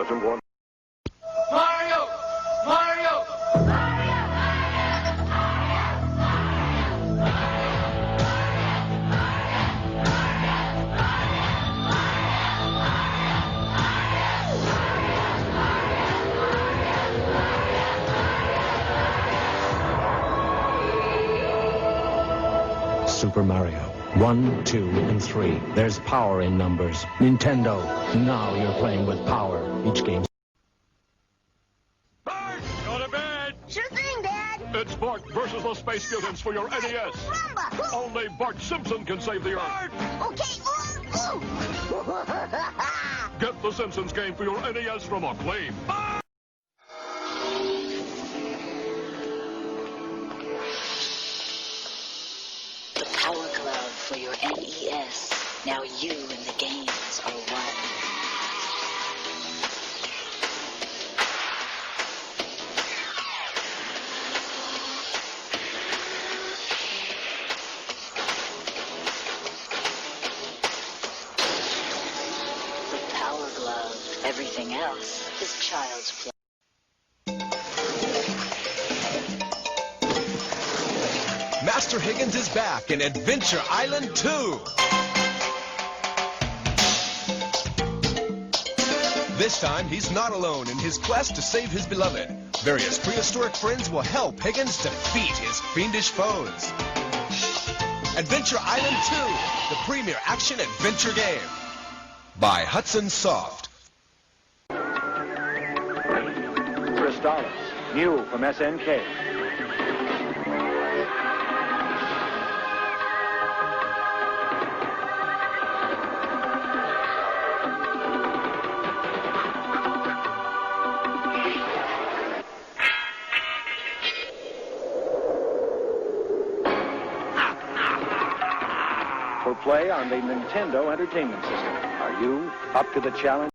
doesn't want... Mario! Mario! Super Mario. 1, 2, and 3. There's power in numbers. Nintendo. Now you're playing with power. Each game. Bart! Go to bed! Sure thing, Dad. It's Bart versus the Space Mutants for your NES. Rumba. Only Bart Simpson can save the Earth. Bart. Okay. Ooh. Get the Simpsons game for your NES from Acclaim. Bart! The Power Glove for your NES. Now you and the games are one. The Power Glove. Everything else is child's play. Master Higgins is back in Adventure Island 2. This time, he's not alone in his quest to save his beloved. Various prehistoric friends will help Higgins defeat his fiendish foes. Adventure Island 2, the premier action-adventure game. By Hudson Soft. Crystallis, new from SNK. For play on the Nintendo Entertainment System. Are you up to the challenge?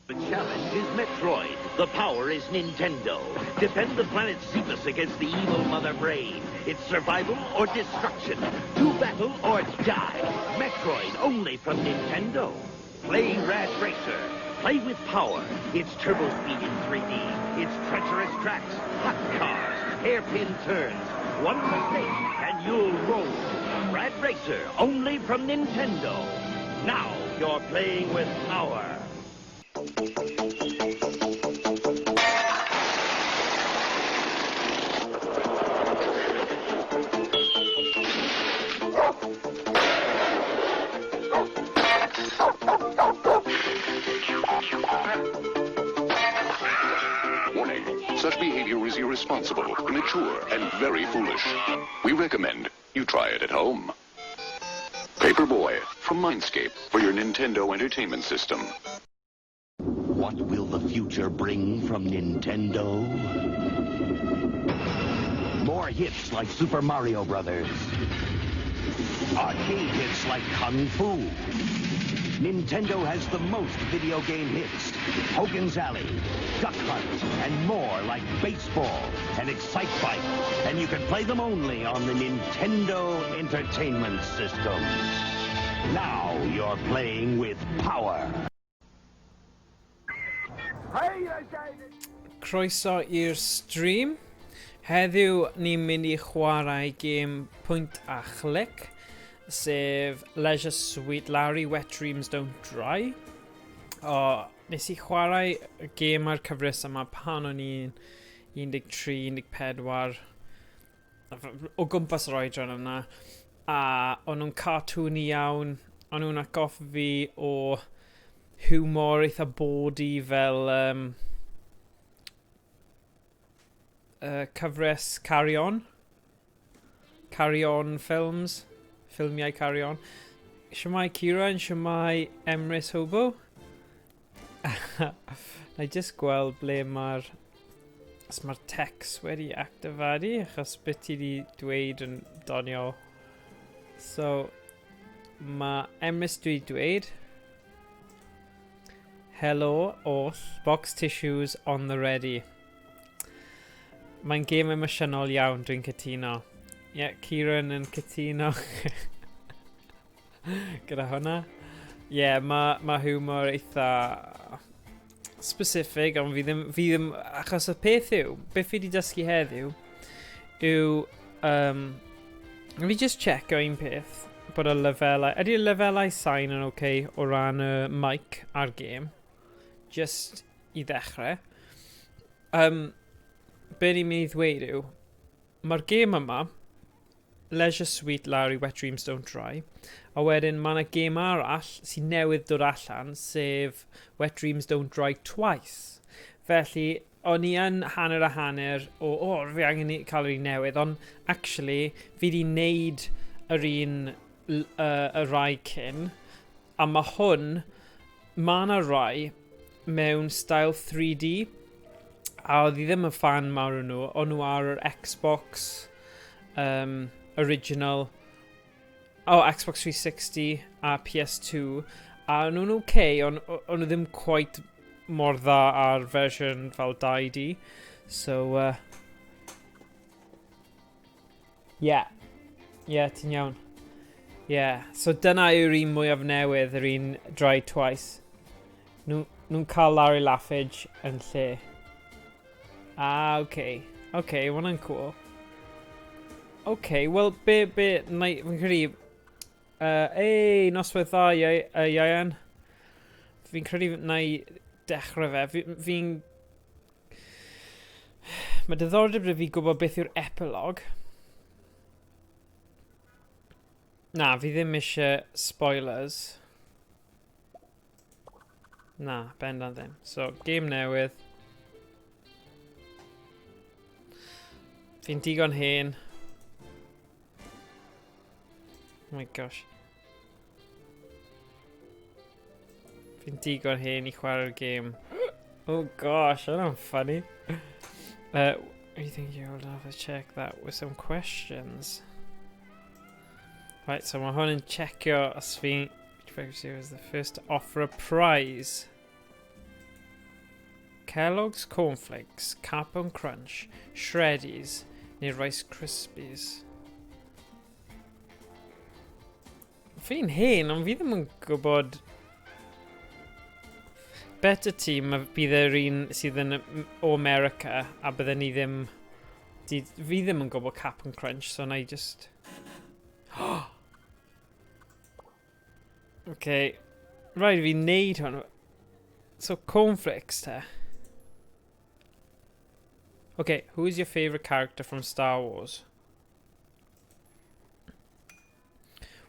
The challenge is Metroid. The power is Nintendo. Defend the planet Cephas against the evil Mother Brain. It's survival or destruction. Do battle or die. Metroid only from Nintendo. Play Rad Racer. Play with power. It's turbo speed in 3D. It's treacherous tracks, hot cars, hairpin turns. One mistake and you'll roll. Rad Racer only from Nintendo. Now you're playing with power. Warning, such behavior is irresponsible, immature, and very foolish. We recommend you try it at home. Paperboy from Mindscape for your Nintendo Entertainment System. What will the future bring from Nintendo? More hits like Super Mario Brothers. Arcade hits like Kung Fu. Nintendo has the most video game hits. Hogan's Alley, Duck Hunt, and more like baseball and Excite Bike. And you can play them only on the Nintendo Entertainment System. Now you're playing with power. Croeso i'r stream. Heddiw ni'n mynd i chwarae game Pwynt a Chlic, sef Leisure Suite Larry Wet Dreams Don't Dry. Nes i chwarae y game ar cyfres yma pan o'n i'n 13-14 o gwmpas yr oedran yna, a o'n nhw'n cartoony iawn, o'n nhw'n atgoffa fi o humor eitha bawdy fel cyfres Carry On films, ffilmiau Carry On. Siamai Kieran, siamai Emrys Hobo. Na I just gweld ble mae'r text wedi actifadu achos beth ti wedi dweud yn doniol. So, mae Emrys wedi dweud, hello, oll, box tissues on the ready. Mae'n game emosiynol iawn, dwi'n cytuno. Kieran yn cytuno. Gyda hwnna. Mae humor eitha specific, ond fi ddim, achos y peth yw, beth fi wedi dysgu heddiw, yw, fi just check o un peth, bod y lefelau, ydy'r lefelau sain yn okay o ran y mic a'r game, just i ddechrau. Be ni'n mynd i ddweud yw, mae'r game yma, Leisure Suite Larry Wet Dreams Don't Dry, a wedyn mae yna game arall sy'n newydd dod allan, sef Wet Dreams Don't Dry Twice. Felly, o'n i yn hanner a hanner fi angen cael yr un newydd, ond actually, fi wedi wneud yr un y rai cyn, a mae hwn, mae yna rai mewn style 3D, a oedd i ddim yn fan mawr o'n nhw ar yr Xbox original, Xbox 360 a PS2, a nhw'n okay, ond nhw ddim quite mor dda ar fersiwn fel 2D, so ti'n iawn. So dyna yw'r un mwyaf newydd, yr un Dry Twice. Nhw'n cael Larry Laffage yn lle. Okay, hwnna'n cool. Wel, fi'n credu... noswaith dda, Ian. Fi'n credu na i dechrau fe. Mae diddordeb fi gwybod beth yw'r epilog. Na, fi ddim eisiau spoilers. Na, bendant ddim. So, game newydd. Fi'n digon hen. Oh my gosh. Fi'n digon hen i chwarae'r game. Oh gosh, that's funny. What do you think you would have to check that with some questions? Right, so mae hwn yn checio os fi'n... Which pregnancy was the first to offer a prize? Kellogg's Cornflakes, Cap'n Crunch, Shreddies, neu Rice Krispies. Fi'n hen, ond fi ddim yn gwybod... Better team bydd yr un sydd yn o America, a bydden ni ddim... Fi ddim yn gwybod Cap'n Crunch, so na I just... Okay. Rhaid fi wneud hwn. So, cornflakes te. Okay, who is your favourite character from Star Wars?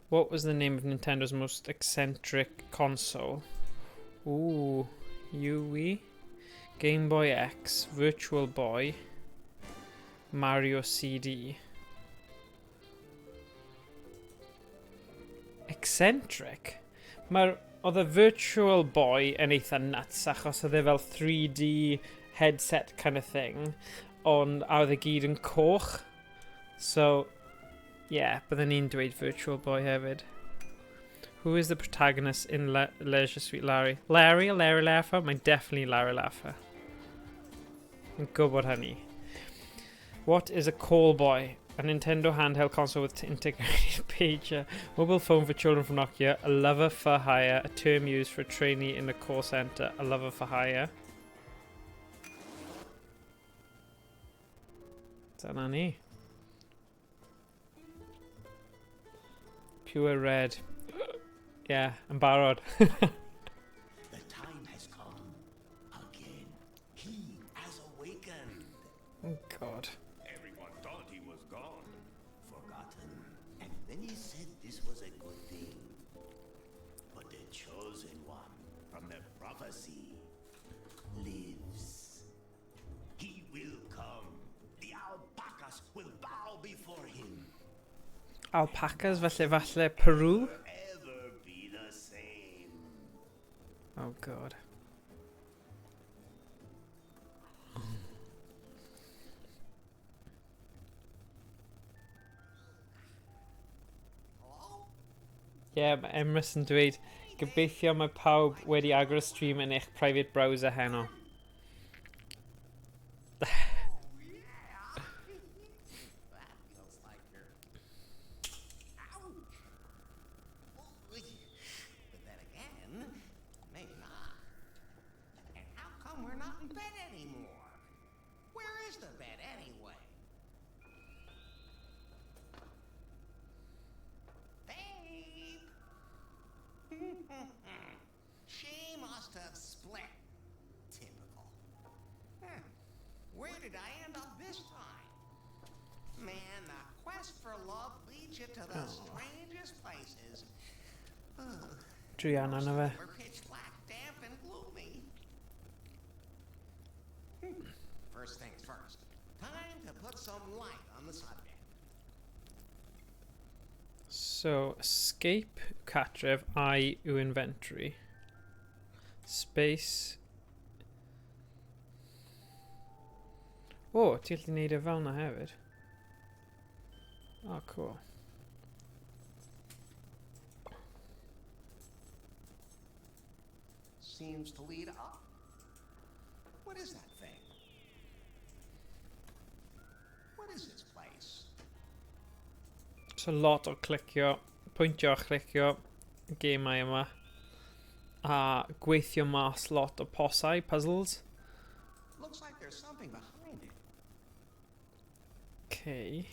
What was the name of Nintendo's most eccentric console? Ooh, Wii, Game Boy X, Virtual Boy, Mario CD. Eccentric? Oedd y Virtual Boy yn eitha nuts achos oedd e fel 3D headset kind of thing, ond a oedd e gyd yn coch. So, yeah, bydden ni'n dweud Virtual Boy hefyd. Who is the protagonist in Leisure Suite Larry? Larry Laffer? Mae'n definitely Larry Laffer. Yn gwybod hynny. What is a call boy? A Nintendo handheld console with integrated pager, mobile phone for children from Nokia, a lover for hire, a term used for a trainee in a call center, a lover for hire. Dyna ni. Pure red. Yeah, yn barod. The time has come. Again, he has awakened. Oh God. Everyone thought he was gone, forgotten, and many said this was a good thing. But the chosen one from the prophecy lives. He will come. The alpacas will bow before him. Alpacas, falle Peru? Oh God. Yeah, mae Emrys yn dweud, gobeithio mae pawb wedi agor y stream yn eich private browser heno. quest for love leads you to the strangest places. Drian yna fe. We're pitch black, damp, and gloomy. First things first. Time to put some light on the subject. So, escape, cartref, I yw inventory. Space. O, ti'n gallu neud e fel na hefyd. Oh, cool. Seems to lead up. What is that thing? What is this place? So lot o clicio, pwyntio a clicio gemau yma. A gweithio mas lot o posau, puzzles. Looks like there's something behind it. Okay.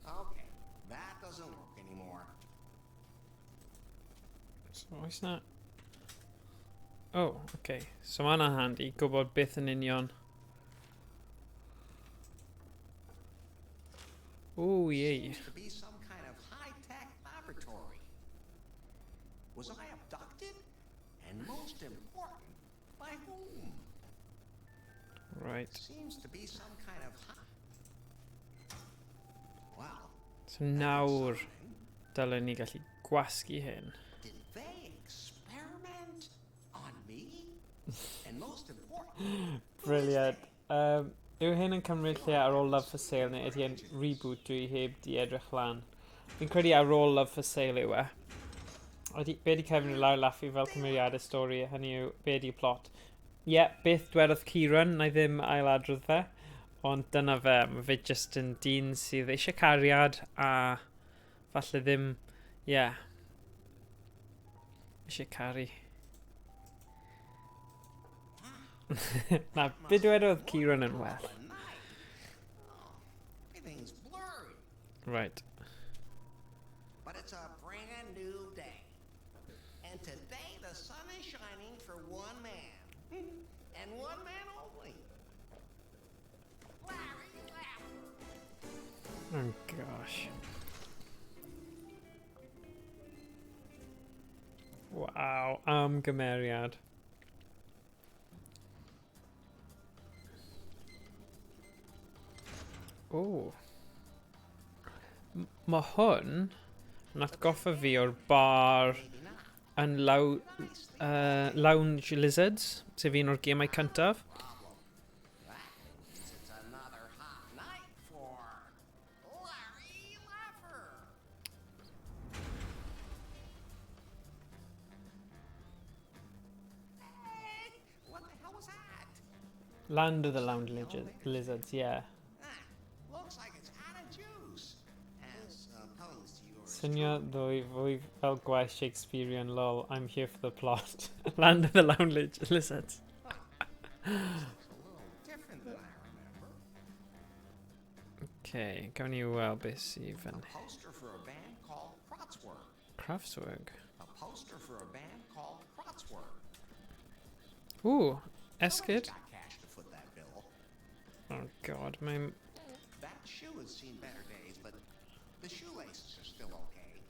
Okay, that doesn't work anymore. So oes na... Oh, okay. So ma' hwnna'n handy, gwybod beth yn union. Ooh, yay. Seems to be some kind of high-tech laboratory. Was I abducted? And most important, by whom? Right. Seems to be some kind of Well, So nawr, dylen ni gallu gwasgu hyn. did they experiment on me? And most important, Brilliant. Yw hyn yn cymryd lle ar ôl Love for Sale neu ydy e'n reboot dwi heb di edrych lan? Fi'n credu ar ôl Love for Sale yw e. Be di Kevin yn lawr laffu fel cymeriad y stori, hynny yw, be di plot? Ie, beth dwedodd Kieran, na i ddim ailadrodd fe, ond dyna fe, mae fe just yn dyn sydd eisiau cariad a falle ddim, ie, eisiau caru. Na, be dwedodd Kieran yn well? everything's blurry. Right. But it's a brand new day. And today the sun is shining for one man. And one man only. Larry Laffer. Oh gosh. Wow, gymeriad. O. Mae hwn yn atgoffa fi o'r bar yn Lounge Lizards, sef un o'r gemau cyntaf. It's another hot night for Larry Laffer. Hey, what the hell was that? Land of the Lounge Lizards, yeah. Looks like it's out of juice. As opposed to yours. Swnio fwy fel gwaith Shakespearean lol, I'm here for the plot. Land of the Lounge Lizards. Looks a little different than I remember. Okay, gawn ni weld beth sydd fan A poster for a band called Kratzwerk. Craftswork. A poster for a band called Kratzwerk. Ooh, esgid. Somebody's got cash to foot that bill. Oh god, mae'n... That shoe has seen better days, but the shoelaces are still okay.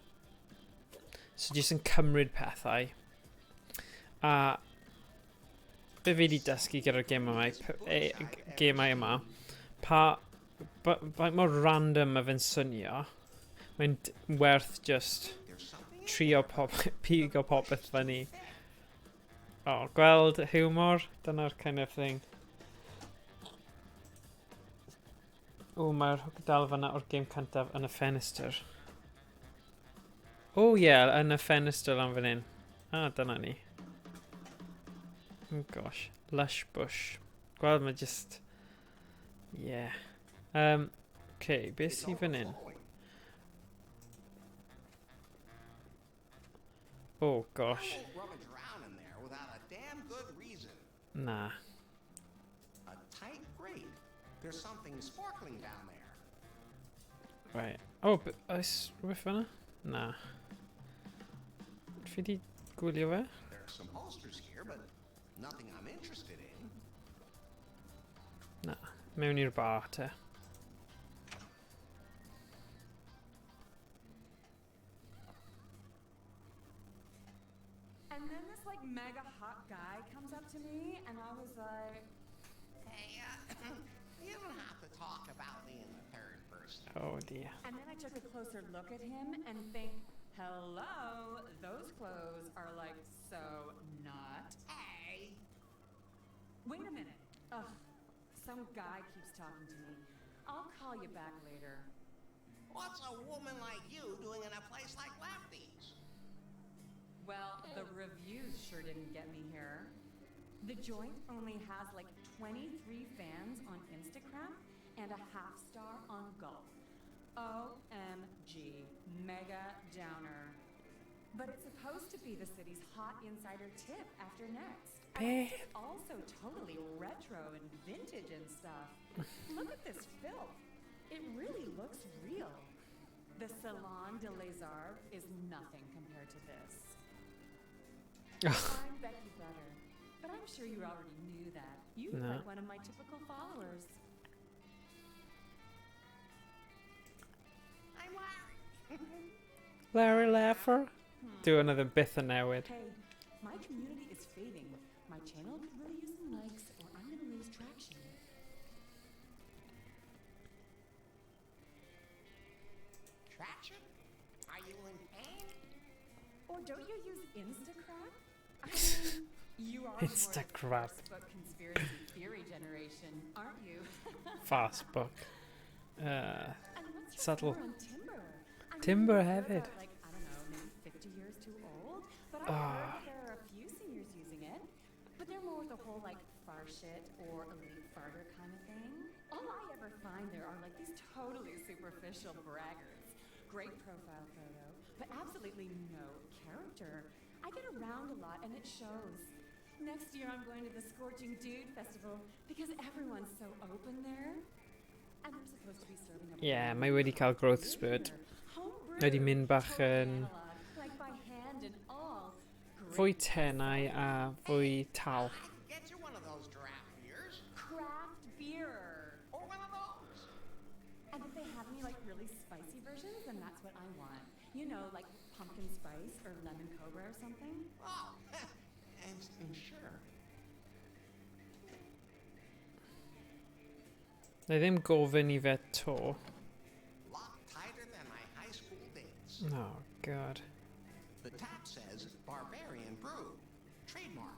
So jyst yn cymryd pethau. A... Be fi wedi dysgu gyda'r gemau yma, faint mor random mae fe'n swnio, mae'n werth just trio pigo popeth fyny. O, gweld humor, dyna'r kind of thing. O, mae'r dal fyna o'r gêm cyntaf yn y ffenestr. O ie, yn y ffenestr lan fan hyn. Ah, dyna ni. Oh gosh, lush bush. Gweld mae just... Yeah. Okay, beth sydd fan hyn? Oh gosh. I won't rummage around in there without a damn good reason. Nah. A tight grate. There's something sparkling down there. Right. Oh, oes rhywbeth fan'na? Na. Fi di gwylio fe? There are some posters here, but nothing I'm interested in. Na. Mewn i'r bar te. mega hot guy comes up to me, and I was like, Hey, you don't have to talk about me in the third person. Oh dear. and then I took a closer look at him and think, hello, those clothes are like so not. Hey, Wait a minute. Ugh, some guy keeps talking to me. I'll call you back later. what's a woman like you doing in a place like Lefty's? Well, the reviews sure didn't get me here. The joint only has like 23 fans on Instagram and a half star on Gulp. OMG, mega downer. But it's supposed to be the city's hot insider tip after next. And it's also totally retro and vintage and stuff. Look at this filth. It really looks real. The Salon de Les Arts is nothing compared to this. I'm Becky Butter, but I'm sure you already knew that. You look No. like one of my typical followers. I'm Larry. Larry Laffer? Do another bit of newid. Hey, my community is fading. My channel could really use some likes, or I'm gonna lose traction. Traction? Are you in pain? Or don't you use Instagram? I mean, you are Instagram. more the Facebook conspiracy theory generation, aren't you? Facebook. And what's your Subtle. score on Timber? I mean, Timber you're have it. about, like, I don't know, maybe 50 years too old. But I Ah. heard that there are a few seniors using it. But they're more the whole like far shit or elite farter kind of thing. All I ever find there are like these totally superficial braggarts. Great profile photo, but absolutely no character. I get around a lot and it shows. Next year I'm going to the Scorching Dude Festival because everyone's so open there. And I'm supposed to be serving up Yeah, mae wedi cael growth spurt. homebrew, Wedi mynd bach totally yn analog, like by hand and all. fwy tenau a fwy tal. I can get you one of those draft beers. Craft beer. Or one of those. And if they have any like really spicy versions, then that's what I want. You know, like pumpkin spice or lemon cobra or something. Oh, and sure. Na i ddim gofyn i fe to. Lot tighter than my high school days. Oh, god. The tap says Barbarian Brew. Trademark.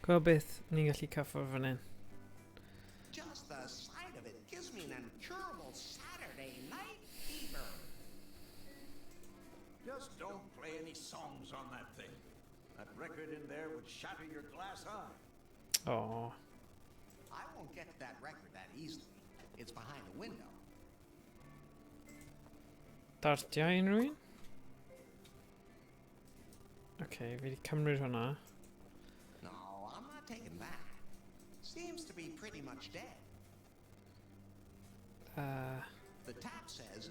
Gweld beth ni'n gallu cyffwr fan hyn. Just the sight of it gives me an incurable Saturday night fever. Just don't play any songs on that thing. That record in there would shatter your glass eye. Oh. I won't get to that record that easily. It's behind a window. Dartio unrhyw un? Okay, fi wedi cymryd hwnna. No, I'm not taking that. Seems to be pretty much dead. The tap says...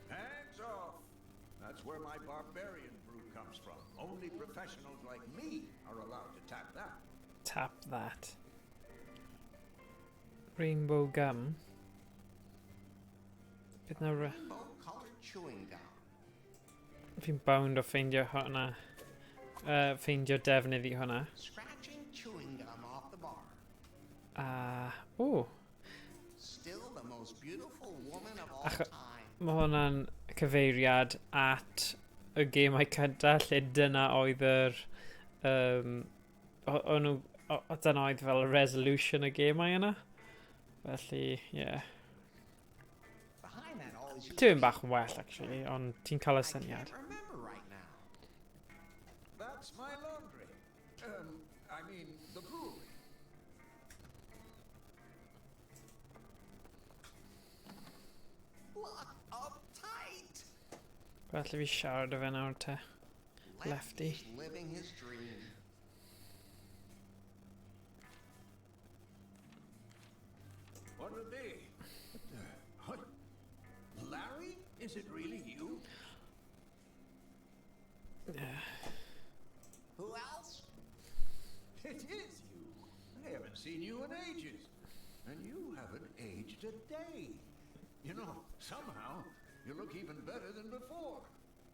Hands off! That's where my barbarian brew comes from. Only professionals like me are allowed to tap that. Tap that. Rainbow gum. Beth na re... Rainbow-colored chewing gum. Fi'n bound o ffeindio hwnna. Ffeindio defnydd i hwnna. Scratching chewing gum off the bar. O! Still the most beautiful woman of all Ach- time. Mae hwnna'n cyfeiriad at y gemau cynta lle dyna oedd yr... dyna oedd fel y resolution y gemau yna. Felly, ie. Behind that always used Ti'n bach yn well, actually, ond ti'n cael y I syniad. can't remember right now. That's my laundry. I mean, the brewery. Look uptight. Felly fi siarad o fe nawr te. Lefty. Lefty's living his dream. What are they? What? Larry? Is it really you? Who else? It is you. I haven't seen you in ages. And you haven't aged a day. You know, somehow, you look even better than before.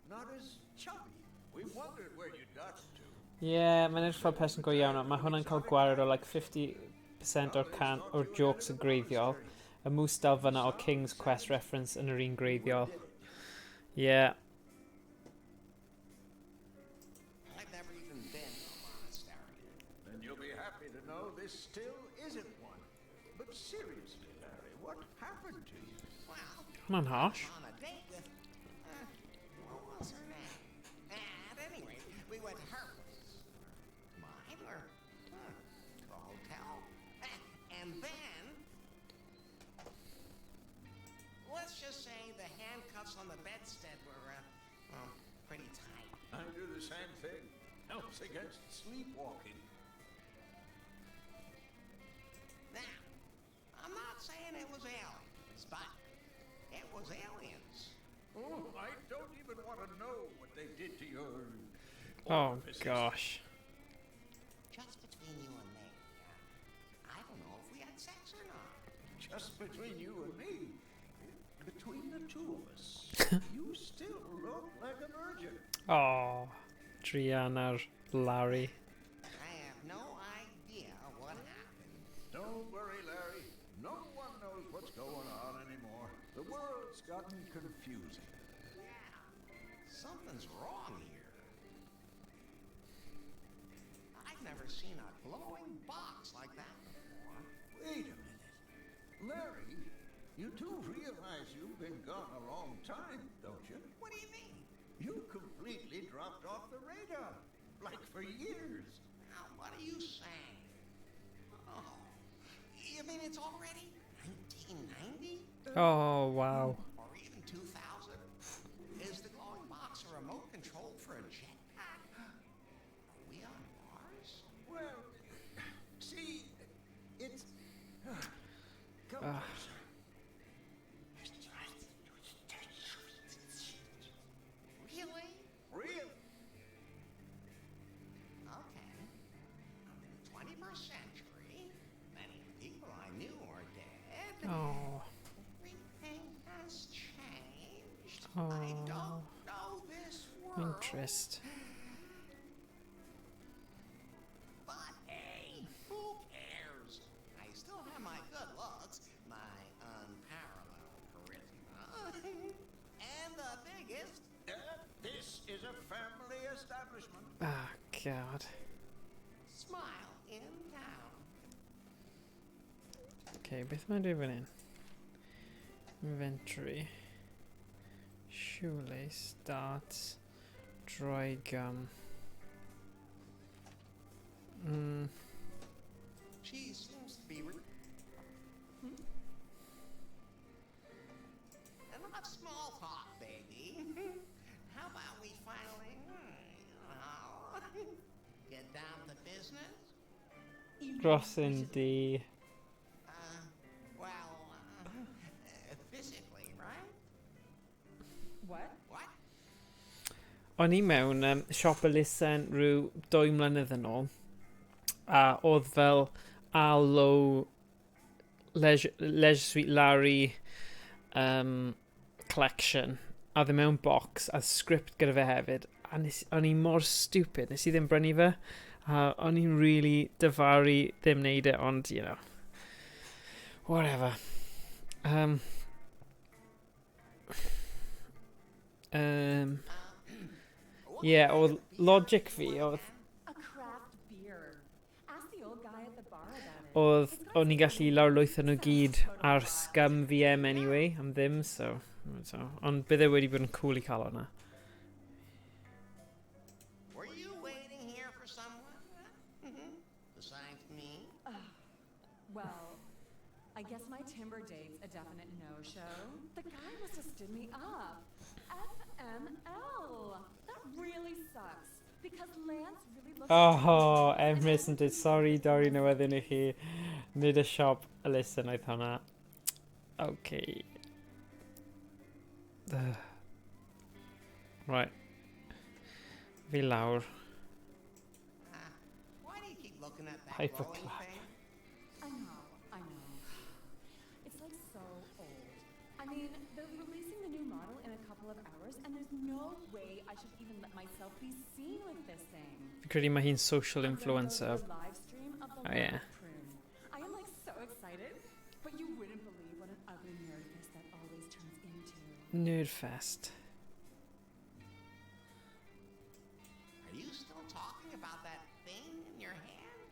Not as chubby, We wondered where you got to. Yeah, mae'n edrych fel person go iawn. Mae hwnna'n cael gwared o like 50% o'r jokes yn greiddiol. Y mwys dal fyna o King's Quest reference yn yr un greiddiol. Yeah. I've never even been to a monastery. Then you'll be happy to know this still isn't one. But seriously, Larry, what happened to you? Well, Mae'n harsh. on a date with, what was her name? At any rate, we went to her place. Mine, or to a hotel. And then, let's just say the handcuffs on the bedstead were, well, pretty tight. I do the same thing. Helps against sleepwalking. Now, I'm not saying it was aliens, but it was aliens. Oh, I don't even want to know what they did to your... Oh gosh. Just between you and me, I don't know if we had sex or not. Just between you and me. Between the two of us. You still look like a virgin. Oh, Drian ar Larry. I have no idea what happened. Don't worry, Larry. No one knows what's going on anymore. The world's gotten confusing. Yeah, something's wrong here. I've never seen a glowing box like that before. Wait a minute. Larry, you do realize you've been gone a long time, don't you? What do you mean? You completely dropped off the radar. Like for years. Now, what are you saying? Oh, you mean it's already 1990? Oh, wow. Or even 2000? Is the glowing box a remote controlled for a jetpack? Are we on Mars? Well, see, it's... Come closer. Really? Real? Okay. I'm in the 21st century. Many of the people I knew are dead. Oh. Everything has changed. Oh. I don't know this world. Interest. But hey, who cares? I still have my good looks, my unparalleled charisma, and the biggest. This is a family establishment. Ah, God. Smile in town. Okay, beth mae'n dweud fan hyn? Inventory. Shoelace, darts, dry gum. She seems to be. Enough small talk, baby. How about we finally, get down to business? Grossing D. Well, physically, right? What? What? O'n i mewn siop elusen rhyw 2 mlynedd yn ôl. A oedd fel Allo Leisure Suite Larry collection. A ddim mewn box a script gyda fe hefyd. A o'n i mor stupid. Nes i ddim brynu fe. A o'n i'n really dyfaru ddim neud e, ond, you know. Whatever. Yeah, oedd logic fi, oedd A craft beer. Ask the old guy at the bar about it. oedd o'n i'n gallu lawrlwytho nhw gyd ar scum VM anyway, am ddim, so ond bydde wedi bod yn cool i cael hwnna. Were you waiting here for someone? Besides me? Well, I guess my timber date's a definite no-show. The guy must have stood me up. FML. That really sucks. Because Lance really looks... Oh, Emrys yn dweud, sorry, Dori, newyddion i chi. Nid y siop elusen oedd hwnna. Okay. Right. Fi lawr. Why do you keep looking at that Hyperclap. glowing thing? I know. It's like so old. I mean, they're releasing the new model in a couple couple of hours, and there's no way I should even let myself be seen with this thing. Fi'n credu mae hi'n social I'm gonna go influencer. to a live stream of the Oh, yeah. live prune. I am like so excited, but you wouldn't believe what an ugly nerdfest that always turns into. Nerdfest. Are you still talking about that thing in your hand?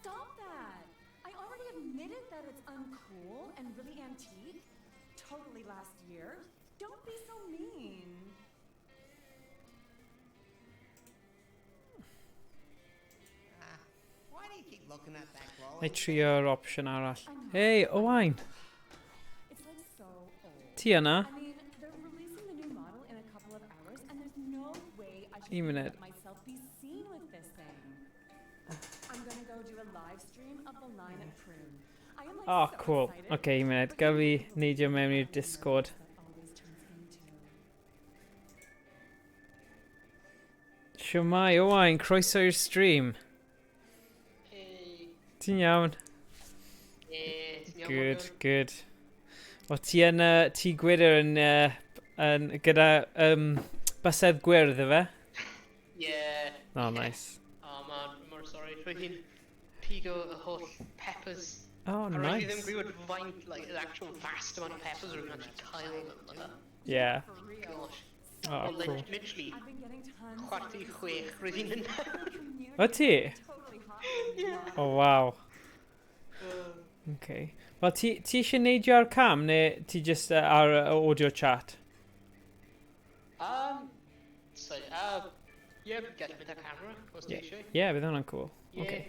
Stop that! I already admitted that it's uncool and really antique. Totally last year. Don't be so mean. Why do you keep looking at that glowing? Neu trio'r opsiwn arall. Hei, Owain. It's like so old. Ti yna? I mean, they're releasing the new model in a couple of hours, and there's no way I should Un even munud. let myself be seen with this thing. I'm gonna go do a live stream of the line at Prune. I am like Oh, so cool. excited, Okay, un munud. Gael fi neidio mewn i'r Discord. that always turns into. Siwmai, Owain, croeso i'r stream. Hey. Ti'n iawn? Ti'n iawn, Good, Morgan? good. O, ti yn, ti gwydr yn gyda bysedd gwyrdd, efe? Yeah. Oh, nice. Oh man, I'm more sorry. Rwy'n hi'n pigo y holl peppers. Oh, A rwy'n hi ddim nice. gwybod faint, like, an actual vast amount of peppers rwy'n actually cael them. Like that. Yeah. For real. Gosh. Oh, Well, cool. literally, I've been getting tons chwarter i chwech rwy'n hi'n yn. O, ti? totally hot right now. Oh, wow. Okay. Wel, ti eisiau neidio ar cam, neu ti just ar audio chat? So, yeah, get with the camera, os ti eisiau. Yeah, bydd hwnna'n cool. Yeah. Okay.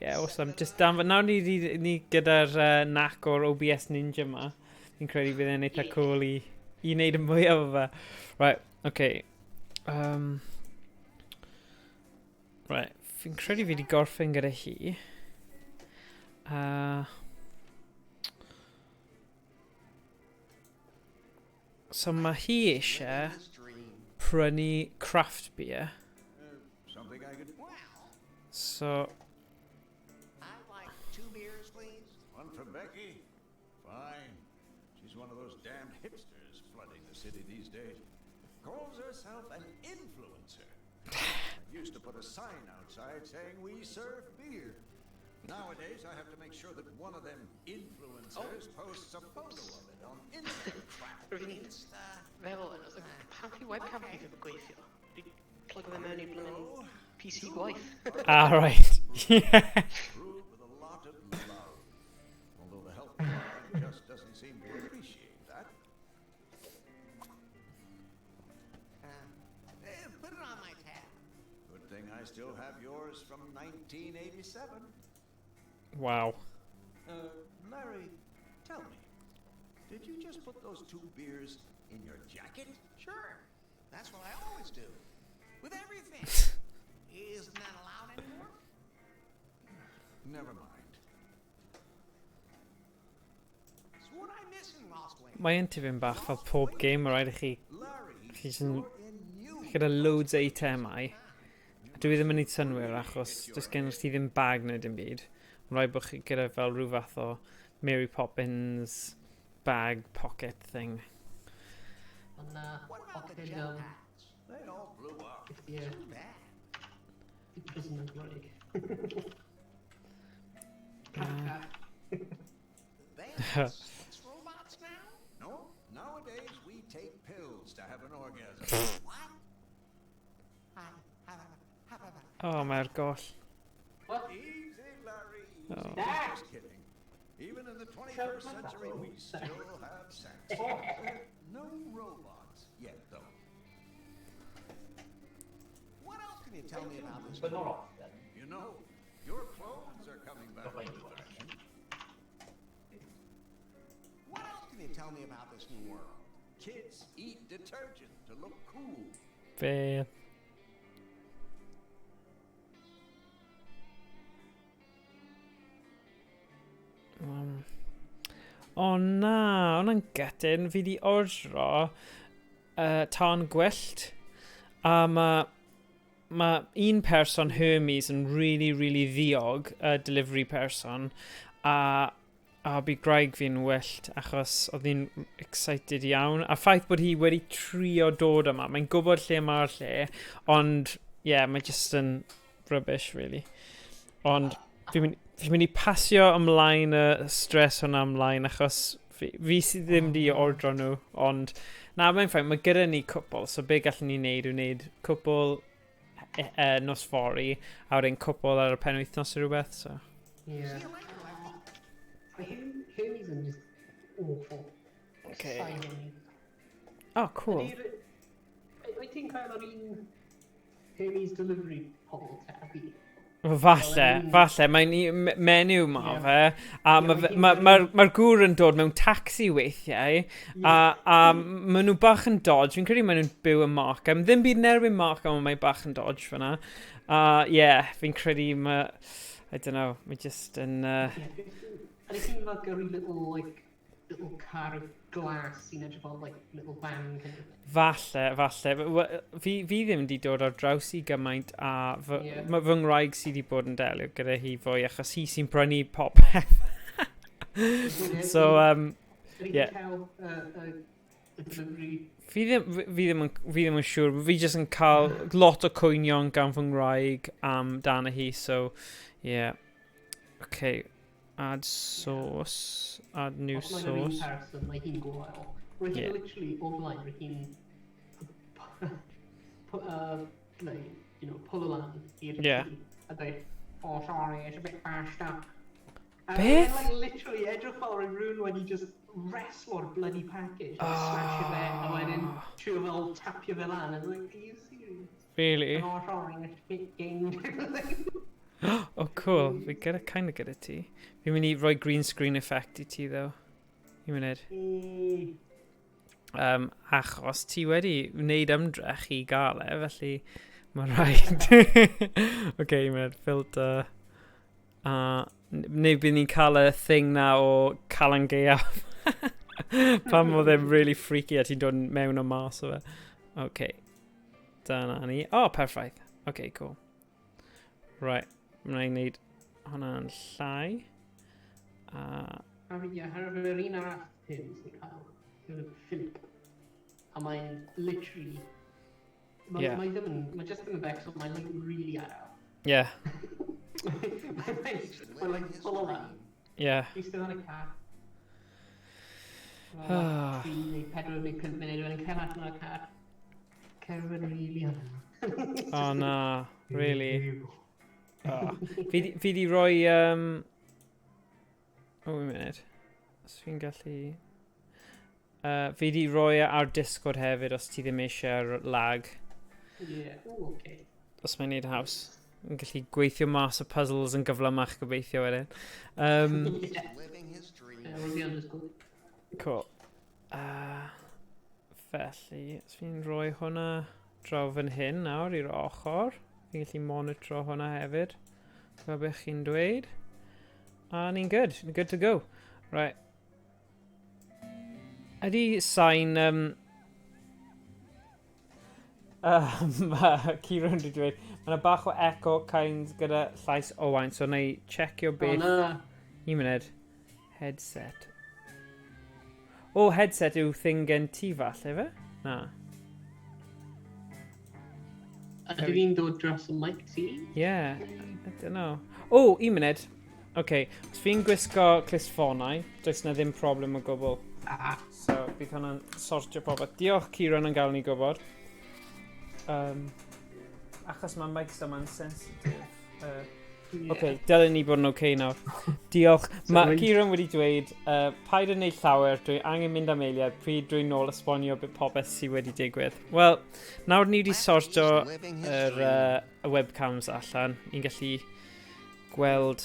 Yeah, awesome. Just nawr ni gyda'r nac o'r OBS Ninja ma. Fi'n credu bydd e'n eitha cool i wneud yn mwy o fe. Right, okay. Right, fi'n credu fi wedi gorffen gyda hi. So mae hi eisiau prynu craft beer. Something I could... So, I'd like 2 beers, please. One for Becky? Fine. She's one of those damned hipsters flooding the city these days. Calls herself an influencer. Used to put a sign outside saying we serve beer. Nowadays, I have to make sure that one of them influencers posts a photo of it on Instagram. Rwy'n hi'n feddwl, pan fi webcam fi ddim yn gweithio? Dwi'n plug them mewn i blwyddyn PC gwaith. right. Yeah. Brewed with a lot of love. Although the health department just doesn't seem to appreciate that. Put it on my tab. Good thing I still have yours from 1987. Wow. Larry, tell me, did you just put those 2 beers in your jacket? Sure. That's what I always do. With everything. Isn't that allowed anymore? Never mind. So what I missing, Lost Way? Mae'n tipyn bach fel pob game, mae rhaid i chi... Chi sy'n... Gyda loads o eitemau. Dwi ddim yn neud synwyr achos does gen ti ddim bag neu dim byd. Mae'n rhaid bod chi gyda fel rhyw fath o Mary Poppins bag pocket thing. Ond pocket They all blew up. yeah. Too bad. Prison yn Cymraeg. They have sex robots now? No, nowadays we take pills to have an orgasm. What? Oh, mae'r goll. What? Easy, Larry. Easy. Oh. Just kidding. Even in the 21st century, we still have sex. No robots yet, though. What else can you tell me about this? But not all. You know, your clothes are coming back into fashion. What else can you tell me about this new world? Kids eat detergent to look cool. Fe... O na, hwnna'n gutting. Fi di ordro tân gwyllt. A ma un person, Hermes, yn really, really ddiog, delivery person. A Bu graig fi'n wyllt achos oedd hi'n excited iawn. A ffaith bod hi wedi trio dod yma. Mae'n gwybod lle mae'r lle. Ond, mae just yn rubbish, really. Ond fi'n mynd i pasio ymlaen y stress hwnna ymlaen achos fi sydd ddim di ordro nhw. Ond, mae'n ffain, mae gyda ni cwpl. So, be gallwn ni wneud yw wneud cwpl nos fori. A wedyn cwpl ar y penwythnos o rhywbeth, so. Yeah. Hermes are just awful. Okay. Oh, cool. I think I'm un Hermes delivery pobl tebyg. Falle, mae'n menyw ma fe, a mae'r gŵr yn dod mewn taxi weithiau, a maen nhw bach yn dodge, fi'n credu maen nhw'n byw yn Markham, ddim byd nerbyn Markham, ond mae bach yn dodge fyna. Fi'n credu I don't know, mae just yn... And it seemed like a little car of glass, edrych fel, little van. Falle. Fi ddim wedi dod ar draws i gymaint a mae fy ngwraig sydd wedi bod yn delio gyda hi fwy achos hi sy'n prynu popeth. So, Fi ddim yn siŵr. Fi jyst yn cael lot o cwynion gan fy ngwraig amdana hi, so, Okay. Add sauce. Add new sauce. Mae hi'n gwael. Roedd hi'n literally o blaen, roedd hi'n pull y lan i'r tŷ a dweud, oh sorry, it's a bit bashed up. Beth? Literally edrych fel rhywun wedi just wrestlo'r bloody package a smasho fe a wedyn trio fel tapio fe lan. And like, are you serious? Really? Oh sorry, it's a bit game. Oh, cool. Fi kind of gyda ti. Fi'n mynd i roi green screen effect i ti, though. Fi'n mynd. Achos ti wedi wneud ymdrech i gael felly mae'n rhaid. Okay, fi'n mynd. Filter. Neu bydd ni'n cael y thing na o Calan Gaeaf. Pam oedd e'n really freaky a ti'n dod mewn o mas o fe. Okay. Dyna ni. Oh, perffaith. Okay, cool. Right. Mae'n gwneud hwnna'n llai. Yr un arall sy'n cael, yw'r Philip. A mae'n literally... Mae just yn y bec, so mae'n really adael. Yeah. Mae'n full o lan. Yeah. He's still on a car. 3 neu 4 neu 5 munud yn cael allan o'r car. Cerfyn really adael. Oh, na. Really? Fi di roi... un munud. Os fi'n gallu... fi di roi ar Discord hefyd os ti ddim eisiau'r lag. Okay. Os mae'n neud haws. Yn gallu gweithio mas o puzzles yn gyflymach gobeithio wedyn. Cool. Felly, os fi'n roi hwnna draw fan hyn nawr i'r ochr. Fi'n gallu monitro hwnna hefyd. Fel bych chi'n dweud. A ni'n good. Ni'n good to go. Right. Ydy sain... Ciron wedi dweud. Mae yna bach o echo kind gyda llais Owain. So na I checio beth... Un munud. Headset. Headset yw thing gen ti falle fe? Na. Ydw i'n dod dros y mic ti? Yeah, I don't know. Un munud. Okay, os fi'n gwisgo clustffonau, does na ddim problem o gwbl. So, bydd hwnna'n sortio popeth. Diolch, Ciron, yn gael ni gwybod. Achos mae mics yma'n sensitif. Okay, dylen ni bod yn okay nawr. Diolch. Mae Ciron wedi dweud, paid yn neud llawer, dwi angen mynd am eiliad, pryd dwi'n nôl esbonio beth popeth sydd wedi digwydd. Wel, nawr ni wedi sortio y webcams allan. Ni'n gallu gweld...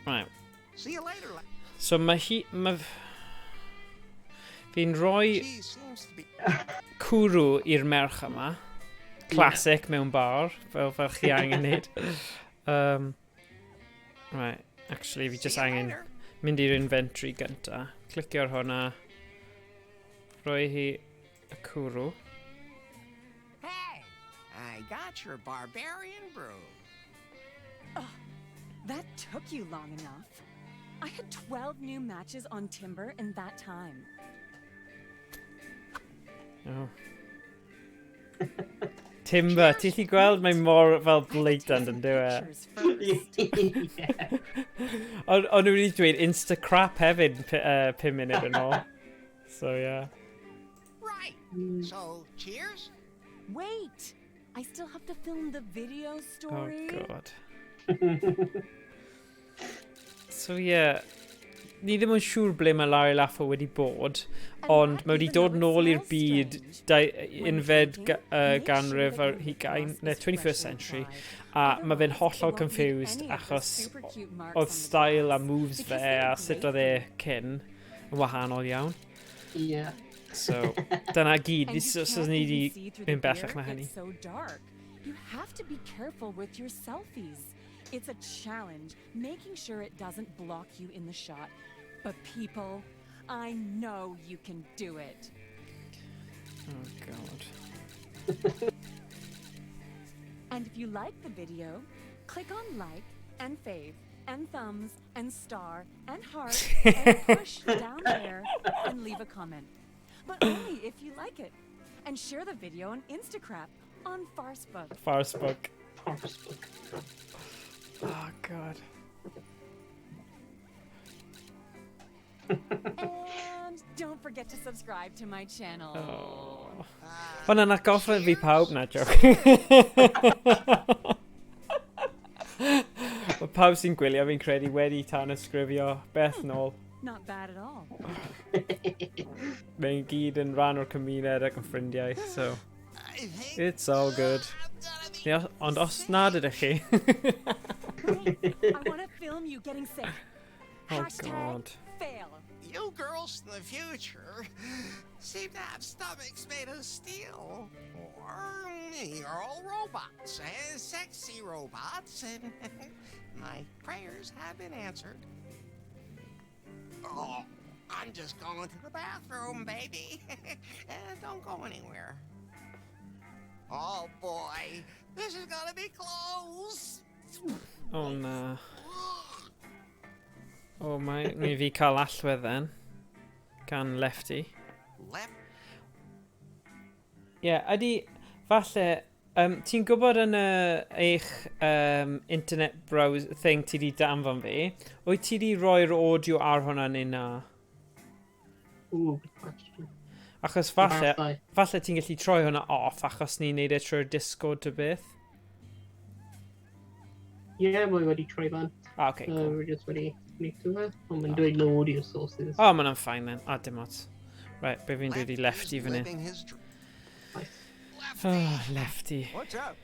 Right. So mae fi'n rhoi cwrw i'r merch yma. Classic mewn bar, fel chi angen neud. Right, actually, fi just angen mynd i'r inventory gynta. Clicio ar hwnna. Rhoi hi y cwrw. Hey, I got your barbarian brew. That took you long enough. I had 12 new matches on Timber in that time. Oh. Timber, ti 'llu gweld mae mor fel blatant yn dyw e? O'n nhw wedi dweud Instacrap hefyd 5 munud yn ôl. So yeah. Right. So, cheers? Wait! I still have to film the video story. Oh god. So yeah, ni ddim yn siŵr ble mae Larry Laffo wedi bod, ond mae wedi dod nôl i'r byd unfed ganrif ar hugain, neu 21st century, a mae fe'n hollol confused achos oedd style a moves fe a sut oedd e cyn yn wahanol iawn. Yeah. So, dyna gyd, so ni wedi mynd bellach na hynny. You have to be careful with your selfies. It's a challenge, making sure it doesn't block you in the shot. But people, I know you can do it. Oh god. And if you like the video, click on like and fave and thumbs and star and heart and push down there and leave a comment. But only if you like it. And share the video on Instagram, on Farsebook. Farsebook. Oh god. And don't forget to subscribe to my channel. Oh. Hwna'n atgoffa fi pawb na, joc. Mae pawb sy'n gwylio fi'n credu wedi tan ysgrifio beth nôl. Not bad at all. Mae'n gyd yn rhan o'r cymuned ac yn ffrindiau, so it's all good. Ond os nad ydych chi. I want to film you getting sick. Oh god. Fail. You girls in the future seem to have stomachs made of steel. Or you're all robots, sexy robots, and my prayers have been answered. Oh, I'm just going to the bathroom, baby. Don't go anywhere. Oh boy, this is gonna be close. Oh na. O, mae fi cael allwedd then. Gan Lefty. Ie, ydy, falle, ti'n gwybod yn eich internet browse thing ti di danfon fi, wyt ti di roi'r audio ar hwnna neu na? Ooh, good question. Achos falle ti'n gallu troi hwnna off achos ni'n neud e trwy'r Discord to beth? Yeah, mae wedi troi fan. Ah, okay, cool. We're just ready to it. Ond mae'n dweud no audio sources. Oh, mae'n fine then. Ah, dim ots. Right, be fi'n dweud i Lefty fan hyn. Oh, Lefty. What's up?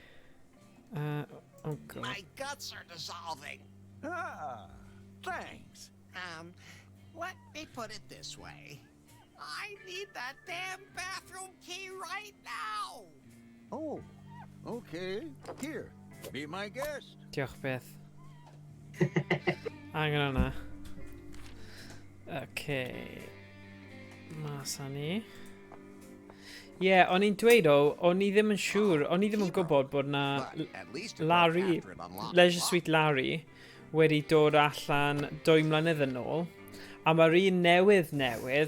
Oh god. My guts are dissolving. Ah, thanks. Let me put it this way. I need that damn bathroom key right now. Oh, okay. Here, be my guest. Diolch Beth. Angen hwnna. Okay. Mas a ni. Ie, o'n i'n dweud o'n i ddim yn siŵr, o'n i ddim yn gwybod bod na Larry, Leisure Suite Larry, wedi dod allan 2 mlynedd yn ôl. A mae'r un newydd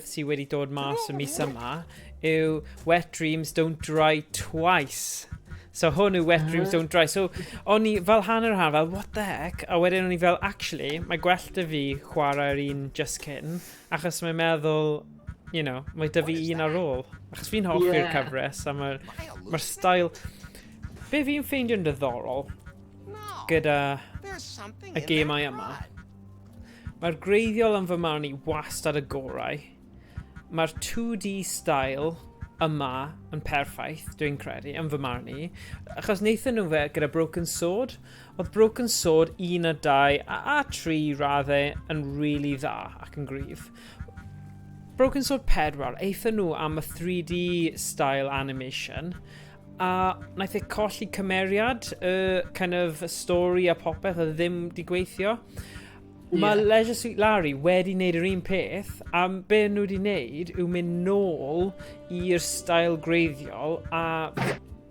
sydd wedi dod mas y mis yma yw Wet Dreams Don't Dry Twice. So hwn yw Wet Dreams Don't Dry. So o'n i fel hanner fel, what the heck? A wedyn o'n i fel, actually, mae gwell da fi chwarae'r un just cyn, achos mae'n meddwl, you know, mae da fi un ar ôl. Achos fi'n hoffi'r cyfres, a mae'r style... Be fi'n ffeindio'n diddorol gyda y gemau yma, mae'r greiddiol yn fy marn i wastad y gorau. Mae'r 2D style yma yn perffaith, dwi'n credu, yn fy marn i. Achos wnaethon nhw fe gyda Broken Sword. Oedd Broken Sword 1 a 2 a 3 raddau yn really dda ac yn gryf. Broken Sword 4, eithon nhw am y 3D style animation, a wnaeth e colli cymeriad, kind of stori a popeth, a ddim di gweithio. Mae Leisure Suite Larry wedi wneud yr un peth, a be nhw wedi wneud yw mynd nôl i'r style greiddiol, a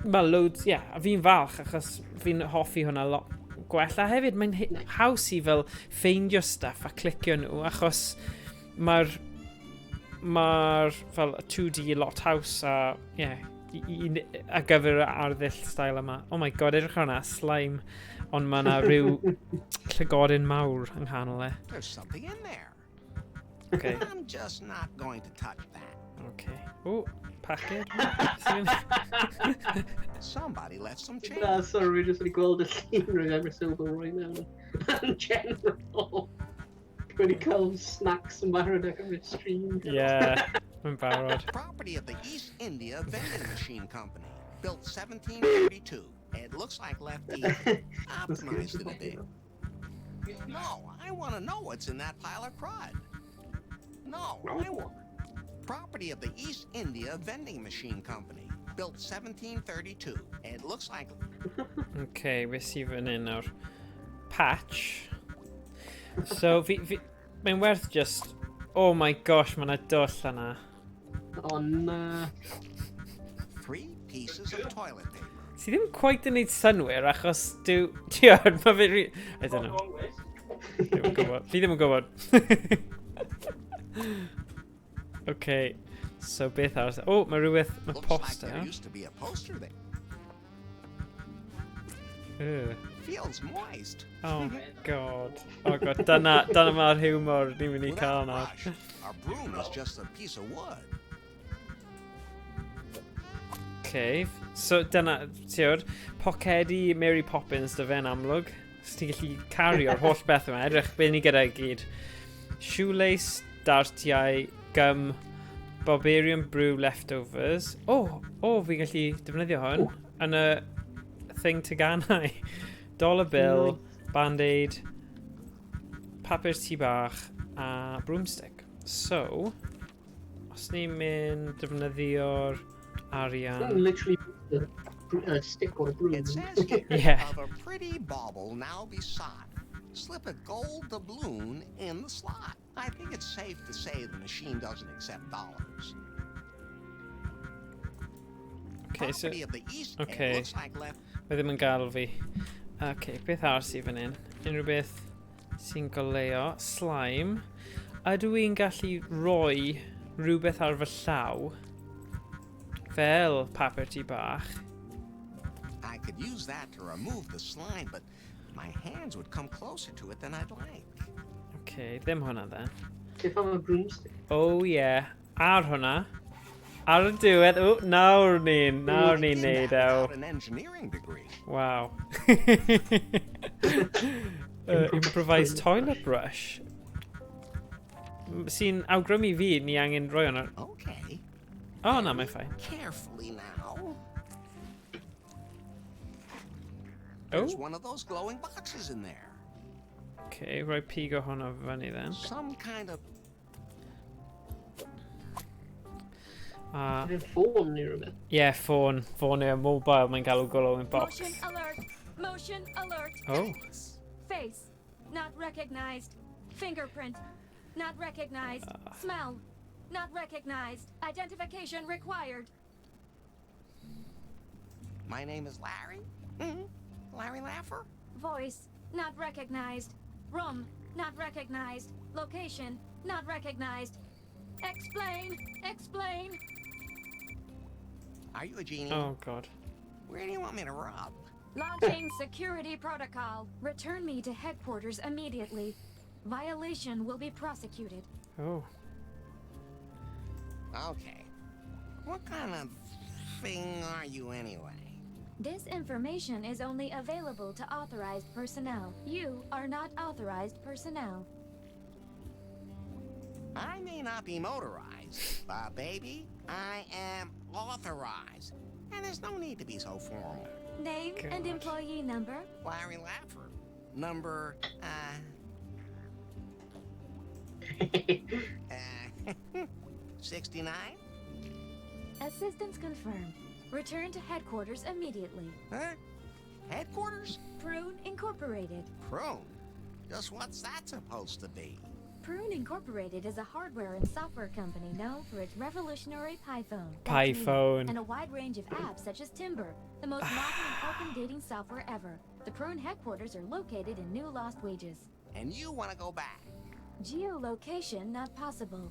mae loads, a fi'n falch achos fi'n hoffi hwnna lot gwella hefyd. Mae'n haws I fel ffeindio stuff a clicio nhw, achos mae'r fel 2D lot haws a, a gyfer y arddull style yma. Oh my god, edrych ar hwnna, slime. Ond mae yna rhyw llygodyn mawr yng nghanol e. There's something in there. Okay. I'm just not going to touch that. Okay. Oh, package. Somebody left some change. Na, sorry, just wedi gweld y llun rwy'n ever silver right now. Yn general. Wedi cael snacks yn barod ac yn stream. Yeah, mae'n barod. Property of the East India Vending Machine Company, built 1732. It looks like Lefty optimized it a bit. No, I want to know what's in that pile of crud. No, I want... Property of the East India Vending Machine Company, built 1732. It looks like... Okay, we see fan hyn nawr. Patch. So, mae'n werth just... Oh my gosh, mae yna dwll yna. Oh, na. 3 pieces of toilet paper. Si ddim quite yn neud synwyr, achos diod, mae fe I don't know. Fi ddim yn gwybod. Okay, so beth arall? Oh, mae rhywbeth, mae poster. There used to be a poster there. Ugh. Feels moist. Oh god. Oh god, dyna mae'r humor ni'n mynd I cael nawr. Our broom is just a piece of wood. Okay, so dyna, tiwr, pocedi Mary Poppins dy fe'n amlwg. Os ti'n gallu cario'r holl beth yma, edrych be ni gyda gyd. Shoelace, dartiau, gum, Barbarian Brew leftovers. Fi'n gallu defnyddio hwn yn y thing teganau. Dollar bill, band-aid, papur tŷ bach, a broomstick. So, os ni'n mynd defnyddio'r arian... Literally a stick or a broom. It says here Yeah. of a pretty bauble now besought. Slip a gold doubloon in the slot. I think it's safe to say the machine doesn't accept dollars. Okay, so... Property of the East End Okay. looks like left... Fe ddim yn gael fi. Okay, beth arall sydd fan hyn? Unrhyw beth sy'n goleo. Slime. Ydw i'n gallu rhoi rhywbeth ar fy llaw fel papur tŷ bach? I could use that to remove the slime, but my hands would come closer to it than I'd like. Okay, ddim hwnna then. If I'm a broomstick. Oh yeah, ar hwnna. Ar y diwedd, nawr ni'n neud Without an engineering degree. Wow. Improvised toilet brush. Sy'n awgrymu fi ni angen rhoi hwnna. Okay. Oh, na, mae'n fine. Carefully now. There's one of those glowing boxes in there. Okay, rhoi pigo hwnna fyny then. Some kind of... Ffôn neu rhywbeth. Yeah, ffôn neu mobile, mae'n galw glowing box. Motion alert! Motion alert! Oh. Face. Not recognized. Fingerprint. Not recognized. Smell. Not recognized. Identification required. My name is Larry. Larry Laffer. Voice. Not recognized. Room. Not recognized. Location. Not recognized. Explain. Explain. Are you a genie? Oh, God. Where do you want me to rub? Launching security protocol. Return me to headquarters immediately. Violation will be prosecuted. Oh. Okay. What kind of thing are you anyway? This information is only available to authorized personnel. You are not authorized personnel. I may not be motorized, but baby, I am authorized. And there's no need to be so formal. Name and employee number? Larry Laffer. Number, 69? Assistance confirmed. Return to headquarters immediately. Huh? Headquarters? Prune Incorporated. Prune? Just what's that supposed to be? Prune Incorporated is a hardware and software company known for its revolutionary PiPhone. PiPhone. And a wide range of apps such as Timber, the most modern and open dating software ever. The Prune headquarters are located in New Lost Wages. And you want to go back? Geolocation not possible.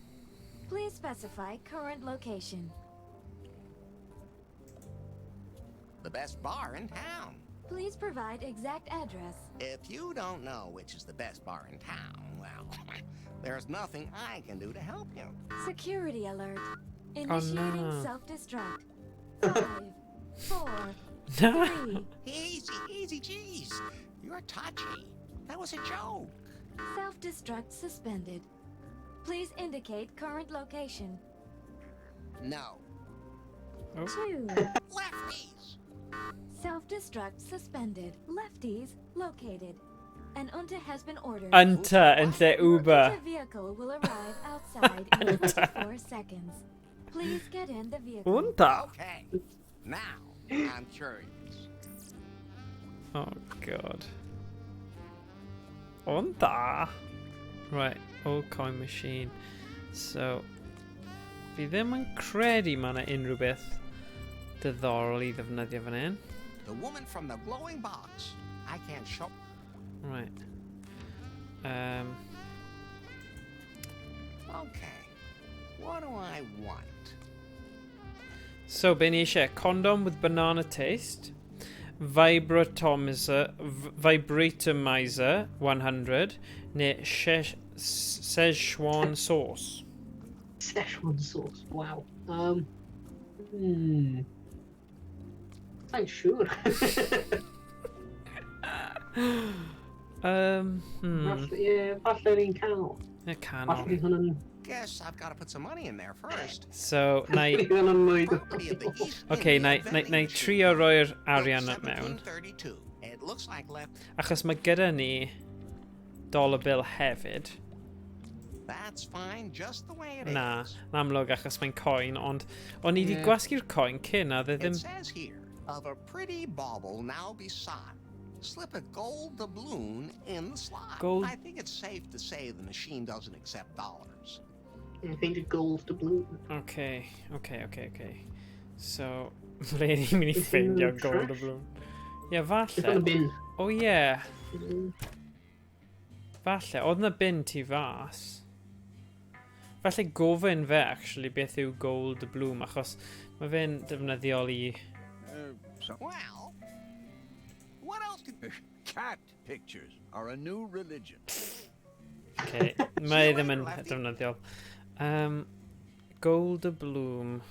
Please specify current location. The best bar in town. Please provide exact address. If you don't know which is the best bar in town, well, there's nothing I can do to help you. Security alert. Initiating no. self-destruct. 5, 4, 3. Easy, jeez. You're touchy. That was a joke. Self-destruct suspended. Please indicate current location. No. 2. Lefties. Self-destruct suspended. Lefties located. An Unta has been ordered. Unta and the Uber. The vehicle will arrive outside in 24 seconds. Please get in the vehicle. Unta. Okay. Now, I'm curious. Oh god. Unta. Right, old coin machine. So, fi ddim yn credu ma' 'na unrhyw beth diddorol I ddefnyddio fan hyn. The woman from the glowing box. I can't show. Right. Okay. What do I want? So, be ni eisiau? Condom with banana taste. Vibratomizer 100. Neu Szechuan sauce. Szechuan sauce. Wow. I'm sure. Yeah, falle ni'n cael. Y canol. Falle hwnna'n... Guess I've got to put some money in there first. So, na I... Okay, na I trio roi'r arian at mewn. It looks like left. Achos mae gyda ni dollar bill hefyd. That's fine, just the way it is. Na, yn amlwg achos mae'n coin, ond o'n i wedi gwasgu'r coin cyn a dde ddim... It says here, of a pretty bauble now besought, slip a gold doubloon in the slot. Gold... I think it's safe to say the machine doesn't accept dollars. I think a gold doubloon. Okay. So, ble ni'n mynd I ffeindio gold doubloon? Ie, falle. It's on a bin. O ie. Falle, oedd na bin tu fas. Falle gofyn fe, actually, beth yw gold doubloon, achos mae fe'n defnyddiol I... Well, what else could... Cat pictures are a new religion. Okay, mae ddim yn defnyddiol. Gold doubloon.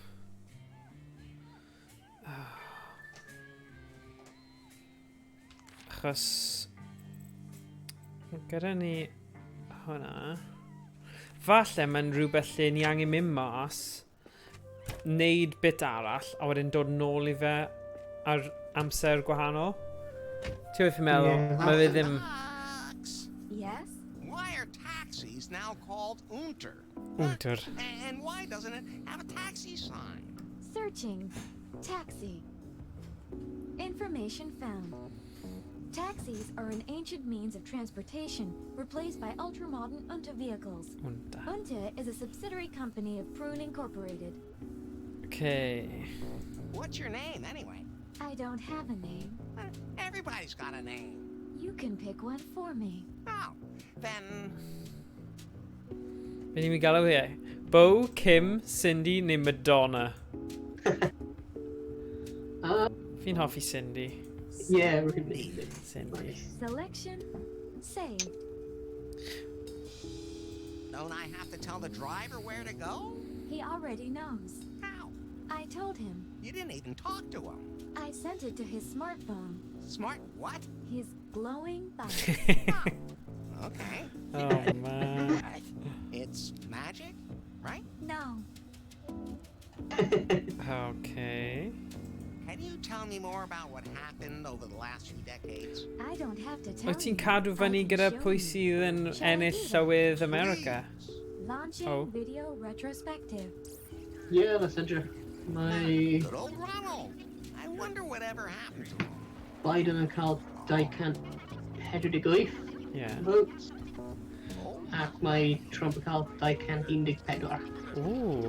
Achos... gyda ni hwnna. Falle mae'n rhywbeth lle ni angen mynd mas, neud bit arall, a wedyn dod nôl I fe ar amser gwahanol. Ti wyth i'n meddwl? Mae fe ddim... Yes? Why are taxis now called Unter? Unter. And why doesn't it have a taxi sign? Searching. Taxi. Information found. Taxis are an ancient means of transportation, replaced by ultra-modern Unta vehicles. Unta is a subsidiary company of Prune Incorporated. Okay. What's your name, anyway? I don't have a name. Everybody's got a name. You can pick one for me. Oh, then... Be ni'n mynd galw hi? Bo, Kim, Cindy neu Madonna? Fi'n hoffi Cindy. Yeah, really. Cindy. Selection saved. Don't I have to tell the driver where to go? He already knows. How? I told him. You didn't even talk to him. I sent it to his smartphone. Smart what? His glowing box. Okay. Oh, man. It's magic, right? No. Okay. Can you tell me more about what happened over the last few decades? I don't have to tell Wyt ti'n you. cadw fyny gyda pwy sydd yn ennill llywydd America? Launching video retrospective. Yeah, that's it. My... Good old Ronald. I wonder whatever happened to him. Biden yn cael 278 Yeah. votes. Ac mae Trump yn cael 214. Ooh.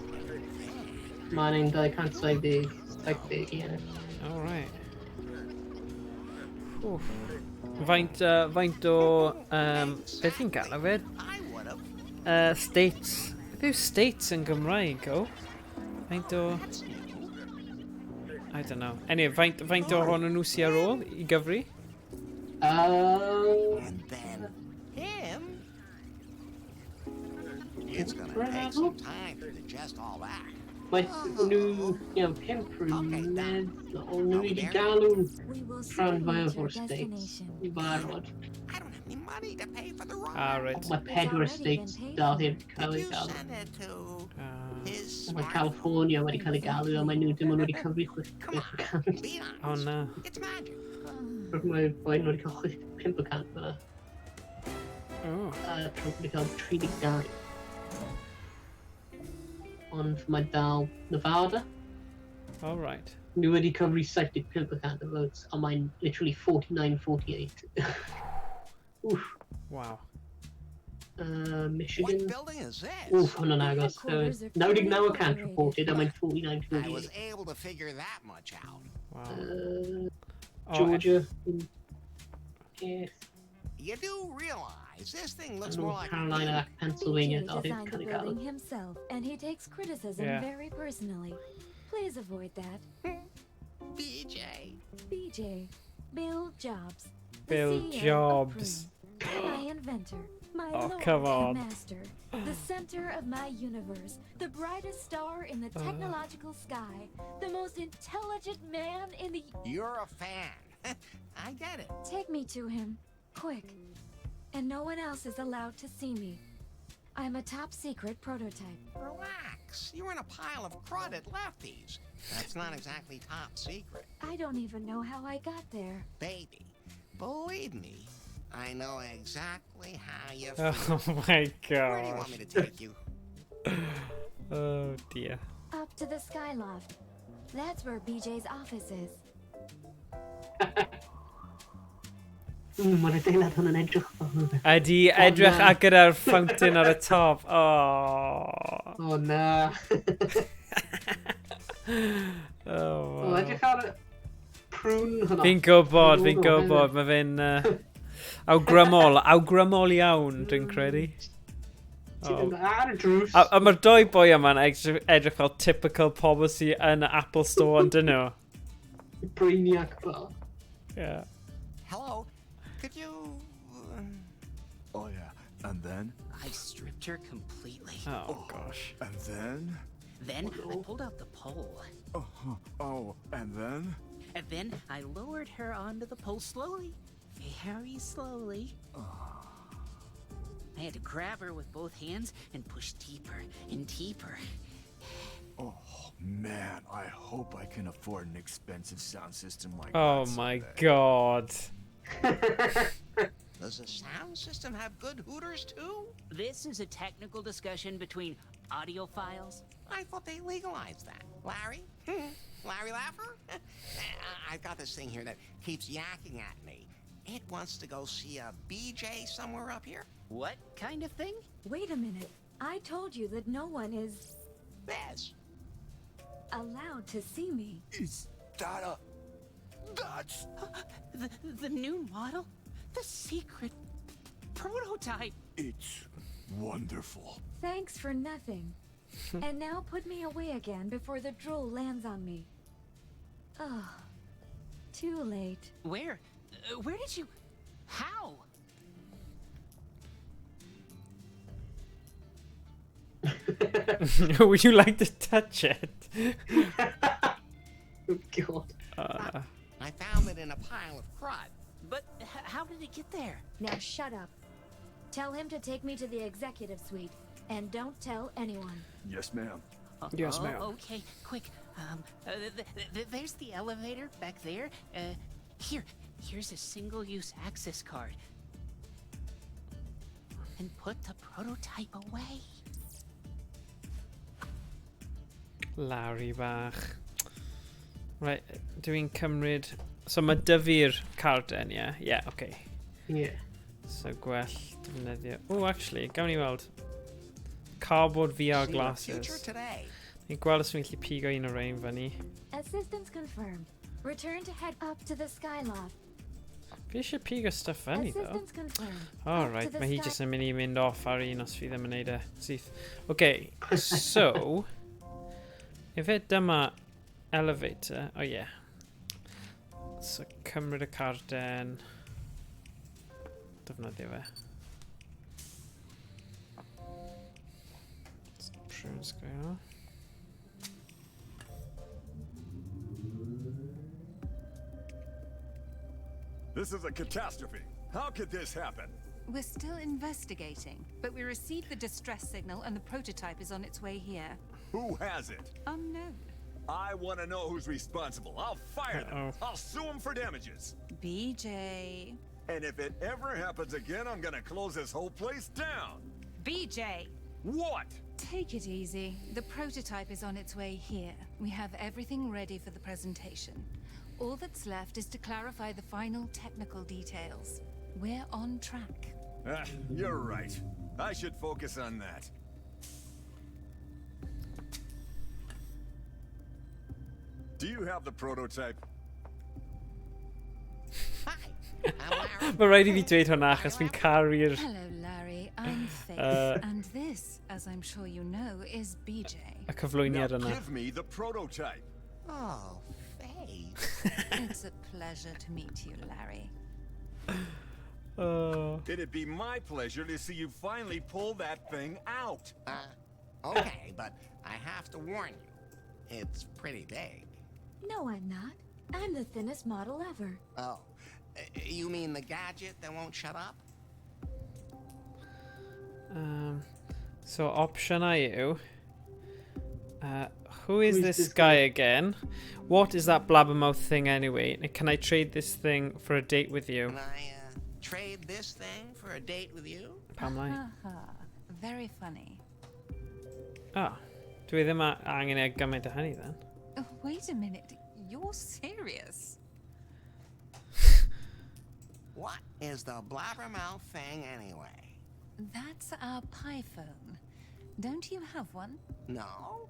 Mae'n 270 i ennill. Alright. Oof. Faint o... beth i'n gael o fe? States. Beth yw states yn Gymraeg, o? Faint o... I don't know. Anyway, faint ohonyn nhw sy ar ôl I gyfri? And then him. It's gonna take some time to digest all that. Mae nhw, pimp rhywun, ond nhw wedi galw rhan fwyaf o'r estates I barod. I don't have any money to pay for the ride. Right. Mae 4 estates dal heb cael ei galw. Mae California wedi cael ei galw, a mae nhw dim ond wedi cyfri 600. Oh no. Mae boen wedi cael 500 fyna. A Trump wedi cael 32. Ond mae dal Nevada. All right. Nhw wedi cyfri 75% of votes, a mae'n literally 49-48. Oof. Wow. Michigan. What building is this? Oof, hwnna'n agos. 99% reported, a mae'n 49-48. I was able to figure that much out. Wow. Georgia. Yes. You do realize this thing looks more like Carolina, Pennsylvania. BJ designed the building himself, and he takes criticism very personally. Please avoid that. BJ. Bill Jobs. Bill Jobs. My inventor. My Lord come on. and master. The center of my universe. The brightest star in the technological sky. The most intelligent man in the... You're a fan. I get it. Take me to him. Quick. And no one else is allowed to see me. I'm a top secret prototype. Relax. You're in a pile of crud at Lefties. That's not exactly top secret. I don't even know how I got there. Baby, believe me, I know exactly how you feel. Oh my god. Where do you want me to take you? Oh dear. Up to the skyloft. That's where BJ's office is. Mae'r adeilad hwn yn edrych fel hwnna. Ydy edrych ag gyda'r fountain ar y top. Oh. Oh na. Oh wow. Edrych ar y prwn hwnna. Fi'n gwybod. Mae fe'n awgrymol iawn, dwi'n credu. Ar y drws. A mae'r doi boi yma'n edrych fel typical pobl sy'n yn y Apple Store, ond dyn nhw. Brainiac fel. Yeah. Hello, could you... Oh yeah, and then? I stripped her completely. Oh gosh. And then? Then I pulled out the pole. Oh, and then? And then I lowered her onto the pole slowly. Very slowly. I had to grab her with both hands and push deeper and deeper. Oh man, I hope I can afford an expensive sound system like that. Oh my god. Does the sound system have good hooters too? This is a technical discussion between audiophiles. I thought they legalized that. Larry? Larry Laffer? I've got this thing here that keeps yakking at me. It wants to go see a BJ somewhere up here. What kind of thing? Wait a minute. I told you that no one is... Bez. allowed to see me. Is that a... That's... The new model? The secret prototype? It's wonderful. Thanks for nothing. And now put me away again before the drool lands on me. Oh, too late. Where? Where did you... How? Would you like to touch it? Oh god. I found it in a pile of crud. But how did it get there? Now shut up. Tell him to take me to the executive suite. And don't tell anyone. Yes, ma'am. Yes, ma'am. Okay, quick. There's the elevator back there. Here's a single-use access card. And put the prototype away. Larry bach. Right, dwi'n cymryd... So mae dyfu'r carden, yeah? Yeah, okay. Yeah. So gwell defnyddio... Oh, actually, gawn ni weld. Cardboard VR glasses. Ni'n gweld os fi'n gallu pigo un o rein fyny. Assistance confirmed. Return to head up to the skyloft. Fi eisiau pigo stuff fyny, ddo. Assistance confirmed. Alright, Up to the mae hi sky- jyst yn mynd I mynd off ar un os fi ddim yn neud e syth. Okay, so... Ife dyma elevator, oh yeah. So cymryd y carden. Defnyddio fe. Let's go. This is a catastrophe. How could this happen? We're still investigating, but we received the distress signal and the prototype is on its way here. Who has it? Unknown. I want to know who's responsible. I'll fire them. I'll sue them for damages. BJ. And if it ever happens again, I'm gonna close this whole place down. BJ! What? Take it easy. The prototype is on its way here. We have everything ready for the presentation. All that's left is to clarify the final technical details. We're on track. You're right. I should focus on that. Do you have the prototype? Mae rhaid I fi dweud hwnna achos fi'n caru'r... Hello, Larry. I'm Faith. And this, as I'm sure you know, is BJ. Y cyflwyniad Now yna. give me the prototype. Oh, Faith. It's a pleasure to meet you, Larry. It'd be my pleasure to see you finally pull that thing out. Okay, but I have to warn you. It's pretty big. No, I'm not. I'm the thinnest model ever. Oh. You mean the gadget that won't shut up? So opsiynau yw... who is this guy again? What is that blabbermouth thing anyway? Can I trade this thing for a date with you? Can I trade this thing for a date with you? Pam lai? Very funny. Oh, dwi ddim angen e gymaint o hynny then. Oh, wait a minute. You're serious? What is the blabbermouth thing anyway? That's our pie phone. Don't you have one? No.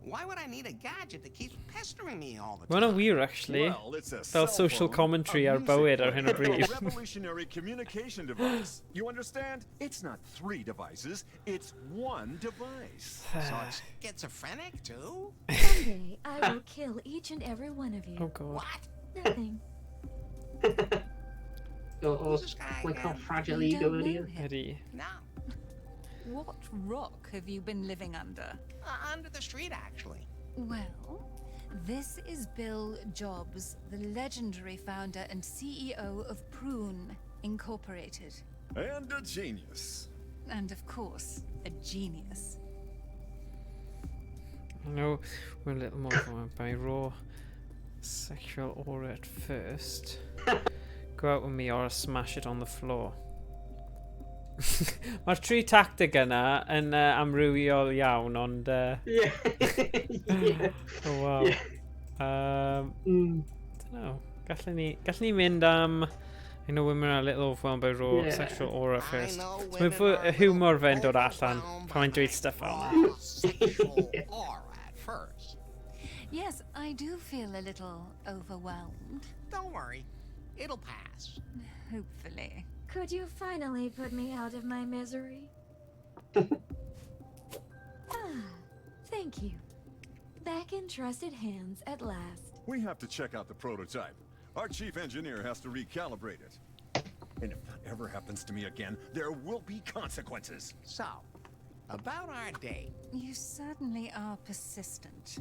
Why would I need a gadget that keeps pestering me all the Mae'n time? wir, actually. Well, it's a Fel cell social phone, commentary a ar bywyd ar music hyn o player, bryd. a revolutionary communication device. You understand? It's not 3 devices, it's 1 device. So it's schizophrenic too? Someday, I will kill each and every one of you. Oh, God. What? Nothing. Or like how fragile ego it is. Eddie. No. What rock have you been living under? Under the street, actually. Well, this is Bill Jobs, the legendary founder and CEO of Prune Incorporated. And a genius. And of course, a genius. I know we're a little more from by raw sexual aura at first. Go out with me or I'll smash it on the floor. Mae'r tri tactig yna yn amrywiol iawn, ond... Yeah. Oh, wow. Dunno. Gallwn ni mynd am... I know women are a little overwhelmed by raw sexual aura first. So mae y humor fe'n dod allan pan mae'n dweud stuff fel yna. Sexual aura at first. Yes, I do feel a little overwhelmed. Don't worry. It'll pass. Hopefully. Could you finally put me out of my misery? Thank you. Back in trusted hands at last. We have to check out the prototype. Our chief engineer has to recalibrate it. And if that ever happens to me again, there will be consequences. So, about our date. You certainly are persistent.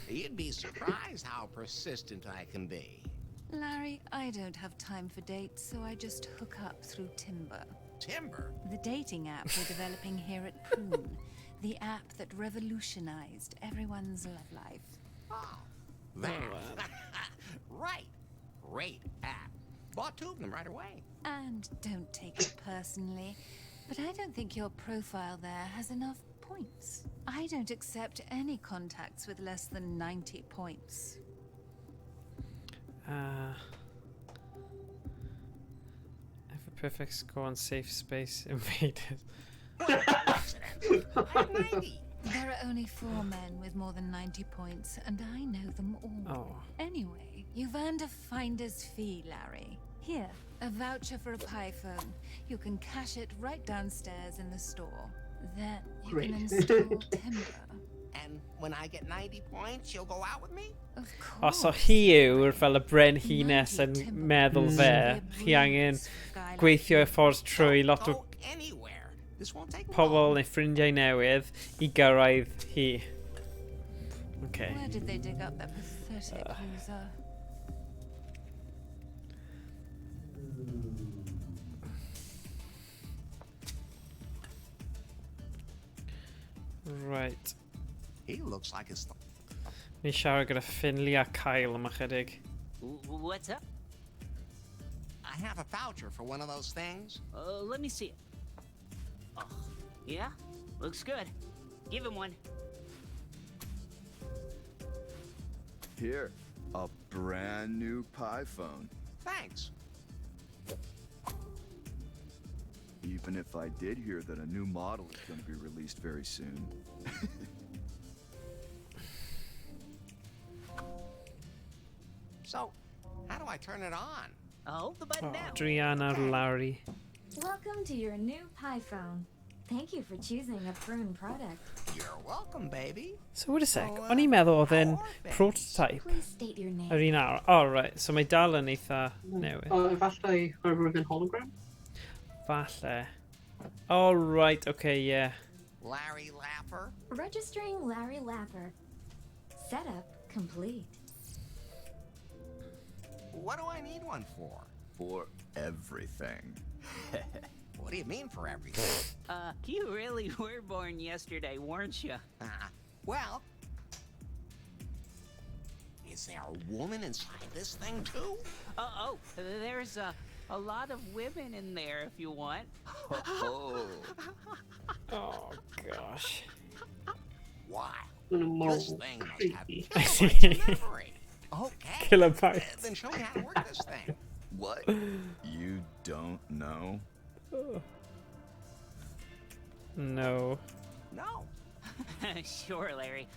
You'd be surprised how persistent I can be. Larry, I don't have time for dates, so I just hook up through Timber. Timber? The dating app we're developing here at Prune. The app that revolutionized everyone's love life. Oh, that. Right. Great app. Bought 2 of them right away. And don't take it personally, but I don't think your profile there has enough points. I don't accept any contacts with less than 90 points. Have a perfect score on safe space invaded. I have 90. There are only 4 men with more than 90 points, and I know them all. Oh. Anyway, you've earned a finder's fee, Larry. Here, a voucher for a pie phone. You can cash it right downstairs in the store. Then you Great. can install timber. And when I get 90 points, you'll go out with me? Of O, so course. hi yw'r fel y brenhines yn meddwl fe. Chi angen gweithio y ffordd trwy lot o Anywhere. This won't take pobl neu ffrindiau newydd I gyrraedd hi. Okay. Where did they dig up that pathetic loser? Right. He looks like his... Ni siarad gyda Finley a Kyle yma chydig. What's up? I have a voucher for one of those things. Let me see it. Oh, yeah? Looks good. Give him one. Here, a brand new pie phone. Thanks. Even if I did hear that a new model is going to be released very soon. So, how do I turn it on? Hold the button down. Adriana Larry. Welcome to your new pie phone. Thank you for choosing a prune product. You're welcome, baby. So wait a sec, o'n i'n meddwl oedd e'n prototype. Please state your name. Yr un ar. Oh, right, so mae dal yn eitha newydd. Efallai hyrwyd yn hologram? Falle. Oh, right, okay, yeah. Larry Lapper. Registering Larry Lapper. Setup complete. What do I need one for? For everything. What do you mean for everything? You really were born yesterday, weren't you? Well, is there a woman inside this thing too? There's a lot of women in there if you want. Oh. Oh, gosh. Why? More This thing must have creepy. kilobytes of memory. Okay. Kilobytes. Then show me how to work this thing. What? You don't know? No. No. Sure, Larry.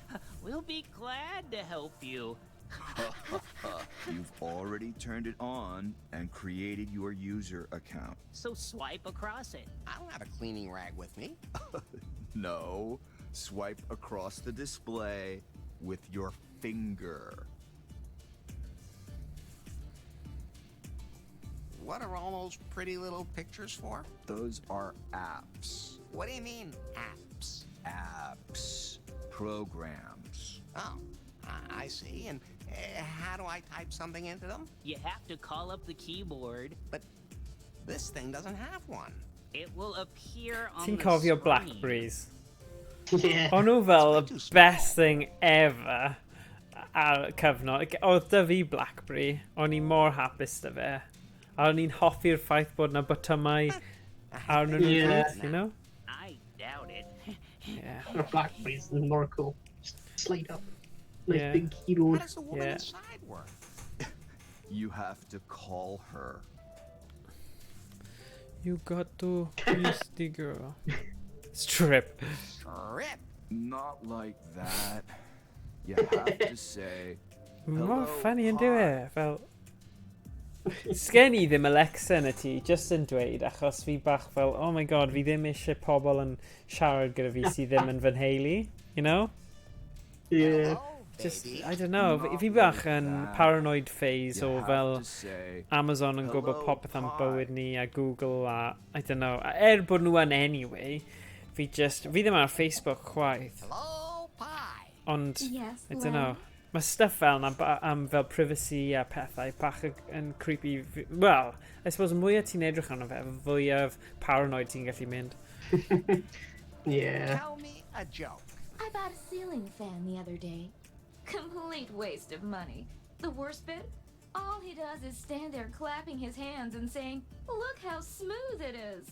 We'll be glad to help you. You've already turned it on and created your user account. So swipe across it. I don't have a cleaning rag with me. No. Swipe across the display with your finger. What are all those pretty little pictures for? Those are apps. What do you mean, apps? Apps. Programs. Oh, I see. And how do I type something into them? You have to call up the keyboard. But this thing doesn't have one. It will appear on Ti'n the cofio screen. Blackberries? Yeah. O'n nhw fel y best thing ever ar y cyfnod. Oedd dy fi Blackberry, o'n i mor hapus dy fe. A o'n i'n hoffi'r ffaith bod na botymau arnyn nhw gyd, you know? I doubt it. Yeah. Or Blackberries and more cool. Just slide up. Nice Yeah. big keyboard. How does the woman Yeah. inside work? You have to call her. You got to kiss the girl. Strip. Strip. Not like that. You have to say, Mor hello, funny yn hi. dyw e, fel... Sgen i ddim Alexa yn y tŷ, just yn dweud, achos fi bach fel, oh my god, fi ddim eisiau pobl yn siarad gyda fi sydd ddim yn fy nheulu, you know? Yeah. Just, I don't know, fi bach yn paranoid phase o fel Amazon yn gwybod popeth am bywyd ni a Google a, I don't know, a bod nhw yn anyway, fi ddim ar Facebook chwaith. Hello, pie. Ond, Yes, I don't know. Mae stuff fel na am fel privacy a pethau bach yn creepy. Well, I suppose mwyaf ti'n edrych arno fe, fwyaf paranoid ti'n gallu mynd. Yeah. Tell me a joke. I bought a ceiling fan the other day. Complete waste of money. The worst bit? All he does is stand there clapping his hands and saying, "Look how smooth it is."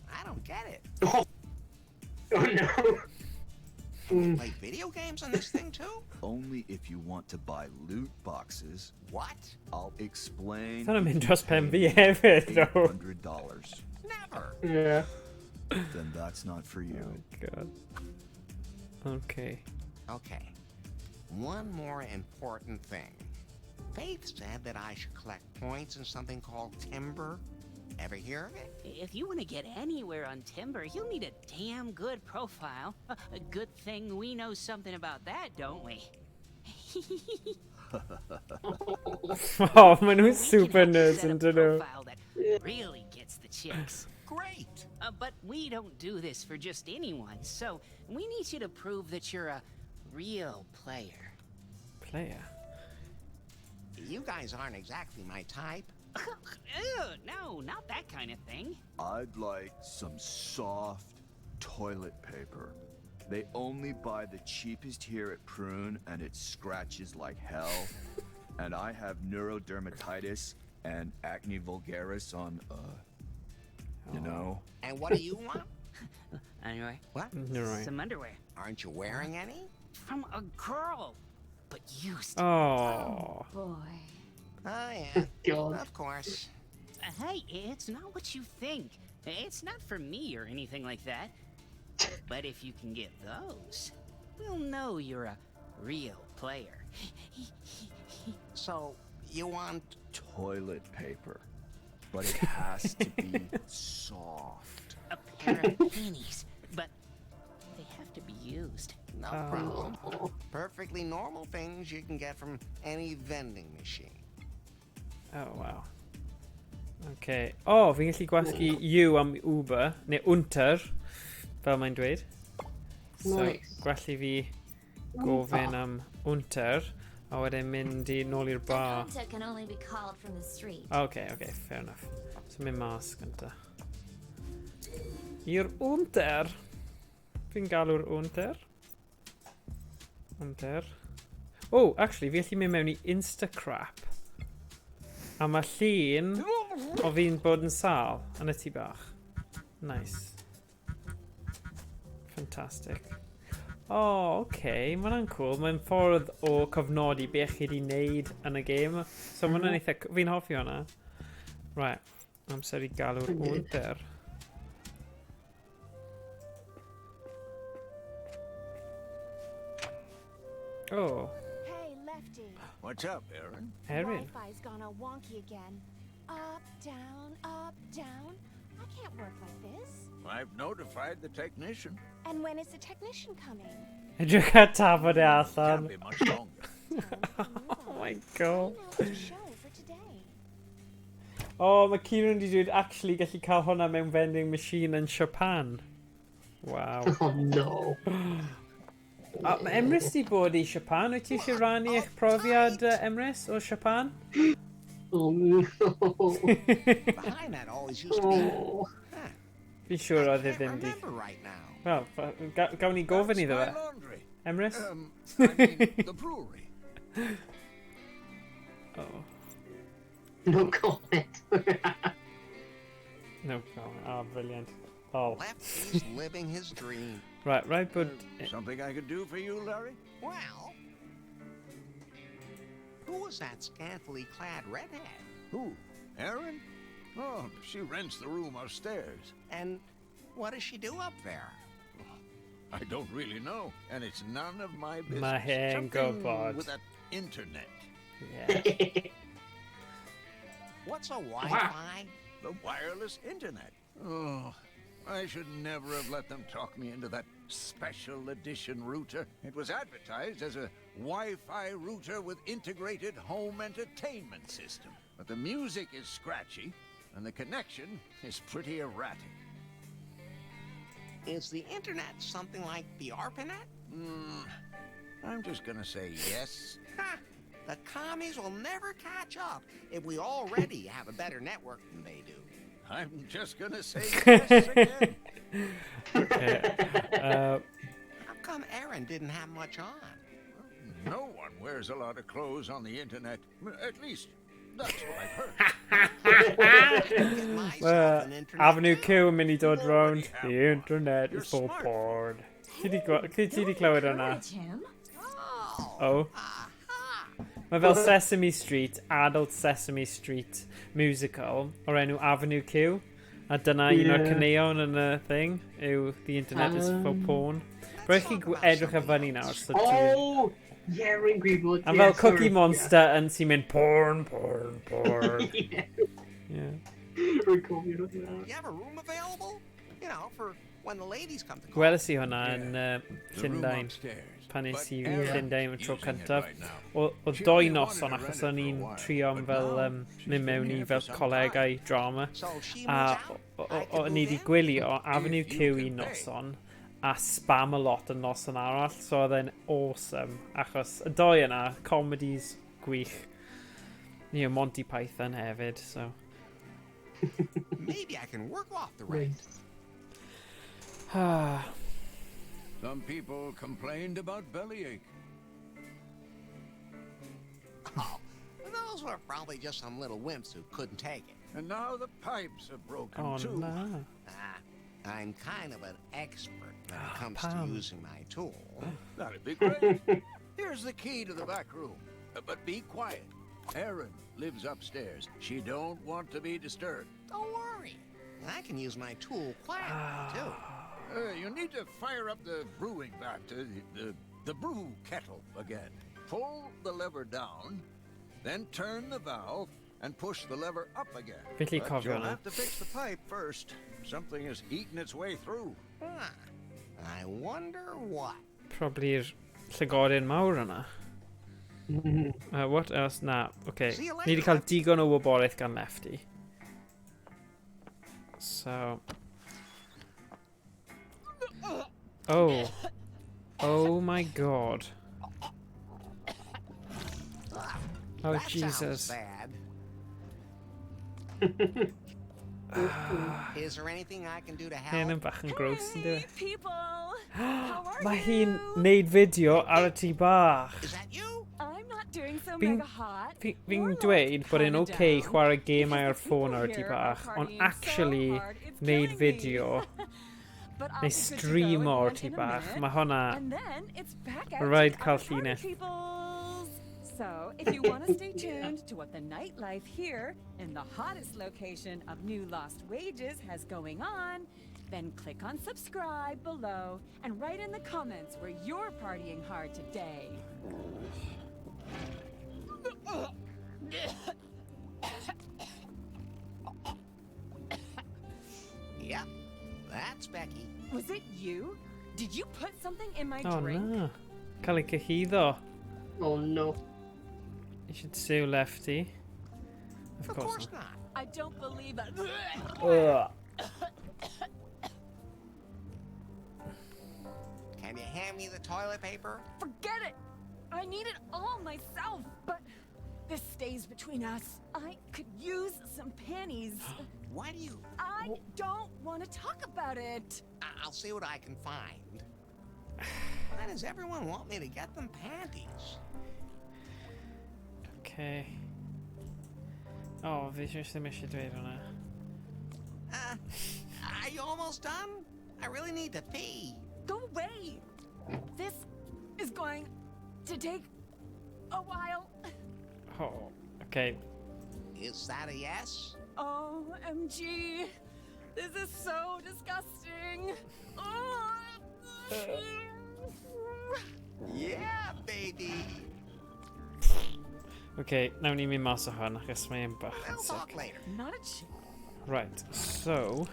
I don't get it. Oh no. Can you play video games on this thing too? Only if you want to buy loot boxes. What? I'll explain. Dyna mynd dros pen fi hefyd, though. $800. Never. Yeah. then that's not for you. Oh, God. Okay. Okay. One more important thing. Faith said that I should collect points in something called timber. Ever hear of it? If you want to get anywhere on timber, you'll need a damn good profile. A good thing we know something about that, don't we? Oh, man, who's super nerds into know. Profile that really gets the chicks. Great. But we don't do this for just anyone, so we need you to prove that you're a real player. Player? You guys aren't exactly my type. Ew, no, not that kind of thing. I'd like some soft toilet paper. They only buy the cheapest here at Prune, and it scratches like hell. And I have neurodermatitis and acne vulgaris on, you know. And what do you want? Anyway, what? Some underwear. Aren't you wearing any? From a girl, but used. Oh. Boy. Oh, yeah. God. Of course. Hey, it's not what you think. It's not for me or anything like that. But if you can get those, we'll know you're a real player. So, you want... toilet paper. But it has to be soft. A pair of pennies, but they have to be used. No problem. Perfectly normal things you can get from any vending machine. Oh, wow. Okay. Oh, fi'n gallu gwasgu you am Uber, neu Unter, fel mae'n dweud. So, Nice. gwallu fi gofyn am Unter, a wedyn mynd i nôl i'r bar. Hunter can only be called from the street. Okay, fair enough. So mynd mas gynta. I'r Unter. Fi'n galw'r Unter. Unter. Oh, actually, fi gallu mynd mewn i Instacrap. A mae llun o fi'n bod yn sal yn y tŷ bach. Nice. Fantastic. Oh, okay. Mae hwnna'n cool. Mae'n ffordd o cofnodi be chi wedi wneud yn y game. So mae hwnna'n eitha... Fi'n hoffi hwnna. Right. Amser i galw'r Unter. Oh. Hey, Lefty. What's up, Aaron? Erin. Wi-Fi's gone all wonky again. Up, down, up, down. I can't work like this. I've notified the technician. And when is the technician coming? Edrych ar tafod e Can't allan. be much longer. Oh my god. What's the show for today? Oh, mae Kieran wedi dweud actually gallu cael hwnna mewn vending machine yn Japan. Wow. Oh no. Mae Emrys di bod i Japan. Wyt ti eisiau rannu eich profiad Emrys o Japan? Oh no. Behind that always used to be... Oh. Fi'n siŵr oedd e I ddim di. remember right now. Wel, gawn ni gofyn iddo My fe. laundry. Emrys? I mean, the brewery. Oh. No comment. No comment. Oh, brilliant. Oh. Lefty's living his dream. Right, but... Something I could do for you, Larry? Well... Who was that scantily clad redhead? Who? Erin? Oh, she rents the room upstairs. And what does she do up there? I don't really know, and it's none of my business. My hen Something God. with that internet. Yeah. What's a Wi-Fi? The wireless internet. Oh, I should never have let them talk me into that special edition router. It was advertised as a Wi-Fi router with integrated home entertainment system. But the music is scratchy, and the connection is pretty erratic. Is the internet something like the ARPANET? I'm just gonna say yes. Ha! The commies will never catch up if we already have a better network than they do. I'm just gonna say yes again. How come Aaron didn't have much on? No one wears a lot of clothes on the internet. At least, that's what I've heard. Avenue Q yn mynd i dod round. The internet is for porn. Ti di clywed hwnna? Oh. Mae fel Sesame Street, adult Sesame Street musical o'r enw Avenue Q. A dyna un o'r caneuon yn y thing yw the internet is for porn. Rhaid chi edrych ar fyny nawr. So Oh! Yeah, rwy'n gwybod. A fel Cookie Monster yn sy'n mynd porn. Yeah. Rwy'n cofio hwnna. You have a room available? You know, for when the ladies come to call. Gweles i hwnna yn Llundain. Pan nes i Llundain yn tro cyntaf. O doi noson achos o'n i'n trio am fel mynd mewn i fel colegau drama. A o'n i wedi gwylio Avenue Q un noson a spam a lot yn noson arall. So oedd e'n awesome. Achos y doi yna, comedies gwych. You know, Monty Python hefyd, so. Maybe I can work off the rent. Some people complained about bellyache. Oh, those were probably just some little wimps who couldn't take it. And now the pipes are broken too. No. I'm kind of an expert when it comes to using my tool. That'd be great. Here's the key to the back room. But be quiet. Erin lives upstairs. She don't want to be disturbed. Don't worry. I can use my tool quietly, too. You need to fire up the brewing vat, the brew kettle again. Pull the lever down, then turn the valve and push the lever up again. But you'll have to fix the pipe first. Something is eating its way through. I wonder what. Probably'r llygorin mawr yna. What else? Na, okay. Ni wedi cael digon o wybodaeth gan Lefty. So. Oh. Oh my god. Oh that Jesus. Is there anything I can do to help? Hyn yn bach yn gross yn dweud. People, how are Mae hi'n neud fideo ar y tŷ bach. Is that you? I'm not doing so mega hot. Fi'n dweud bod e'n okay chwarae gemau ar ffôn ar y tŷ bach, ond actually neud fideo neu streamo ar y tŷ bach, mae hwnna rhaid cael llinell. So, if you want to stay tuned to what the nightlife here in the hottest location of New Lost Wages has going on, then click on subscribe below and write in the comments where you're partying hard today. Yep, that's Becky. Was it you? Did you put something in my Oh drink? no. Cael ei cyhyddo. Oh no. You should sue Lefty. Of course not. I don't believe it. Ugh. Can you hand me the toilet paper? Forget it! I need it all myself, but this stays between us. I could use some panties. Why do you? I don't want to talk about it. I'll see what I can find. Why does everyone want me to get them panties? Okay. Oh, fi ddim eisiau dweud hwnna. Are you almost done? I really need to pee. Go away! This is going to take a while. Oh, okay. Is that a yes? OMG! This is so disgusting! Oh. Yeah, baby! Okay, nawn ni mynd mas o hwn achos mae'n bach yn We'll talk sick. later. Not a chance. Right, so...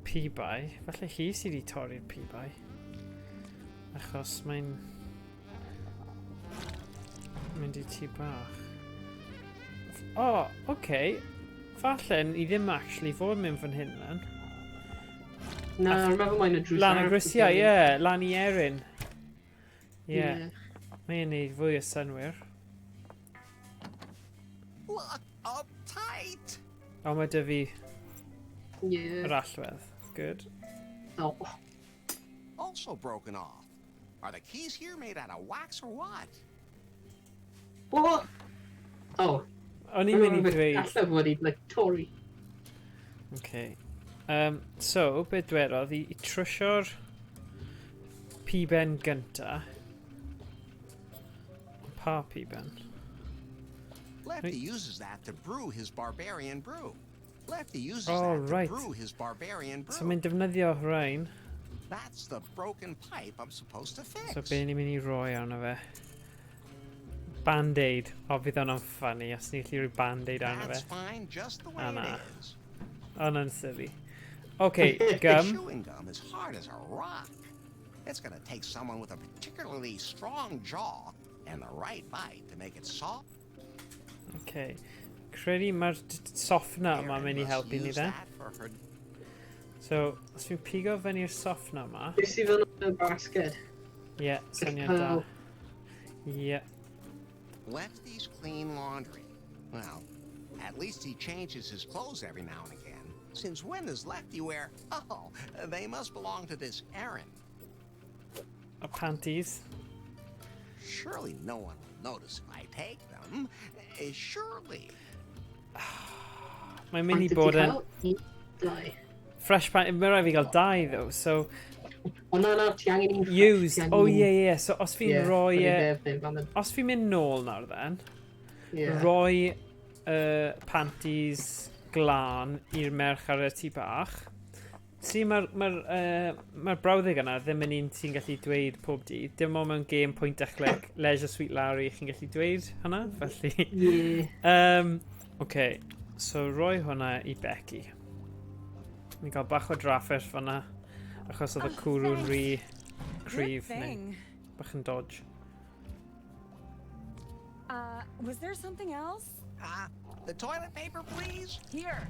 P-bai. Falle hi sydd wedi torri'r P-bai. Achos mae'n... mynd i tŷ bach. Oh, okay. Falle i ddim actually fod mynd fan hyn lan. Na, rwy'n meddwl mae'n y drws Lan y arall, grisiau, dwi'n ie. Lan i Erin. Ie. Ie. Mae'n neud fwy o synwyr. Look uptight! O, mae dy fi Yeah. yr allwedd. Good. Oh. Also broken off. Are the keys here made out of wax or what? What? Oh. O'n i'n mynd i dweud... Alla fod i'n like Tory. Okay. So, be dwedodd i trwsio'r P-ben gynta. Pa P-ben? Lefty uses that to brew his barbarian brew. Lefty uses Oh, that right. to brew his barbarian brew. So mae'n defnyddio rhain. That's the broken pipe I'm supposed to fix. So be ni'n mynd i roi arno fe? Band-aid. O, fydd hwnna'n funny os ni'n gallu rhoi band-aid arno fe. That's fine, just the way it is. Hwnna'n silly. Okay, gum. Chewing gum is hard as a rock. It's gonna take someone with a particularly strong jaw and the right bite to make it soft. Okay. Credu mae'r softener yma mynd i helpu ni then. So, os fi'n pigo fyny'r softener yma... Is he fel yn y basket? Ie, syniad da. Ie. Lefty's clean laundry. Well, at least he changes his clothes every now and again. Since when does Lefty wear? Oh, they must belong to this errand. Panties. Surely no one will notice if I take them. Surely. Mae'n mynd i bod yn... Fresh pant... Mae'n rhaid fi gael dau, though, so... O, na, ti angen un used. Oh, yeah. So, os fi'n rhoi... Os fi'n mynd nôl nawr, then, Yeah. rhoi panties glân i'r merch ar y tŷ bach. See, mae'r brawddeg yna ddim yn un ti'n gallu dweud pob dydd. Dim ond mewn game point a click, Leisure Suite Larry, chi'n gallu dweud hwnna, felly. Yeah. Okay, so rhoi hwnna i Becky. Ni'n cael bach o drafferth fan'na, achos oedd y cwrw'n rhy cryf, neu bach yn dodge. Was there something else? The toilet paper, please? Here.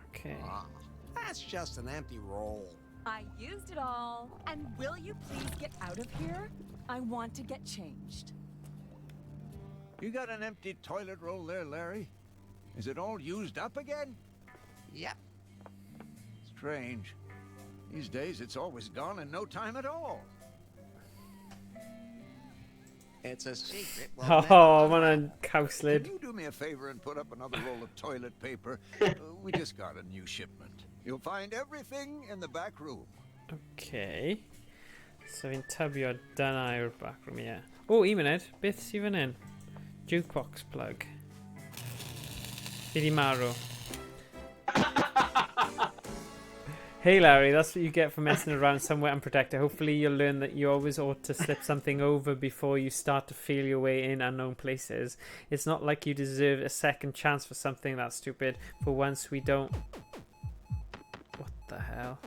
Okay. That's just an empty roll. I used it all. And will you please get out of here? I want to get changed. You got an empty toilet roll there, Larry? Is it all used up again? Yep. Strange. These days it's always gone in no time at all. It's a secret. Oh, mae'n cawslid. Can you do me a favor and put up another roll of toilet paper? We just got a new shipment. You'll find everything in the back room. Okay. So fi'n tybio dyna yw'r back room, ie. O, un munud. Beth sydd fan hyn? Jukebox plug. Fi di marw. Hey Larry, that's what you get for messing around somewhere unprotected. Hopefully you'll learn that you always ought to slip something over before you start to feel your way in unknown places. It's not like you deserve a second chance for something that stupid. For once we don't... What the hell?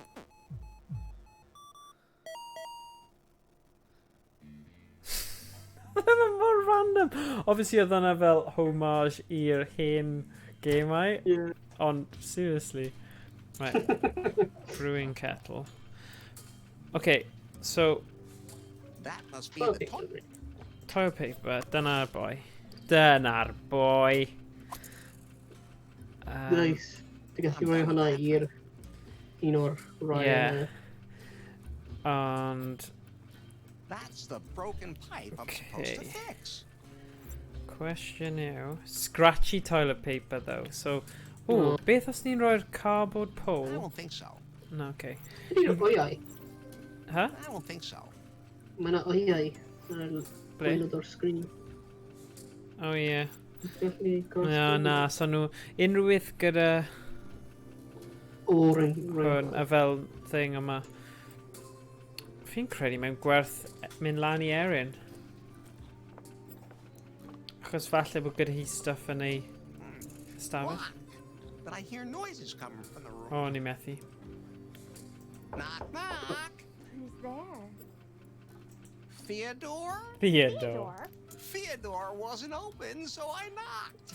Mae'n mor random. Obviously oedd hwnna fel homage i'r hen gemau. Yeah. Ond, seriously. Right. Brewing kettle. Okay, so... That must be the toilet paper. Dyna'r boi. Dyna'r boi. Nice. Ti'n gallu rhoi hwnna i'r un o'r rai yna. And... That's the broken pipe I'm supposed to fix. Question now. Scratchy toilet paper though, so... Oh, beth os ni'n rhoi'r cardboard pole? I don't think so. No, okay. Ydy'n oiau? Huh? I don't think so. Mae yna oiau ar y gwaelod o'r sgrin. Oh, yeah. No, na, so nhw... Unrhyw beth gyda... Hwn, y fel thing yma. Fi'n credu mae'n gwerth mynd lan i erin. Achos falle bod gyda hi stuff yn ei stafell. But I hear noises coming from the room. Oh, ni methu. Knock, knock. Who's there? Theodore? Theodore. Theodore wasn't open, so I knocked.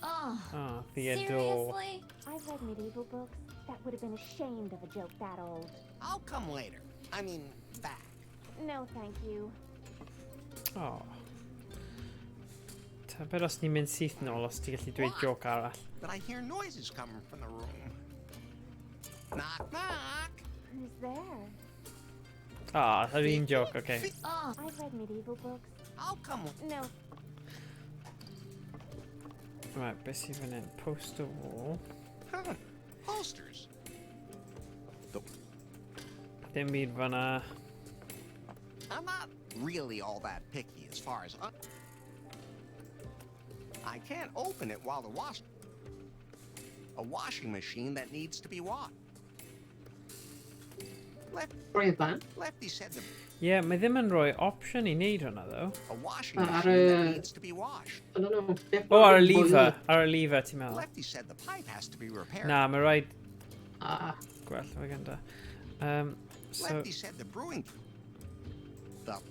Oh, Theodore. Seriously? I've read medieval books. That would have been ashamed of a joke that old. I'll come later. I mean, back. No, thank you. Oh. Tybed os ni'n mynd syth nôl os ti'n gallu dweud joc arall. But I hear noises coming from the room. Knock, knock. Who's there? Ah, yr un joc, okay. Oh, I've read medieval books. I'll come. No. Right, beth sydd fan hyn? Poster wall. Huh. Posters. Dim byd fan'na. I'm not really all that picky as far as... I can't open it while a washing machine that needs to be washed. Lefty said the Yeah, mae ddim yn rhoi option I wneud hwnna, though. a washing machine that needs to be washed. I don't know. O, ar y lever. Ar y lever, ti'n meddwl? Lefty said the pipe has to be repaired. Na, mae rhaid... Gwell fe gynta. Lefty said the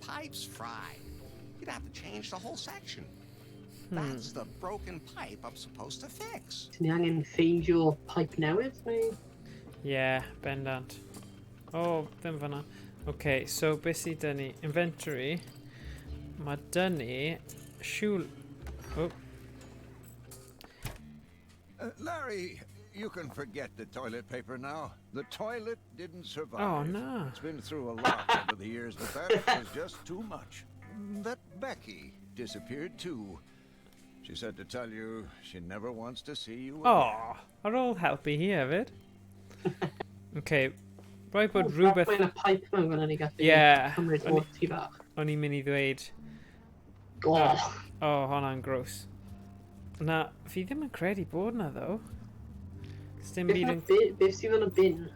pipe's fried. You'd have to change the whole section. That's the broken pipe I'm supposed to fix. Ti'n angen ffeindio pipe newydd, neu? Yeah, bendant. O, ddim fanna. Okay, so beth sydd dyn ni? Inventory. Mae dyn ni... Siwl... Oh. Larry, you can forget the toilet paper now. The toilet didn't survive. Oh, no. It's been through a lot over the years, but that was just too much. That Becky disappeared too. She said to tell you she never wants to see you again. Oh, ar ôl helpu hi hefyd. Okay, rhaid bod rhywbeth... Mae'n y pipe mewn fan ni gallu cymryd o ti bach. O'n i'n mynd I ddweud... Oh, hwnna'n gross. Na, fi ddim yn credu bod na, ddo. Beth sydd yn y bin?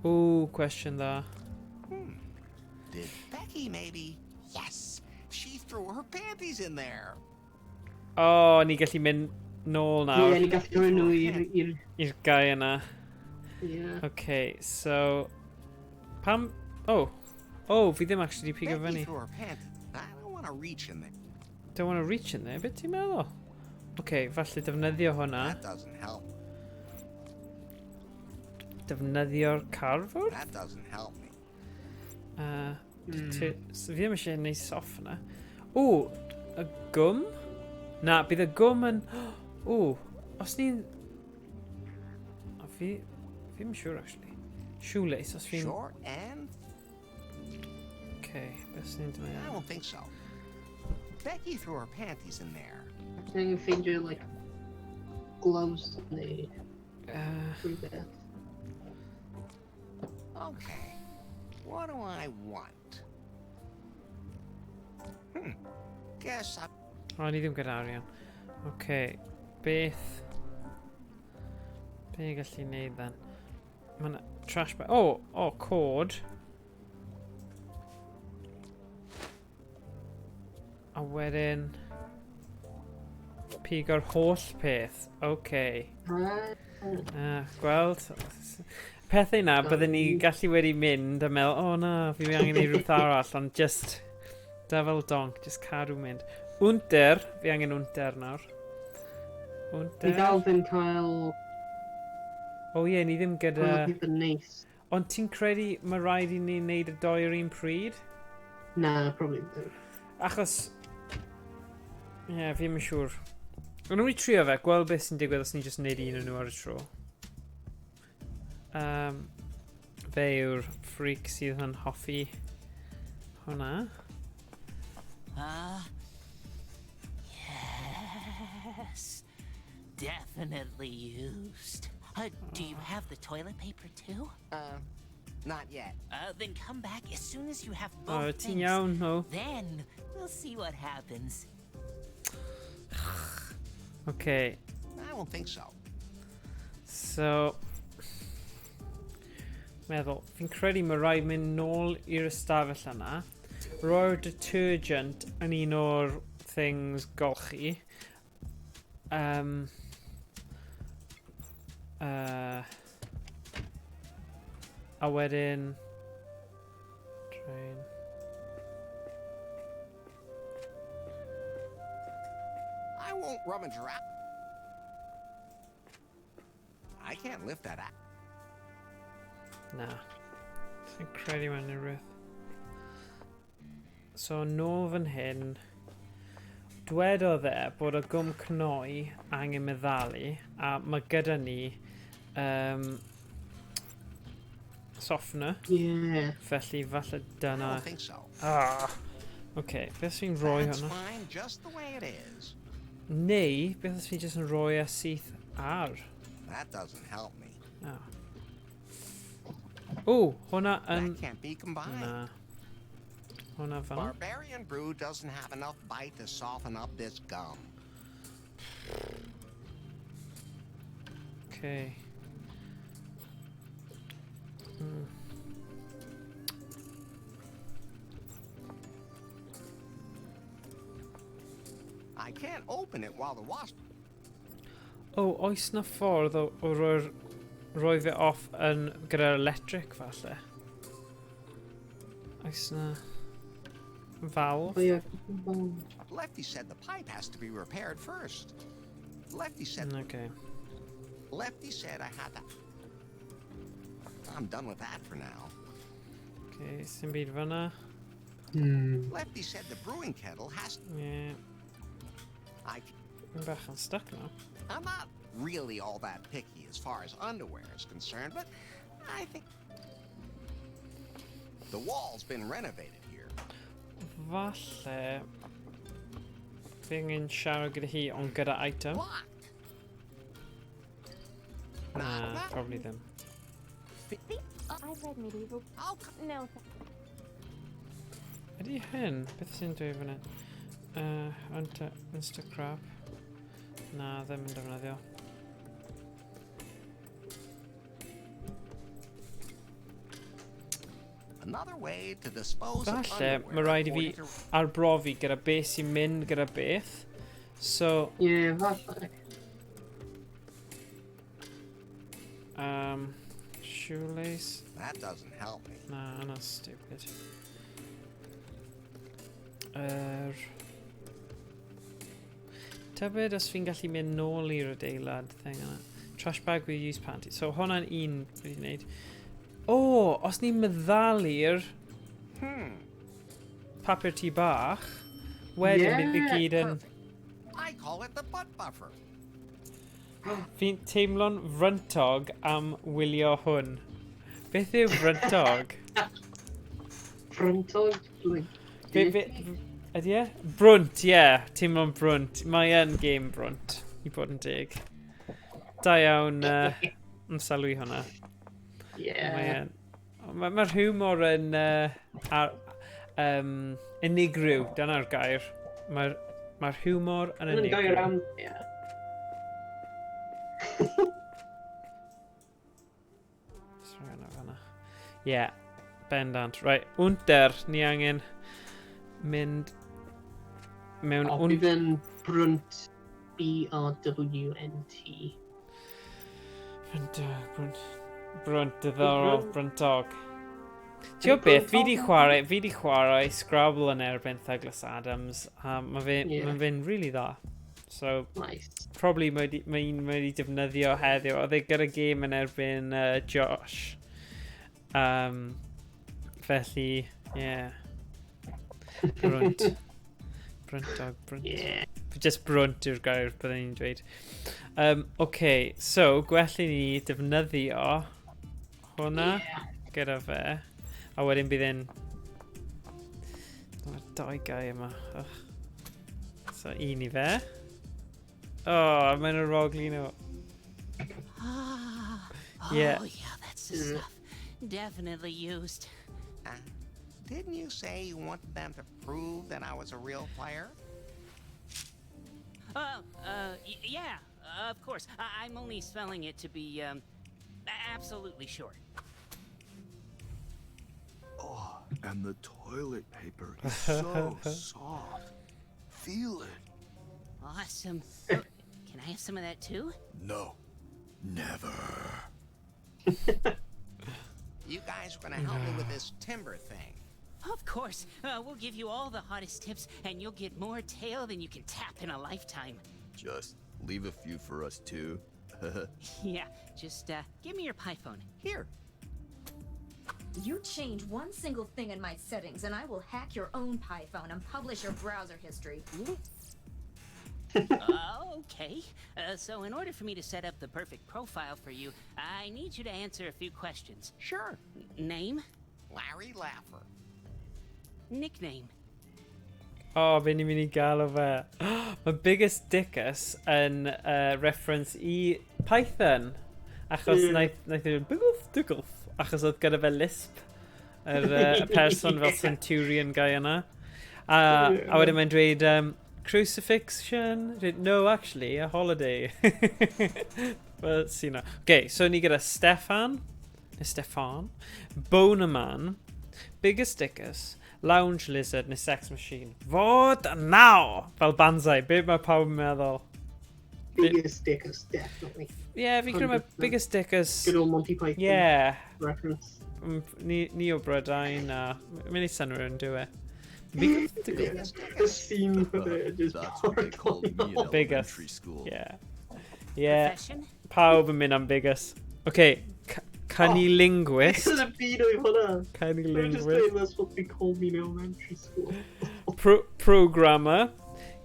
Ooh, question dda. Did Becky maybe? Yes, she threw her panties in there. Oh, ni gallu mynd nôl nawr. Ie, ni gallu mynd nhw i'r gai yna. Yeah. Okay, so... Pam... Oh, fi ddim actually pigo fyny. Becky threw her panties. I don't want to reach in there. Don't want to reach in there? Beth ti'n meddwl? Okay, falle defnyddio hwnna. That doesn't help. Defnyddio'r carfwr? That doesn't help me. Fi ddim eisiau neud soff yna. Ooh, y gwm? Na, bydd y gwm yn... Ooh, os ni'n... Fi ddim siŵr, actually. Shoelace, os fi'n... Short and... Okay, beth ni'n dweud? I don't think so. Becky threw her panties in there. Ti'n ffeindio, like, gloves neu... rhywbeth. Okay, what do I want? Guess I... O, ni ddim gyda arian. Okay, beth... Be gallu neud then? Mae'n trash bag... Oh, cord. A wedyn... Pigo'r holl peth. Okay. Gweld? Pethau na, byddwn ni gallu wedi mynd a meddwl, na, fi angen ei rhywbeth arall, ond just... Double donk, just cadw mynd. Wynter, fi angen wynter nawr. Wynter. Ni dal ddim cael... O ie, ni ddim gyda... Oedd yn neis. Ond ti'n credu mae rhaid I ni wneud y doi yr un pryd? Na, probably ddim. Achos... Ie, fi ddim yn siŵr. Ond nhw'n I trio fe, gweld beth sy'n digwydd os ni jyst yn neud un o'n nhw ar y tro. Fe yw'r freak sydd yn hoffi hwnna. Yes. Definitely used. Do you have the toilet paper too? Not yet. Then come back as soon as you have both O, ti'n things. iawn, no? Then we'll see what happens. Okay. I don't think so. So... Meddwl, fi'n credu mae rhaid mynd nôl i'r ystafell yna, roi'r detergent yn un o'r things golchi, a wedyn... Train... I won't rummage around. I can't lift that up. Na. Fi'n credu mewn i rhywbeth. So, nôl fan hyn. Dwedodd e bod y gwm cnoi angen meddalu, a mae gyda ni softener. Yeah. Felly, falle dyna... I don't think so. Okay, beth sy'n rhoi That's hwnna? fine, just the way it is. Neu, beth os fi jyst yn rhoi e syth ar? That doesn't help me. Hwnna yn... That can't be combined. Na. Hwnna fan. Barbarian brew doesn't have enough bite to soften up this gum. Okay. I can't open it while the wasp. O, oes na ffordd o roi fe off yn gyda'r electric falle? Oes na valve? Oh, yeah. Lefty said the pipe has to be repaired first. Lefty said. Okay. Lefty said I had to. I'm done with that for now. Okay, sy'n byd fanna. Lefty said the brewing kettle has. Yeah. I'm bach yn stuck now. I'm not really all that picky as far as underwear is concerned, but I think the wall's been renovated here. Falle fi angen siarad gyda hi ond gyda item. Nah, probably them. I've read medieval. No. Ydy hyn? Beth sy'n dweud fan hyn? Instacrap. Na, ddim yn defnyddio. Another way to dispose of Falle, underwear. mae rhaid I fi arbrofi gyda beth sy'n mynd gyda beth. So... Yeah, falle. Shoelace. That doesn't help me. Nah, that's stupid. Tybed os fi'n gallu mynd nôl i'r adeilad thing yna. Trash bag with used panties. So hwnna'n un wedi wneud. O, os ni'n meddalu'r papur tŷ bach, wedyn bydd i gyd yn... I call it the butt buffer. Fi'n teimlo'n fryntog am wylio hwn. Beth yw fryntog? Fryntog? Ydy e? Brwnt, ie. Teimlo'n brwnt. Mae yn game brwnt, i bod yn dig. Da iawn yn sylwi hwnna. Yeah. Mae'r humor yn unigryw, dyna'r gair. Mae'r humor yn unigryw. Yn gair am, ie. Ie, bendant. Right, wynter, ni angen mynd mewn... O, bydd yn brwnt. B-R-W-N-T. Brwnt, diddorol, bryntog. Ti'n gwybod beth, fi di chwarae Scrabble yn erbyn Douglas Adams, a mae fe'n really dda. So, probably mae'n wedi defnyddio heddiw. Oedd e gyda game yn erbyn Josh. Felly, yeah. Brwnt. Bryntog, brwnt. Yeah. Just brwnt yw'r gair byddwn ni'n dweud. Okay, so, gwelli ni defnyddio hwnna gyda fe. A wedyn bydd yn... Mae'r dau gair yma. So, un I fe. Oh, mae'n y rogli nhw. Yeah, that's the stuff. Definitely used. Didn't you say you wanted them to prove that I was a real player? Yeah, of course. I'm only spelling it to be, absolutely sure. Oh, and the toilet paper is so soft. Feel it. Awesome. Oh, can I have some of that too? No. Never. You guys are gonna help me with this timber thing. Of course. We'll give you all the hottest tips, and you'll get more tail than you can tap in a lifetime. Just leave a few for us too. Yeah, just give me your pie phone. Here. You change one single thing in my settings, and I will hack your own pie phone and publish your browser history. Okay. So in order for me to set up the perfect profile for you, I need you to answer a few questions. Sure. Name? Larry Laffer. Nickname? Oh, be ni'n mynd I gael o fe. Mae biggest dickus yn reference I Python. Achos naeth yw'n bigglf. Achos oedd gyda fe lisp. Y person fel Centurion guy yna. A wedyn mae'n dweud, Crucifixion? No, actually, a holiday. Well, let's see now. Okay, so ni gyda Stefan, Bonerman, Biggest Dickus, Lounge Lizard, neu Sex Machine. Fod naw! Fel Banzai, be mae pawb yn meddwl? Biggest Dickus, definitely. Yeah, fi'n credu mae Biggest Dickus... Good old Monty Python reference. Ni o Brydain a... Mynd i synwyr yn dywe. The scene for the just Biggest. Yeah. Yeah. Pawb yn mynd am Biggest. Okay. Cunnilinguist. It's a byd o'i hwnna. Cunnilinguist. That's what they called me in elementary school. Programmer.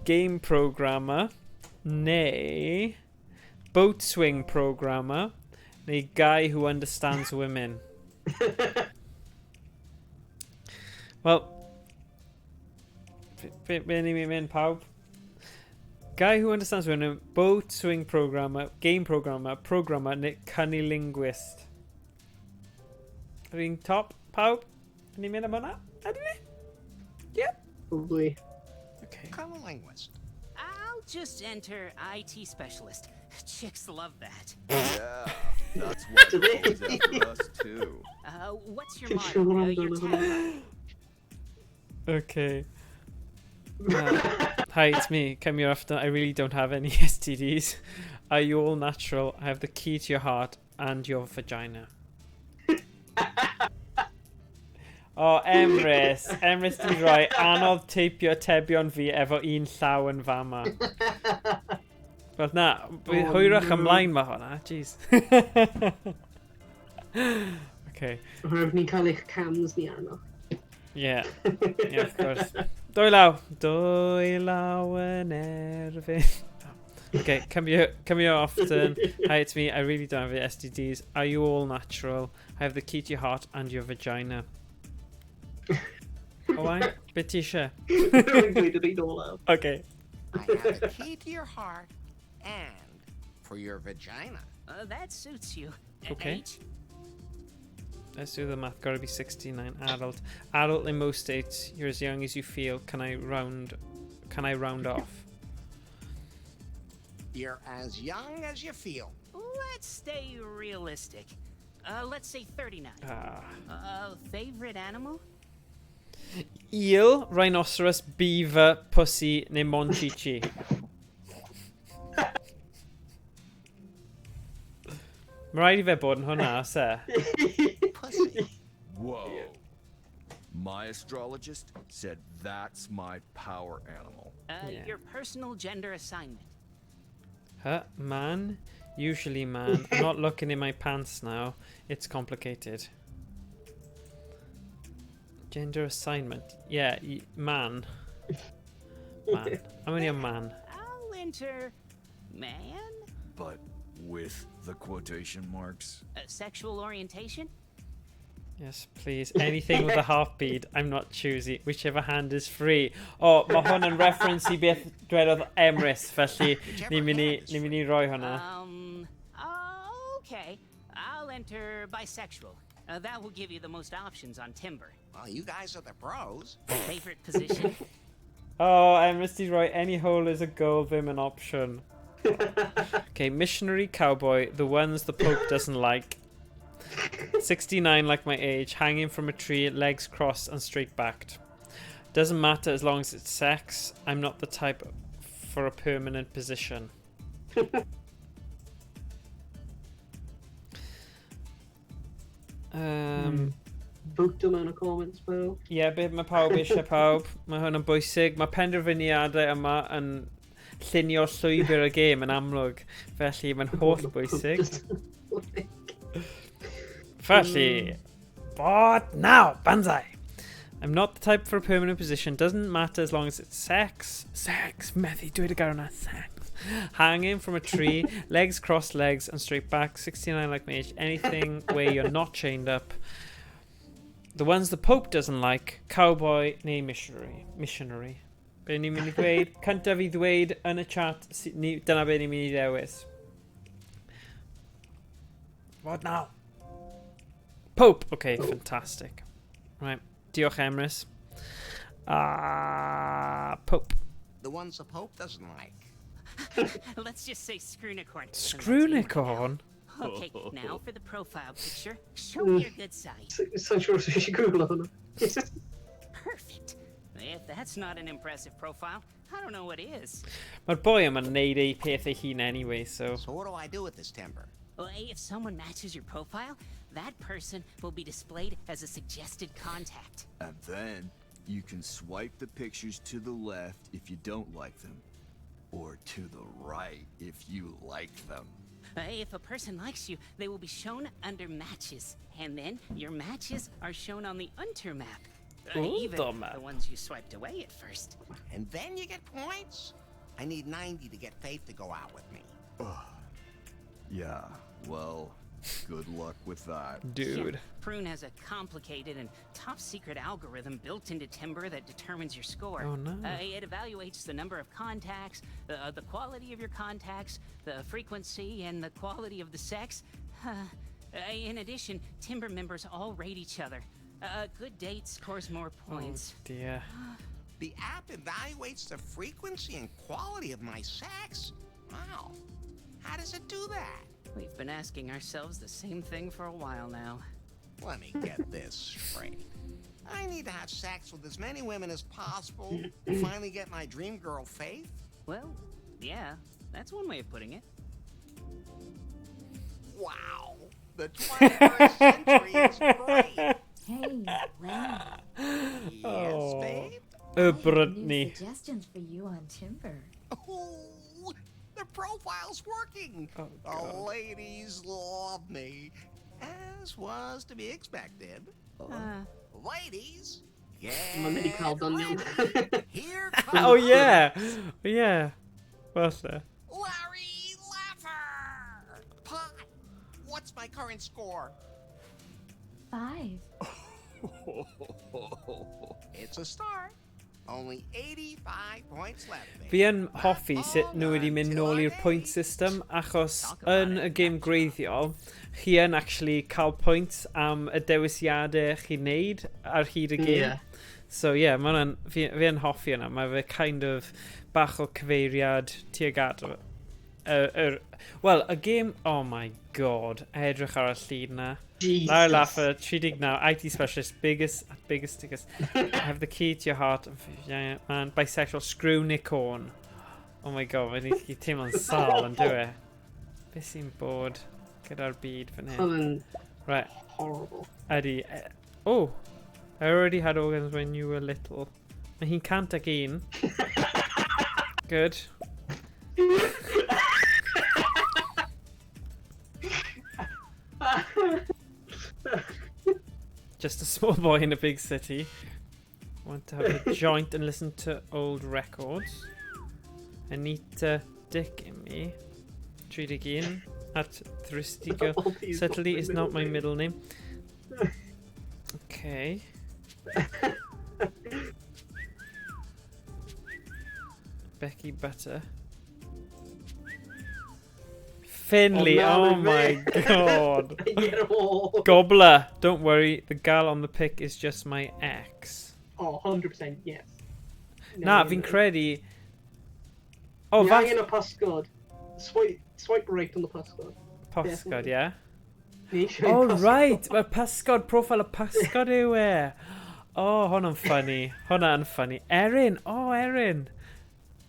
Game programmer. Neu boat swing programmer. Neu guy who understands women. Well, be ni mynd pawb? Guy who understands women, boat swing programmer, game programmer, neu cunnilinguist. Yr un top, pawb? Ni'n mynd am hwnna? Ydyn ni? Yep. Probably. Okay. Cunnilinguist. I'll just enter IT specialist. Chicks love that. Yeah, that's what it goes after us too. What's your motto? Your tagline? Okay. Hi, it's me. Come here after. I really don't have any STDs. Are you all natural? I have the key to your heart and your vagina. Oh, Emrys. Emrys di roi anodd teipio atebion fi efo un llaw yn fama. Wel na, hwyrach ymlaen ma hwnna, jeez. Okay. Rhaid ni'n cael eich cams ni arno. Yeah, yeah, of course. Dwy law yn erbyn. Okay, come here often. Hi, it's me. I really don't have STDs. Are you all natural? I have the key to your heart and your vagina. Alright, bit t-shirt. Okay. I have the key to your heart and for your vagina. That suits you. Okay. Let's do the math. Gotta be 69. Adult. Adult in most states. You're as young as you feel. Can I round off? You're as young as you feel. Let's stay realistic. Let's say 39. Favorite animal? Eel, rhinoceros, beaver, pussy, neu monchichi. Mae rhaid I fe bod yn hwnna, se? Pussy. Whoa. My astrologist said that's my power animal. Your personal gender assignment. Man? Usually man. I'm not looking in my pants now. It's complicated. Gender assignment. Yeah, man. Man. I'm only a man. I'll enter man. But with the quotation marks. Sexual orientation? Yes, please. Anything with a heartbeat. I'm not choosy. Whichever hand is free. Oh, mae hwn yn reference I beth dwedodd Emrys, felly ni'n mynd I roi hwnna. Okay. I'll enter bisexual. That will give you the most options on Timber. Well, you guys are the pros. Favorite position? Oh, Emrys di roi any hole is a goal, ddim an option. Okay, missionary, cowboy, the ones the Pope doesn't like. 69 like my age, hanging from a tree, legs crossed and straight backed. Doesn't matter as long as it's sex. I'm not the type for a permanent position. Vote mewn y comments, Bo. Yeah, be mae pawb eisiau pawb. Mae hwn yn bwysig. Mae penderfyniadau yma yn llunio llwybr y gêm yn amlwg. Felly mae'n holl bwysig. Felly, bod now, banzai. I'm not the type for a permanent position. Doesn't matter as long as it's sex. Sex, methu dweud y gair yna, sex. Hanging from a tree, legs crossed legs and straight back. 69 like my age. Anything where you're not chained up. The ones the Pope doesn't like. Cowboy neu missionary. Be ni'n mynd I ddweud? Cyntaf I ddweud yn y chat. Dyna be ni'n mynd I ddewis. What now? Pope. Okay, fantastic. Right. Diolch Emrys. Pope. The ones the Pope doesn't like. Let's just say Screwnicorn. Screwnicorn? Okay, now for the profile picture. Show me your good side. Sa'n siŵr os eisiau googlo hwnna. Perfect. If that's not an impressive profile, I don't know what is. Mae'r boi yma'n neud ei peth ei hun anyway, so... So what do I do with this timber? Well, if someone matches your profile, that person will be displayed as a suggested contact. And then you can swipe the pictures to the left if you don't like them, or to the right if you like them. If a person likes you, they will be shown under matches, and then your matches are shown on the Unter map. Even the ones you swiped away at first. And then you get points? I need 90 to get Faith to go out with me. Yeah, well, good luck with that. Dude. Yeah, Prune has a complicated and top-secret algorithm built into Timber that determines your score. Oh, no. It evaluates the number of contacts, the quality of your contacts, the frequency, and the quality of the sex. In addition, Timber members all rate each other. A good date scores more points. Oh, dear. The app evaluates the frequency and quality of my sex? Wow. How does it do that? We've been asking ourselves the same thing for a while now. Let me get this straight. I need to have sex with as many women as possible to finally get my dream girl, Faith? Well, yeah, that's one way of putting it. Wow. The 21st century is great. Hey, Len. Yes, babe? Brittany. Suggestions for you on Timber. Oh, the profile's working. Oh, the ladies love me, as was to be expected. Ladies, get ready. Here comes Oh, yeah. Yeah. What's that? Larry Laffer. Pot. What's my current score? 5. It's a start. Only 85 points left. Fi yn hoffi sut nhw wedi mynd nôl i'r point system, achos yn y gêm greiddiol, chi yn actually cael pwynt am y dewisiadau chi'n neud ar hyd y gêm. Yeah. So yeah, fi yn hoffi yna. Mae fe kind of bach o cyfeiriad tuag at well, a game, oh my god, edrych ar y llun na. Larry Laffer, 39, IT specialist, biggest. Have the key to your heart. Yeah, man, bisexual, Screwnicorn. Oh my god, mae ni teimlo'n sal yn dyw e. Beth sy'n bod gyda'r byd fan hyn? Right. Horrible. Eddie. Oh, I already had organs when you were little. Mae hi'n 101. Good. Just a small boy in a big city. Want to have a joint and listen to old records. Anita Dick in me. Treat again at Thristigo. Certainly is not my middle name. Okay. Becky Butter. Finley, oh my god. Gobbler, don't worry, the gal on the pic is just my ex. Oh, 100% yes. Na, fi'n credu... Oh, yeah, in a passcode. Swipe right on the passcode. Passcode, yeah? Oh, right, mae'r passcode, profile y passcode yw e. Oh, hwnna'n funny. Hwnna'n funny. Erin, oh, Erin.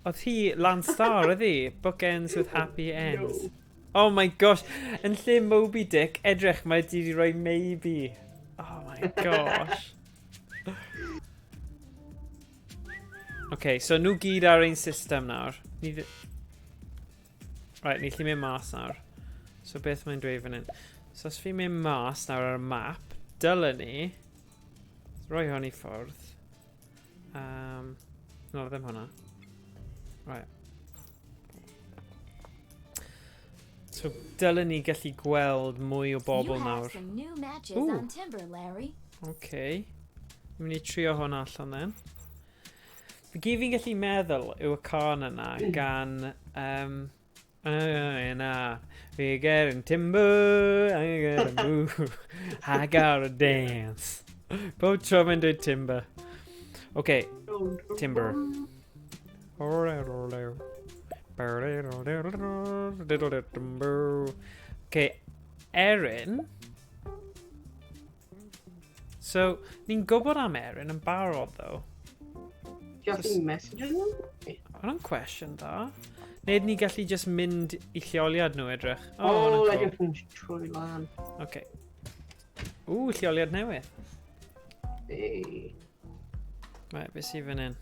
Oedd hi Landstar, oedd hi? Bookends with happy ends. No. Oh my gosh, yn lle Moby Dick, edrych mae di roi maybe. Oh my gosh. Okay, so nhw gyd ar ein system nawr. Right, ni lli mynd mas nawr. So beth mae'n dweud fan hyn? So os fi'n mynd mas nawr ar y map, dylen ni roi hwn i ffwrdd. No, ddim hwnna. Right. So dylen ni gallu gweld mwy o bobl nawr. You have some new matches on Timber, Larry. Okay. Mi'n mynd i trio hwn allan then. Fe gyd fi'n gallu meddwl yw y can yna gan... we getting timber, I gotta move, I gotta dance. Both tro mae'n dweud timber. Okay, timber. Okay, Erin. So, ni'n gwybod am Erin yn barod, though. Ti'n gallu message nhw? Hwna'n cwestiwn da. Nid ni gallu just mynd I lleoliad nhw edrych. O, hwnna'n edrych yn trwy lan. Okay. Ww, lleoliad newydd. Hey. Right, beth sydd fan hyn?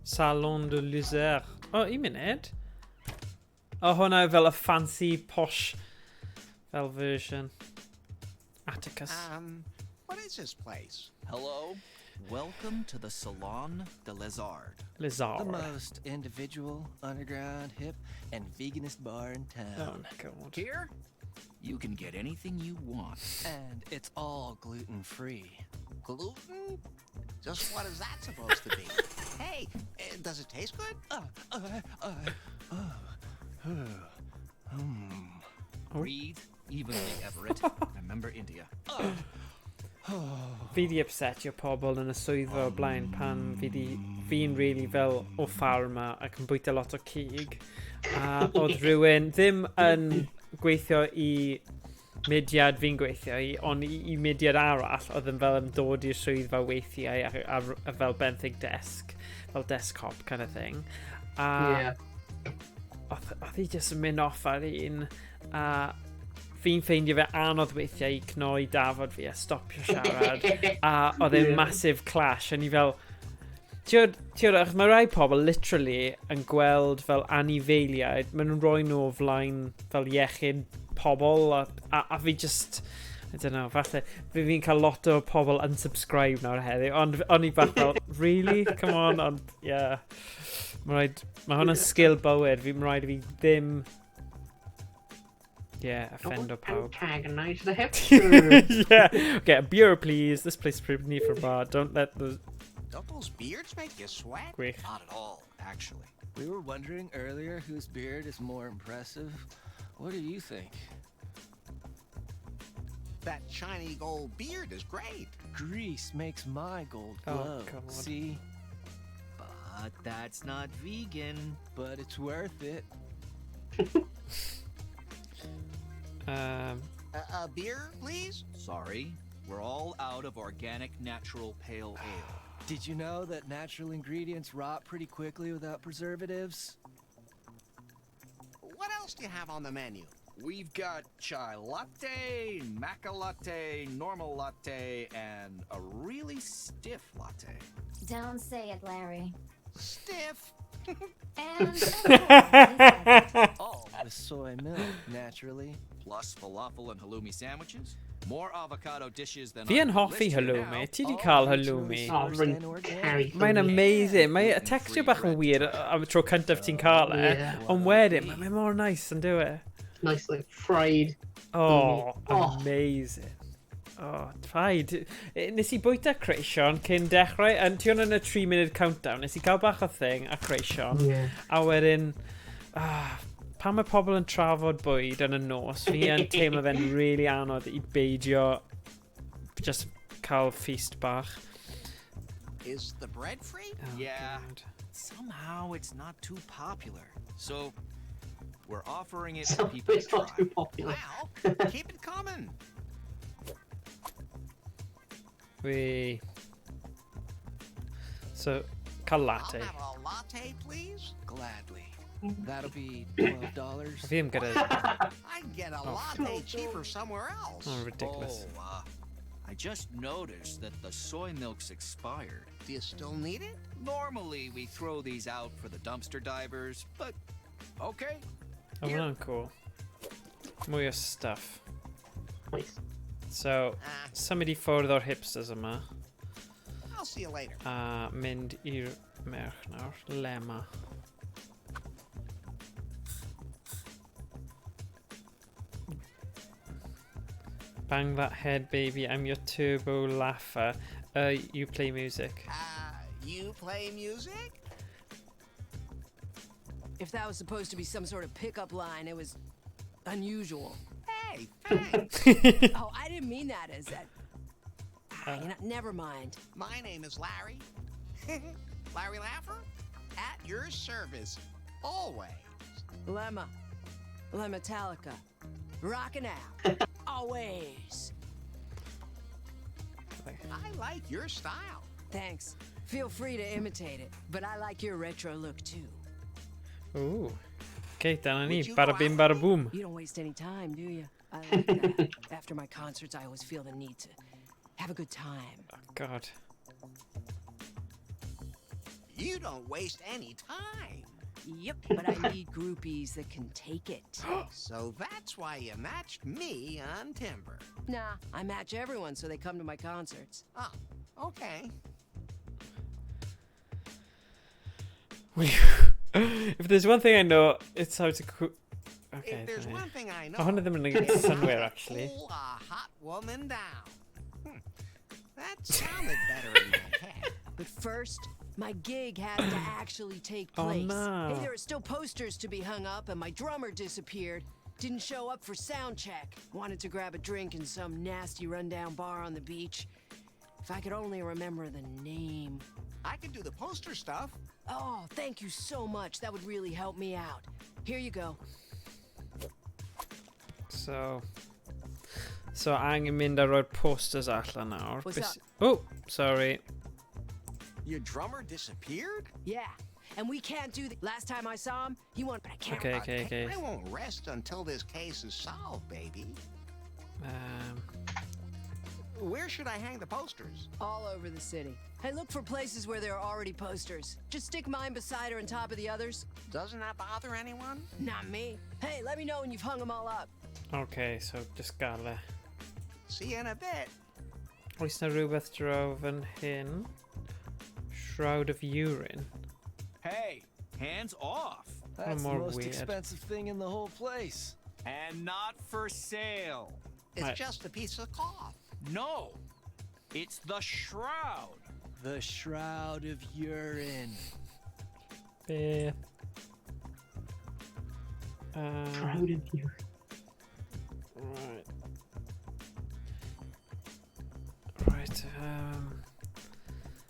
Salon de Luzerne. O, un munud. O, hwnna fel y fancy, posh, fel version. Atticus. What is this place? Hello. Welcome to the Salon de Lizard. Lizard. The most individual, underground, hip, and veganist bar in town. Oh, my God. Here, you can get anything you want. And it's all gluten-free. Gluten? Just what is that supposed to be? Hey, does it taste good? Breathe evenly, Everett. Remember India. Fi di upsetio pobl yn y swyddfa o blaen pan fi'n really fel o ffarma ac yn bwyta lot o cig. A oedd rhywun ddim yn gweithio I mudiad fi'n gweithio I, ond I mudiad arall oedd yn fel yn dod i'r swyddfa weithiau a fel benthyg desk, fel desktop kind of thing. A oedd hi just yn mynd off ar un a fi'n ffeindio fe anodd weithiau I cnoi dafod fi a stopio siarad a oedd e'n massive clash a ni fel tiwr, mae rai pobl literally yn gweld fel anifeiliaid maen nhw'n rhoi nhw o flaen fel iechyd pobl a fi just I don't know, falle fi'n cael lot o pobl unsubscribe nawr heddiw ond i bach fel really? Come on, ond yeah mae hwnna'n sgil bywyd fi'n rhaid I fi ddim yeah, offend or pawb. Antagonise the hipsters. Yeah. Okay, a beer, please. This place is pretty neat for a bar. Don't let those... Don't those beards make you sweat? Gwych. Not at all, actually. We were wondering earlier whose beard is more impressive. What do you think? That shiny gold beard is great. Grease makes my gold glow. See? But that's not vegan. But it's worth it. A beer, please? Sorry, we're all out of organic natural pale ale. Did you know that natural ingredients rot pretty quickly without preservatives? What else do you have on the menu? We've got chai latte, maca latte, normal latte, and a really stiff latte. Don't say it, Larry. Stiff? And all with soy milk, naturally. Plus falafel and halloumi sandwiches. More avocado dishes than Fi yn hoffi halloumi. Ti di cael halloumi. Mae'n amazing. Mae texture bach yn weird am y tro cyntaf ti'n cael ond wedyn, mae'n mor nice yn dyw Nice, like, fried. Oh, amazing. Oh, rhaid. Nes I bwyta creision cyn dechrau, and ti hwn yn y 3-minute countdown, nes I cael bach o thing a creision, a wedyn, pan mae pobl yn trafod bwyd yn y nos, fi yn teimlo fe'n really anodd I beidio just cael feast bach. Is the bread free? Yeah. Somehow it's not too popular. So we're offering it to people to try. Not too popular. Well, keep it coming. So, cael latte. I'll have a latte, please. Gladly. That'll be $12. Fi am gyda... I can get a latte cheaper somewhere else. Oh, ridiculous. Oh, I just noticed that the soy milk's expired. Do you still need it? Normally, we throw these out for the dumpster divers, but okay. Oh, hwnna'n cool. Mwy o stuff. Nice. So, symud I ffwrdd o'r hipsters yma. I'll see you later. A mynd i'r merch nawr, Lemma. Bang that head, baby. I'm your turbo laugher. You play music. You play music? If that was supposed to be some sort of pickup line, it was unusual. Hey, thanks. Oh, I didn't mean that as that. Never mind. My name is Larry. Larry Laffer? At your service, always. Lemma. Lemmetallica. Rockin' out. Always. I like your style. Thanks. Feel free to imitate it, but I like your retro look too. Ooh. Okay, dyna ni. Bada bim, bada boom. You don't waste any time, do you? I like that. After my concerts, I always feel the need to have a good time. Oh, God. You don't waste any time. Yep, but I need groupies that can take it. So that's why you matched me on Timber. Nah, I match everyone so they come to my concerts. Oh, okay. If there's one thing I know, it's how to cook. Okay. If there's one thing I know, one of them in the somewhere actually. Pull a hot woman down. That sounded better in my head. But first, my gig has to actually take place. Oh, no. Hey, there are still posters to be hung up, and my drummer disappeared. Didn't show up for sound check. Wanted to grab a drink in some nasty rundown bar on the beach. If I could only remember the name. I can do the poster stuff. Oh, thank you so much. That would really help me out. Here you go. So angen mynd a roi'r posters allan nawr. What's up? Oh, sorry. Your drummer disappeared? Yeah, and we can't do that. Last time I saw him, he went, but I can't. Okay. I won't rest until this case is solved, baby. Where should I hang the posters? All over the city. Hey, look for places where there are already posters. Just stick mine beside her on top of the others. Doesn't that bother anyone? Not me. Hey, let me know when you've hung them all up. Okay, so just gala. See you in a bit. Oes na rhywbeth draw fan hyn? Shroud of Urine. Hey, hands off. That's the most expensive thing in the whole place. And not for sale. It's just a piece of cloth. No, it's the shroud. The Shroud of Urine. Be. Shroud of Urine. Right,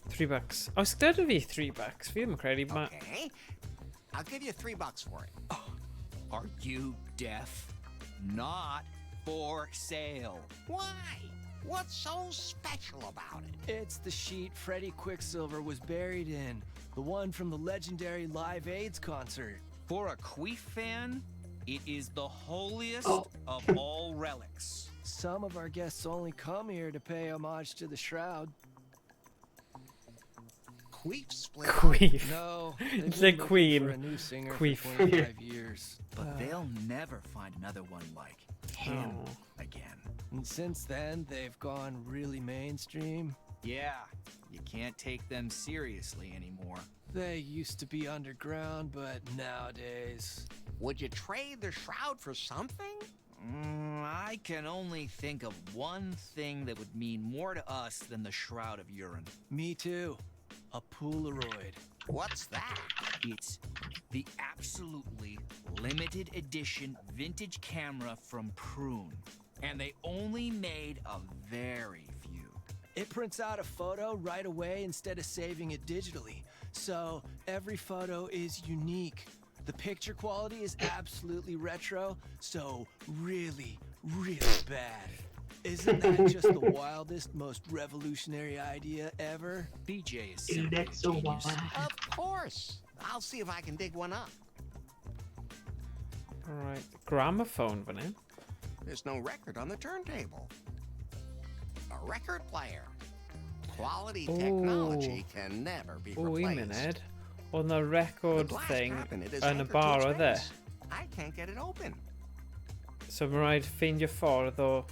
$3. Oes gyda fi $3? Fi ddim yn credu ma... Okay, I'll give you $3 for it. Oh, are you deaf? Not for sale. Why? What's so special about it? It's the sheet Freddie Quicksilver was buried in. The one from the legendary Live AIDS concert. For a Queef fan, it is the holiest of all relics. Some of our guests only come here to pay homage to the Shroud. Queef split. Queef. No, It's a queen. for a new singer Queef. for 25 years. But they'll never find another one like him again. And since then, they've gone really mainstream. Yeah, you can't take them seriously anymore. They used to be underground, but nowadays... Would you trade the Shroud for something? I can only think of one thing that would mean more to us than the Shroud of Urine. Me too. A Polaroid. What's that? It's the absolutely limited edition vintage camera from Prune. And they only made a very few. It prints out a photo right away instead of saving it digitally. So every photo is unique. The picture quality is absolutely retro, so really, really bad. Isn't that just the wildest, most revolutionary idea ever? BJ is Dude, simply that's so a genius. wild. Of course. I'll see if I can dig one up. Alright, gramophone fan hyn. There's no record on the turntable. A record player. Quality technology can never be O, un replaced. munud. Oedd na record The glass thing cabinet is yn y anchored to bar its oedd e. base. I can't get it open. So mae'n rhaid ffeindio ffordd o...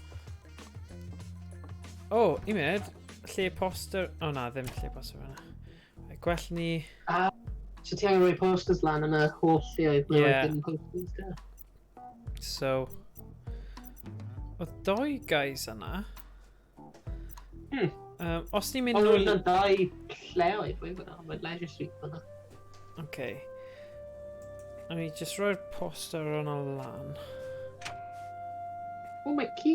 O, un munud. Lle poster... O na, ddim lle poster fanna. Gwell ni... So ti angen rhoi posters lan yn y holl lle ble Yeah. oedd dim posters da. So... O doi guys yna. Os ni'n mynd Ond nôl... oedd yna dau lleoedd fwy fyna, mae Leisure Street fyna. Okay. I mean, just roi'r poster on a lan. Oh, mae ci!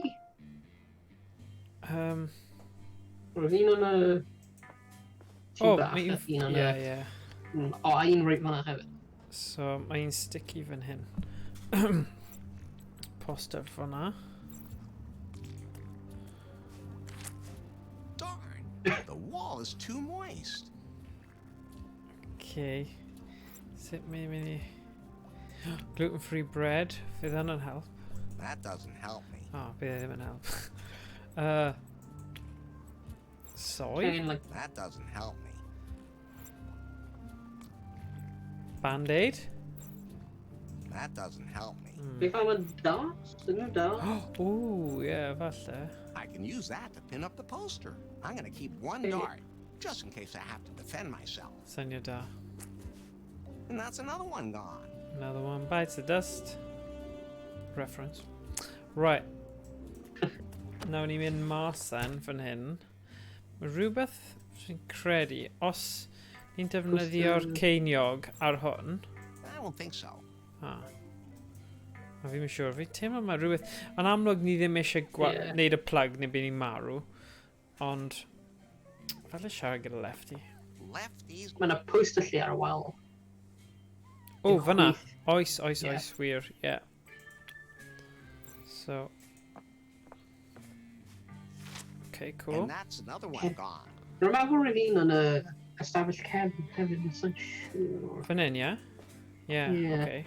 Roedd un o'n y... Oh, bach, mae a un o'n y... yeah. O, a un reit fan'na hefyd. So, mae un sticky fan hyn. Poster fan'na. Darn, the wall is too moist. Okay. Sut mae'n mynd i... Gluten-free bread. Fydd hwnna'n help? That doesn't help me. Oh, bydd e ddim yn help. Soy? That doesn't help me. Band-Aid? That doesn't help me. Beth am y darts? Dyn nhw darts? Ooh, yeah, falle. I can use that to pin up the poster. I'm gonna keep one dart, just in case I have to defend myself. Syniad da. And that's another one gone. Another one bites the dust. Reference. Right. Nawr ni'n mynd mas then, fan hyn. Mae rhywbeth sy'n credu, os ni'n defnyddio'r ceiniog ar hwn... I don't think so. Ah. A fi'n siŵr, fi teimlo mae rhywbeth... Yn amlwg ni ddim eisiau gwneud y plug neu bydd ni'n marw. Ond... Falle siarad gyda Lefty. Lefties? Mae yna poster lle ar y wal. O, fyna. Oes, wir, yeah. So... Okay, cool. And that's another one gone. Remember un yn y ystafell cefn hefyd, yn sy'n siŵr. Fan hyn, yeah? Yeah, okay.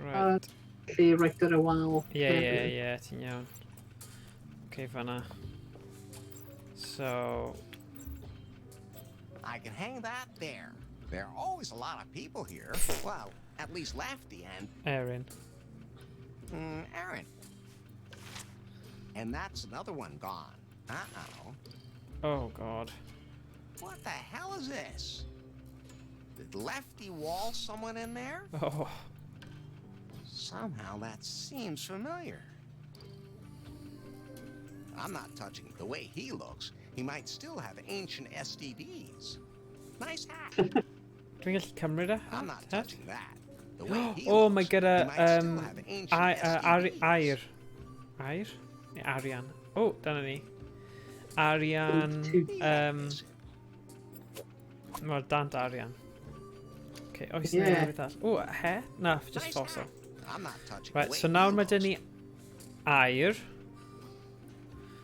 Right. Lle reit ar y wal. Yeah, ti'n iawn. Okay, fanna. So... I can hang that there. There are always a lot of people here. Well, at least Lefty and... Erin. Aaron. And that's another one gone. Uh-oh. Oh, God. What the hell is this? Did Lefty wall someone in there? Oh. Somehow that seems familiar. I'm not touching it. The way he looks, he might still have ancient STDs. Nice hat. Dwi'n gallu cymryd e? I'm not touching that. The way he Oh, looks, mae gyda... he might still have ancient STDs. Air. Air? Neu Arian. Oh, dyna ni. Arian... Wel, dant Arian. Okay, oes yna rhywbeth all. Oh, a he? Na, just fossil. I'm not touching Right, so nawr mae dyn ni air.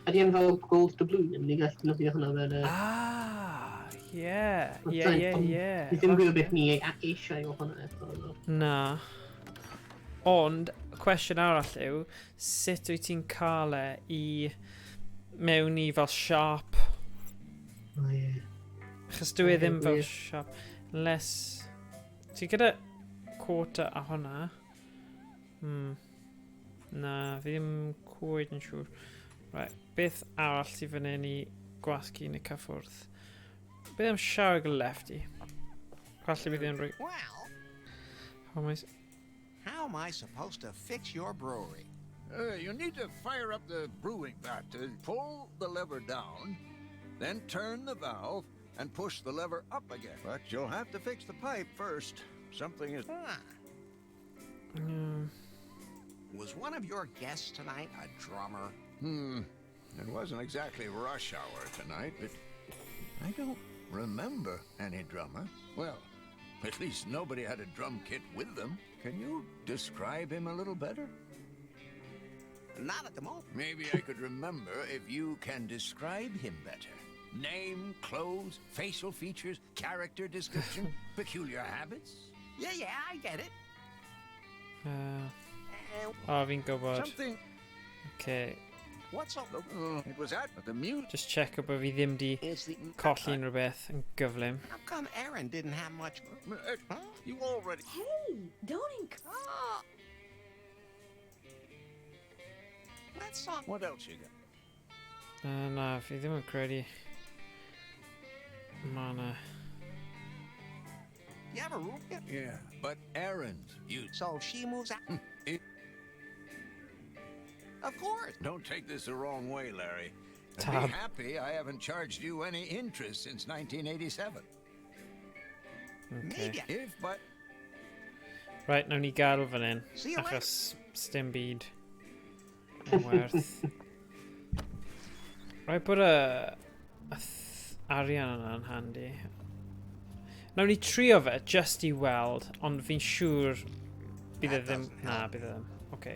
Ydy yn fel gold doubloon, yn ni gallu noddio hwnna fel... Ah, yeah. Ni ddim gwybod beth ni eisiau o hwnna eto. Na. Ond, cwestiwn arall yw, sut wyt ti'n cael e i mewn i fel siap? O ie. Chos dwi e ddim fel siap. Unless... Ti gyda quarter a hwnna? Na, fi ddim cwyd yn siŵr. Right, beth arall ti fan hyn i gwasgu yn y cyffwrdd? Beth am siarad gyda Lefty? Falle bydd yn rhoi... Well, how am I supposed to fix your brewery? You need to fire up the brewing vat. Pull the lever down, then turn the valve and push the lever up again. But you'll have to fix the pipe first. Something is... Was one of your guests tonight a drummer? It wasn't exactly rush hour tonight, but I don't remember any drummer. Well, at least nobody had a drum kit with them. Can you describe him a little better? Not at the moment. Maybe I could remember if you can describe him better. Name, clothes, facial features, character description, peculiar habits? Yeah, I get it. Fi'n gwybod. Something... Okay. What's up? It was at the mute. Just check bod fi ddim di colli unrhyw beth yn gyflym. How come Aaron didn't have much... Huh? You already... Hey, don't Let's not... What else you got? Na, fi ddim yn credu. Ma na. You have a room? Yeah, but Aaron's you. So she moves out? Of course. Don't take this the wrong way, Larry. Tab. Be happy I haven't charged you any interest since 1987. Okay. Maybe. If, but... Right, nawn ni gael fan hyn. See you later. Achos sdim byd yn werth. Rhaid bod arian yna'n handi. Nawn ni trio fe, just I weld, ond fi'n siŵr bydd e ddim... Na, bydd e ddim. Oce.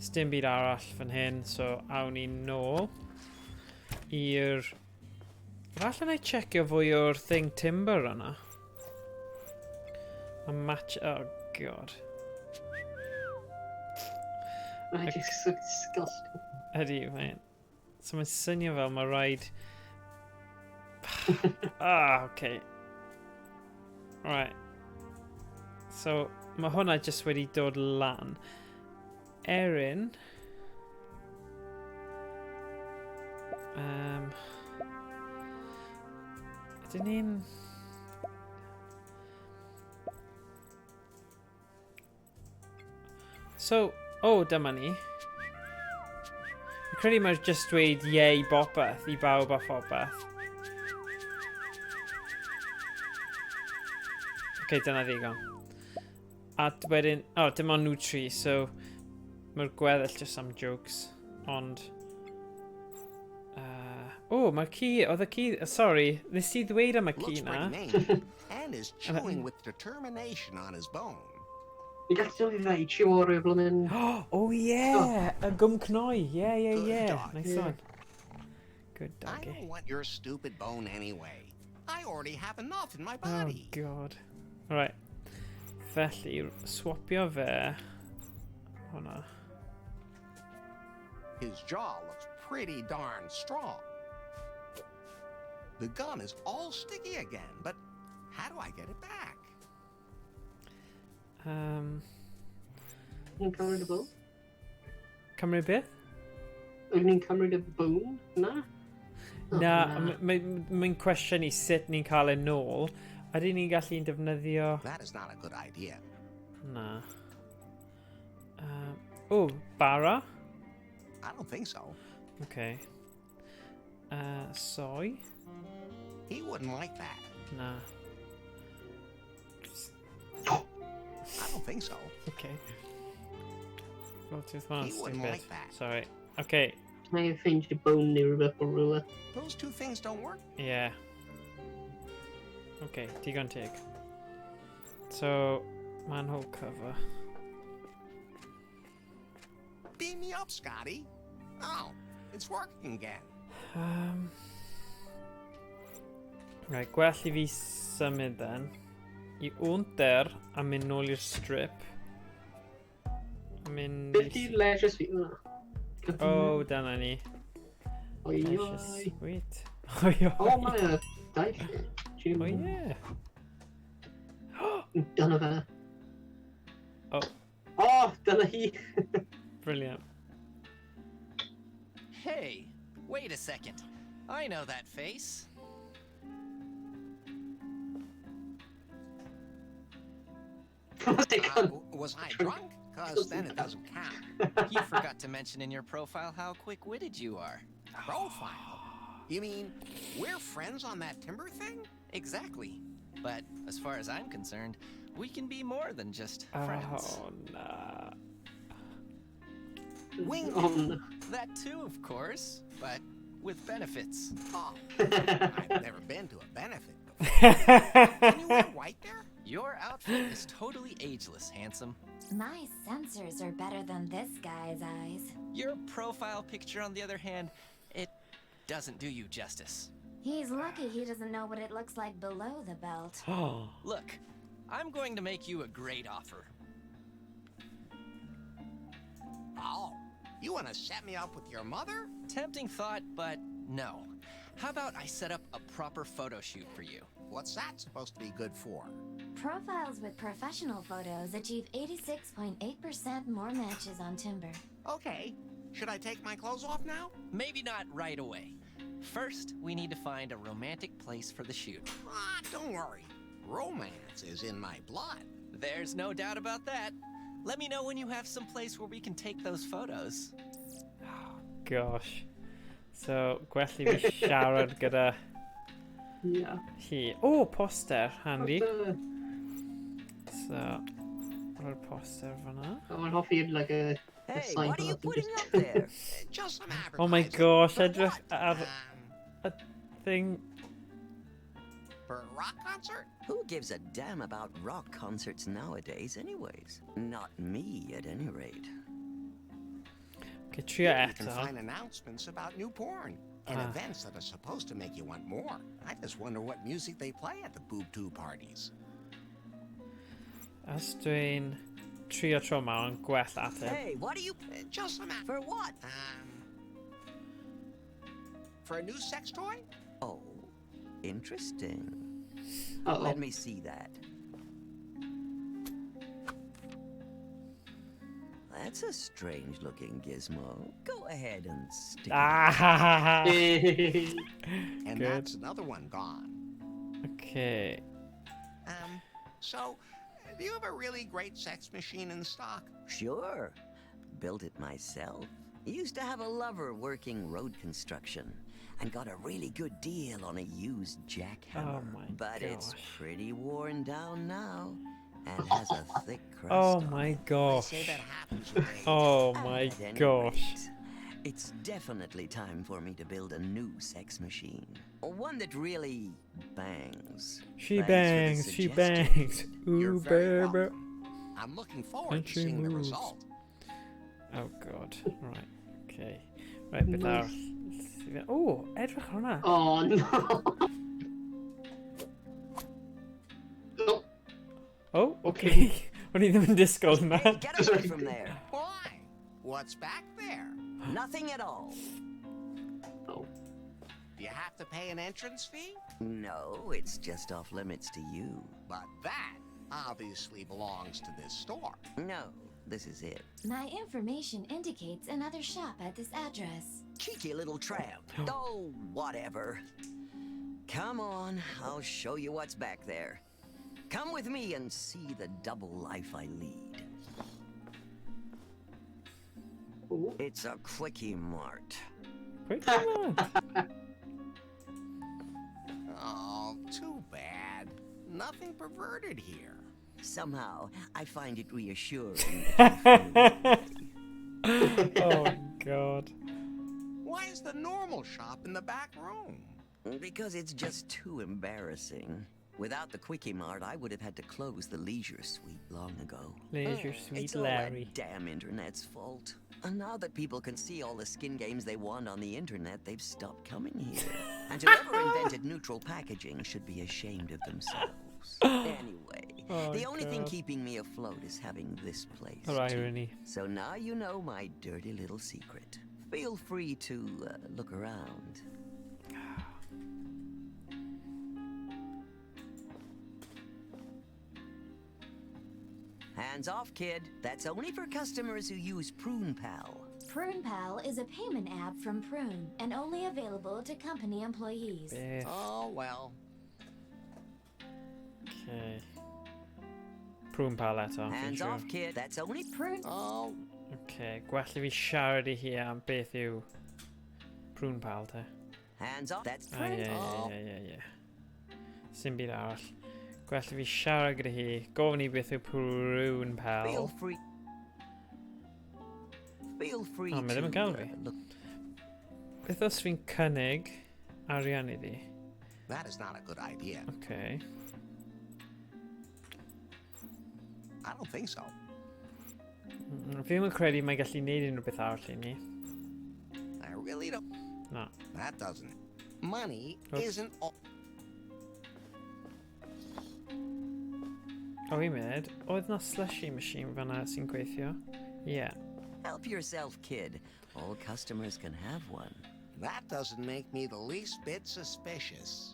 Sdim byd arall fan hyn, so awn ni nôl i'r... Falle na I checio fwy o'r thing timber yna. A match... Oh, god. Right, it's so disgusting. Ydy, mae'n... So mae'n swnio fel mae rhaid... okay. Right. So, mae hwnna just wedi dod lan. Erin. Ydyn ni'n... So, dyma ni. Fi'n credu mae'r just dweud yay bopeth I bawb a phobeth. Okay, dyna ddigon. A wedyn... dim ond nhw tri, so... Mae'r gweddill just am jokes. Ond... mae'r ci... Oedd y ci... Sorry, nes I ddweud am y ci na. And is chewing with determination on his bone. You got to do that, Chihuahua blooming. Oh yeah! A gum knoi. Yeah. Nice one. Good doggy. I don't want your stupid bone anyway. I already have enough in my body. Oh god. Alright. Felly, swapio fe. Hwnna. His jaw looks pretty darn strong. The gun is all sticky again, but how do I get it back? Yn cymryd y bone? Cymryd beth? Ydyn ni'n cymryd y bone? Na? Na, mae'n cwestiwn I sut ni'n cael ei nôl. Ydyn ni'n gallu defnyddio... That is not a good idea. Na. Bara? I don't think so. Okay. Soy? He wouldn't like that. Nah. I don't think so. Okay. He wouldn't like that. Sorry. Okay. Can I change the bone near the ruler? Those two things don't work. Yeah. Okay, digon teg. So, manhole cover. Beam me up, Scotty. Oh, it's working again. Right, gwell I fi symud then. I wnter a mynd nôl i'r strip. Beth i'r leisure suite yna? Dyna ni. Oi, Leisure oi. suite. Mae daith. Oh yeah. Dyna fe. Dyna hi. Brilliant. Hey, wait a second. I know that face. Was I drunk? Because then it doesn't count. You forgot to mention in your profile how quick-witted you are. Profile? You mean we're friends on that timber thing? Exactly. But as far as I'm concerned, we can be more than just friends. Oh, nah. Wing. That too, of course, but with benefits. Oh, I've never been to a benefit before. Can you wear white there? Your outfit is totally ageless, handsome. My sensors are better than this guy's eyes. Your profile picture, on the other hand, it doesn't do you justice. He's lucky he doesn't know what it looks like below the belt. Look, I'm going to make you a great offer. Oh, you want to set me up with your mother? Tempting thought, but no. How about I set up a proper photo shoot for you? What's that supposed to be good for? Profiles with professional photos achieve 86.8% more matches on Timber. Okay. Should I take my clothes off now? Maybe not right away. First, we need to find a romantic place for the shoot. Don't worry. Romance is in my blood. There's no doubt about that. Let me know when you have some place where we can take those photos. Oh, gosh. So, gwell I fi siarad gyda... Yeah. Hi. Poster, handy. So, roi'r poster fanna. Mae'n hoffi like a Hey, side what are you art and putting just- up there? Just some Oh my advertising. gosh, For edrych what? ar y thing. For a rock concert? Who gives a damn about rock concerts nowadays anyways? Not me, at any rate. Okay, trio You can eto. find announcements about new porn and events that are supposed to make you want more. I just wonder what music they play at the boob tube parties. As dwi'n trio tro ma yn gwell ateb. Hey, what are you... Just some... For what? For a new sex toy? Oh, interesting. Uh-oh. Let me see that. That's a strange-looking gizmo. Go ahead and stick it. And Good. that's another one gone. Okay. So, do you have a really great sex machine in stock? Sure. Built it myself. Used to have a lover working road construction and got a really good deal on a used jackhammer. Oh my but it's gosh. pretty worn down now and has a thick crust. Oh on my it. gosh. Say that happens with age. Oh my At any gosh. rate, it's definitely time for me to build a new sex machine. One that really bangs. She Thanks for the bangs, she suggestion. bangs. You're Ooh, very baby. welcome. I'm looking forward And to she seeing the moves. result. Oh god. Right. Okay. Right, beth arall. Oh, edrych ar hwnna. Oh no. Oh, okay. O'n i ddim yn disgwyl hwnna. Get away from there. Why? What's back there? Nothing at all. Oh. Do you have to pay an entrance fee? No, it's just off limits to you. But that obviously belongs to this store. No, this is it. My information indicates another shop at this address. Cheeky little tramp. Oh, whatever. Come on, I'll show you what's back there. Come with me and see the double life I lead. It's a quickie mart. Quickie mart? Oh, too bad. Nothing perverted here. Somehow, I find it reassuring. Oh god. Why is the normal shop in the back room? Because it's just too embarrassing. Without the Quickie Mart, I would have had to close the Leisure Suite long ago. Leisure Suite It's all Larry. that damn internet's fault. And now that people can see all the skin games they want on the internet, they've stopped coming here. And whoever invented neutral packaging should be ashamed of themselves. Anyway, Oh, the only thing God. keeping me afloat is having this place. Or irony. So now you know my dirty little secret. Feel free to look around. Hands off, kid. That's only for customers who use Prune Pal. Prune Pal is a payment app from Prune and only available to company employees. Beth. Oh, well. Okay. Prwn pal eto. fi'n Hands siŵr. off, kid. That's only Prune. Oh. Okay, gwell i fi siarad i hi am beth yw prwn pal te. Hands off. That's Ah, ie, ie. Sim byd arall. Gwell i fi siarad gyda hi, gofyn i beth yw prwn pal. Feel free. Feel free O, mae ddim yn cael fi. look. Beth os fi'n cynnig arian iddi? That is not a good idea. Okay. I don't think so. Fi ddim yn credu mae gallu neud unrhyw beth arall i ni. I really don't. No. That doesn't. Money Oops. isn't all. O, fi'n mynd, oedd na slushy machine fanna sy'n gweithio? Yeah. Help yourself, kid. All customers can have one. That doesn't make me the least bit suspicious.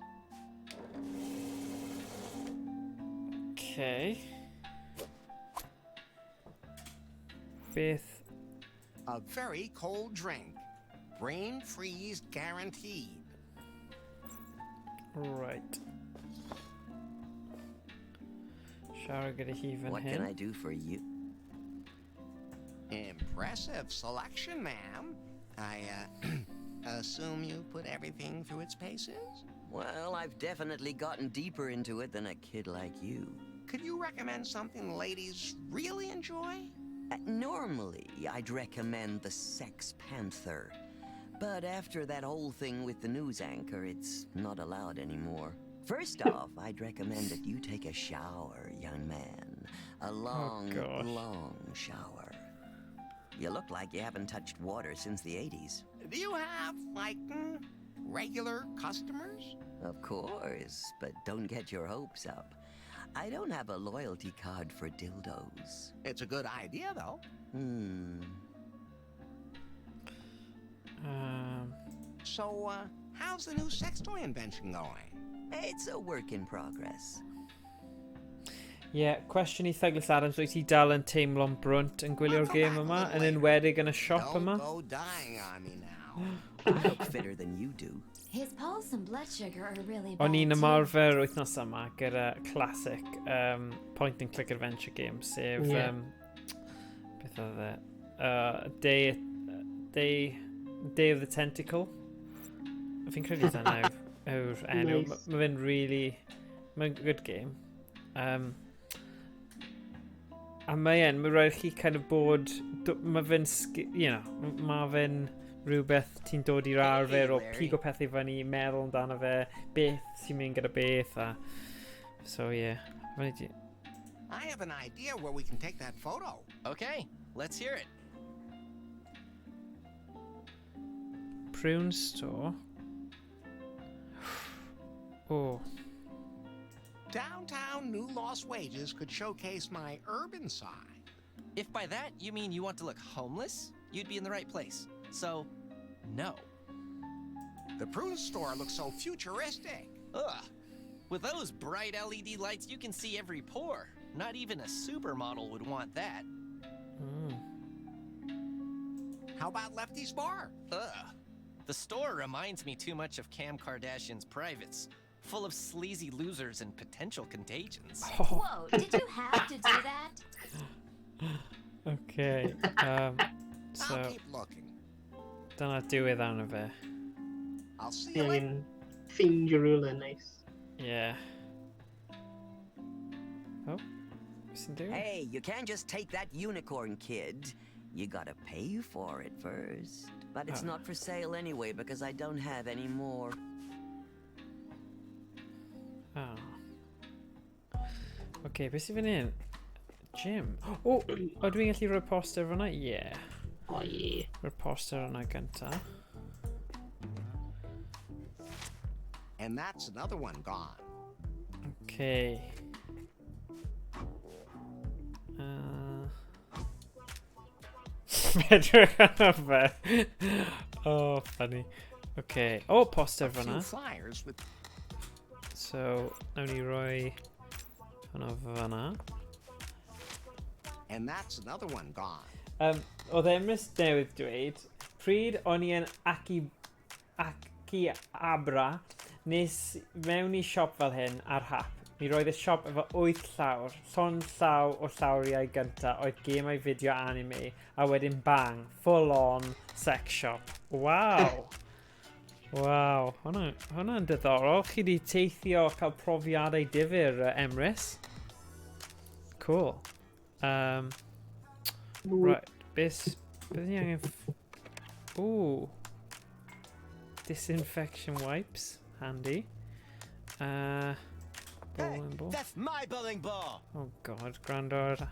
Okay. Beth. A very cold drink. Brain freeze guaranteed. Right. Siarad gyda hi fan What hyn. can I do for you? Impressive selection, ma'am. I, assume you put everything through its paces? Well, I've definitely gotten deeper into it than a kid like you. Could you recommend something ladies really enjoy? Normally, I'd recommend the Sex Panther. But after that whole thing with the news anchor, it's not allowed anymore. First off, I'd recommend that you take a shower, young man. A long, long shower. You look like you haven't touched water since the 80s. Do you have, like, regular customers? Of course, but don't get your hopes up. I don't have a loyalty card for dildos. It's a good idea, though. So, how's the new sex toy invention going? It's a work in progress. Yeah, cwestiwn I Douglas Adams, wyt ti dal yn teimlo'n brwnt yn gwylio'r gêm yma, yn enwedig yn y siop yma? Don't go dying on me now. I look fitter than you do. His pulse and blood sugar are really bad. O'n i'n ymarfer wythnos yma gyda classic point and click adventure game, sef beth oedd e? Day of the Tentacle. Fi'n credu dyna yw'r enw. Mae fe'n really... Mae'n good game. A mae'n rhaid chi kind of bod... Mae fe'n... You know, mae fe'n rhywbeth ti'n dod i'r arfer o pigo pethau fyny, meddwl amdano fe, beth sy'n mynd gyda beth, a... So, yeah. I have an idea where we can take that photo. Okay, let's hear it. Prune store. Oh. Downtown New Lost Wages could showcase my urban side. If by that you mean you want to look homeless, you'd be in the right place. So, no. The prune store looks so futuristic. Ugh. With those bright LED lights, you can see every pore. Not even a supermodel would want that. How about Lefty's Bar? Ugh. The store reminds me too much of Kim Kardashian's privates, full of sleazy losers and potential contagions. Whoa, did you have to do that? Okay. So... I'll keep looking. Dyna diwedd arno fe. I'll see you later. Find your ruler, nice. Yeah. Oh, what's he doing? Hey, you can't just take that unicorn, kid. You gotta pay for it first. But it's not for sale anyway because I don't have any more. Okay, beth sy'n fan hyn? Gym. Oh, ydw i'n gallu rhoi poster fan'na? Yeah. Oh, yeah. Rhoi poster yna gynta. And that's another one gone. Okay. Medrych arno fe. Oh, funny. Okay. Oh, poster fan'na. Flyers with... So, nawn ni roi hwnna fan'na. And that's another one gone. Oedd Emrys newydd dweud, pryd o'n i yn Aki Abra, nes mewn i siop fel hyn ar hap. Mi roedd y siop efo 8 llawr, llon llaw o llawriau gynta oedd gemau fideo anime, a wedyn bang, full on sex shop. Wow! Wow, hwnna'n diddorol. Chi di teithio cael profiadau difyr, Emrys. Cool. Right, beth ni angen... Ooh. Disinfection wipes, handy. Bowling ball. That's my bowling ball! Oh god, granddaughter.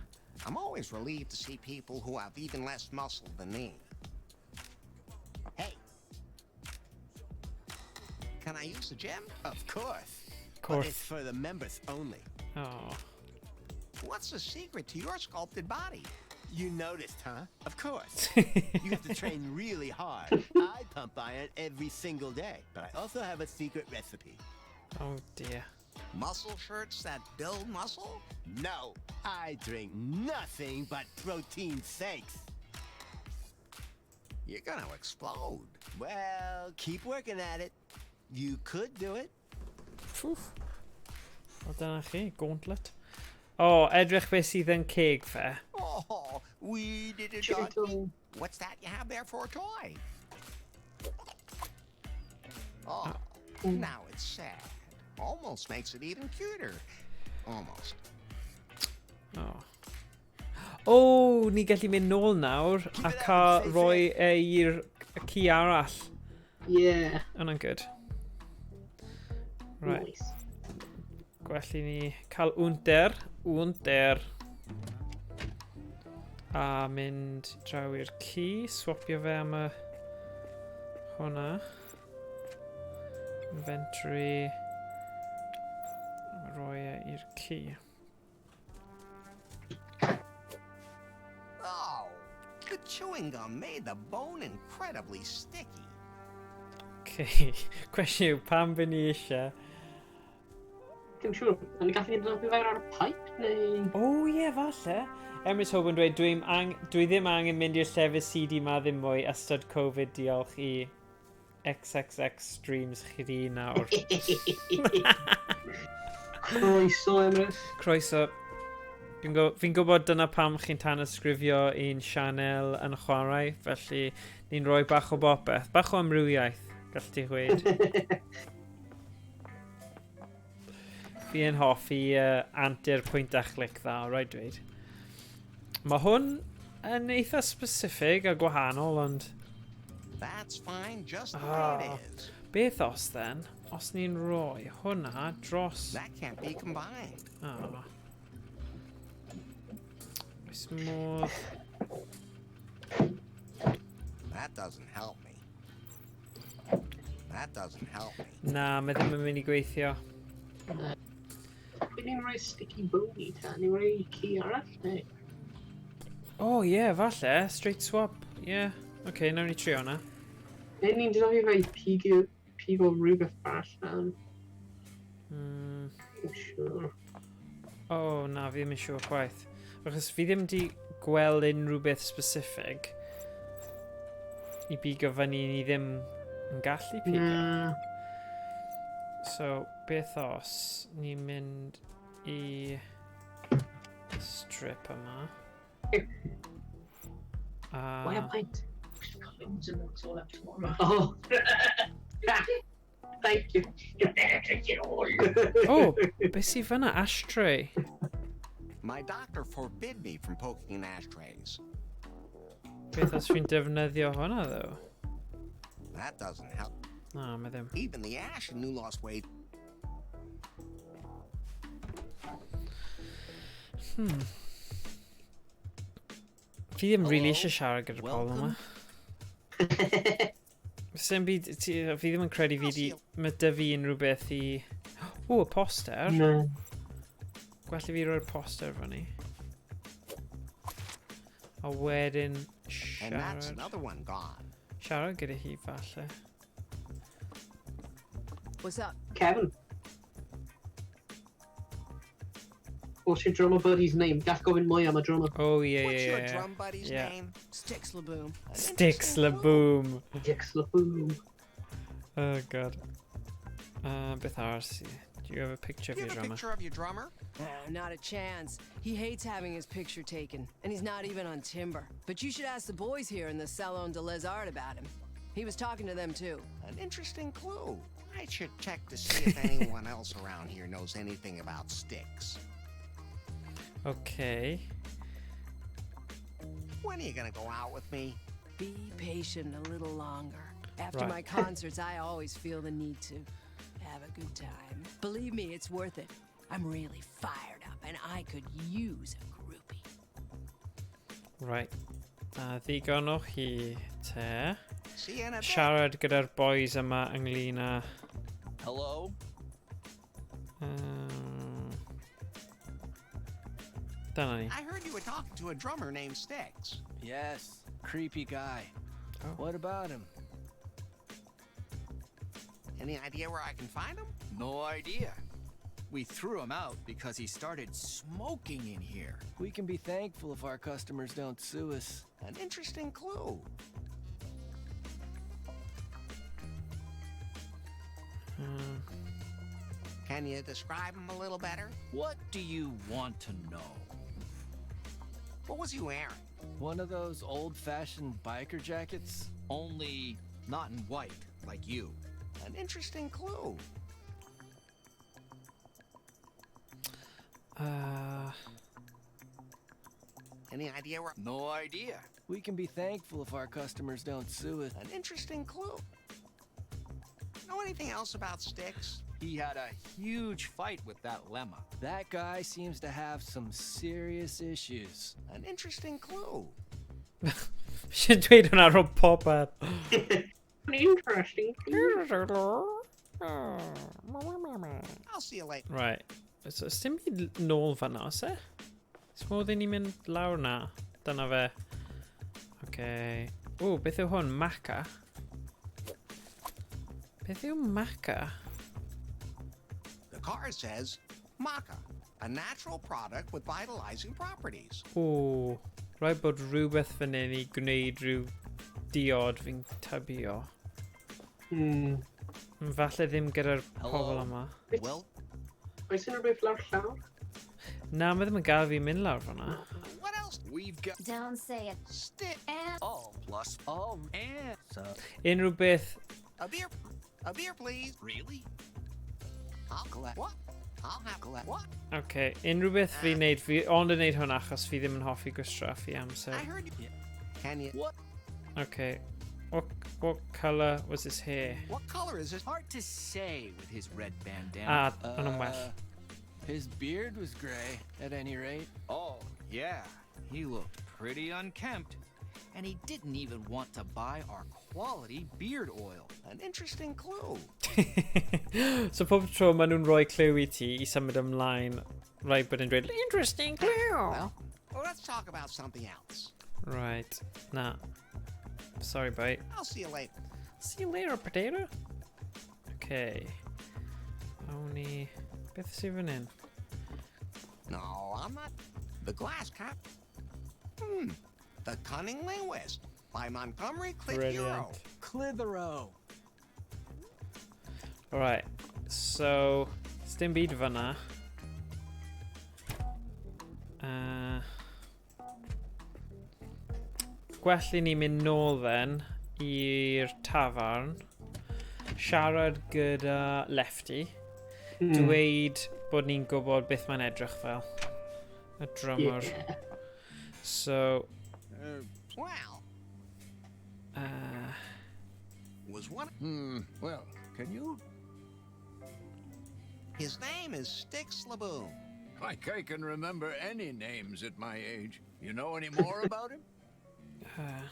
I'm always relieved to see people who have even less muscle than me. Hey! Can I use the gym? Of course. But it's for the members only. Oh. What's the secret to your sculpted body? You noticed, huh? Of course. You have to train really hard. I pump iron every single day, but I also have a secret recipe. Oh dear. Muscle shirts that build muscle? No, I drink nothing but protein shakes. You're gonna explode. Well, keep working at it. You could do it. Poof. Wel dyna chi, gauntlet. Oh, edrych beth sydd yn ceg fe. Oh, we did it, doggy. What's that you have there for a toy? Oh, now it's sad. Almost makes it even cuter. Almost. Oh. O, ni gallu mynd nôl nawr a cael rhoi i'r ci arall. Yeah. Hwna'n good. Right. Nice. Gwell i ni cael wnder. A mynd draw i'r ci. Swapio fe am y hwnna. Inventory. Rhoi e i'r ci. Oh, the chewing gum made the bone incredibly sticky. Okay. Cwestiwn yw, pam by ni eisiau? Dim siŵr, yn gallu neud rhywbeth fewn ar y pipe, neu... O ie, falle. Emrys Hoban dweud, dwi ddim angen mynd i'r llefydd CD ma ddim mwy ystod Covid, diolch i XXX streams chi nawr. Croeso, Emrys. Croeso. Fi'n gwybod dyna pam chi'n tan ysgrifio un sianel yn chwarae, felly ni'n rhoi bach o bopeth, bach o amrywiaeth, gall ti ddweud. Fi yn hoffi antur pwynt a chlic dda, rhaid dweud. Mae hwn yn eitha specific a gwahanol, ond... That's fine, just the way it is. Beth os then, os ni'n rhoi hwnna dros... That can't be combined. Oh. Smooth. That doesn't help me. That doesn't help me. Na, mae ddim yn mynd i gweithio. Be ni'n rhoi sticky bony ta? Ni'n rhoi ci arall, neu? Oh yeah, falle. Straight swap. Yeah. Okay, nawn ni trio hwnna. Neu ni'n dod i rhoi pig o rhywbeth bach lan. Dim siŵr. Oh, na, fi ddim yn siŵr chwaith. Achos fi ddim di gweld unrhyw beth specific i bigo fyny ni ddim yn gallu pigo. So, beth os ni'n mynd i strip yma. Why a pint? Oh. Thank you. You better drink it all. Oh, beth sy'n fyna? Ashtray. My doctor forbid me from poking ashtrays. Beth os fi'n defnyddio hwnna, though? That doesn't help. Na, mae ddim. Even the ash in New Lost Weight. Fi ddim really eisiau siarad gyda'r pobl yma. Sy'n byd, fi ddim yn credu fi di, mae dy fi unrhyw beth i... O, y poster. No. Gwell i fi roi'r poster fyny. A wedyn And that's siarad. another one gone. Siarad gyda hi falle. What's up? Kevin. What's your drummer buddy's name? Gall gofyn mwy am y drummer. Oh, yeah, What's yeah, your yeah. drum buddy's Yeah. name? Sticks Laboom. Sticks Laboom. Sticks Laboom. Oh, God. Beth arall? Do you have a picture of Do you your have a drummer? picture of your drummer? Not a chance. He hates having his picture taken, and he's not even on timber. But you should ask the boys here in the Salon de Les Arts about him. He was talking to them too. An interesting clue. I should check to see if anyone else around here knows anything about sticks. Okay. When are you gonna go out with me? Be patient a little longer. After Right. my concerts, I always feel the need to have a good time. Believe me, it's worth it. I'm really fired up, and I could use a groupie. Right. Ddigon o chi te. See you in a bit. Siarad gyda'r boys yma ynglyn â... Hello? Dyna ni. I heard you were talking to a drummer named Sticks. Yes, creepy guy. Oh. What about him? Any idea where I can find him? No idea. We threw him out because he started smoking in here. We can be thankful if our customers don't sue us. An interesting clue. Can you describe him a little better? What do you want to know? What was he wearing? One of those old-fashioned biker jackets? Only not in white, like you. An interesting clue. Any idea where? No idea. We can be thankful if our customers don't sue us. An interesting clue. Know anything else about Styx? He had a huge fight with that lemma. That guy seems to have some serious issues. An interesting clue. Should dweud hwnna ar ôl popeth. An interesting clue. I'll see you later. Right. So, ys dim byd nôl fan'na, os e? Ys modd i ni mynd lawr na. Dyna fe. Okay. O, beth yw hwn? Maca? Beth yw maca? The card says maca, a natural product with vitalizing properties. O, rhaid bod rhywbeth fan hyn i gwneud rhyw diod fi'n tybio. Falle ddim gyda'r pobl yma. Well, oes unrhyw beth lawr llaw? Na, mae ddim yn gael fi mynd lawr fan'na. what else? We've got Don't say it. Stick. all plus all and so. Unrhyw beth... A beer, please. Really? I'll collect. What? I'll have collect. What? Okay, unrhyw beth fi'n neud, fi ond yn neud hwn achos fi ddim yn hoffi gwastraffu amser. I heard you. Can you? What? Okay, what colour was his hair? What color is it? Hard to say with his red bandana. Yn ymwell. His beard was gray, at any rate. Oh, yeah. He looked pretty unkempt. And he didn't even want to buy our quality beard oil. An interesting clue. So pob tro maen nhw'n rhoi clue i ti i symud ymlaen, rhaid bod yn dweud, interesting clue! Well, let's talk about something else. Right, na. Sorry, bye. I'll see you later. See you later, potato. Okay. Awn ni... Beth sydd fan hyn? No, I'm not. The glass cap. The Cunning Linguist by Montgomery Clitheroe. Clitheroe. Alright, so... Sdim byd fan'na. Gwell i ni mynd nôl then i'r tafarn. Siarad gyda Lefty. Dweud bod ni'n gwybod beth mae'n edrych fel. Y drummer. Yeah. So... Well. Was one. Well, can you? His name is Styx Laboon. Like I can remember any names at my age. You know any more about him?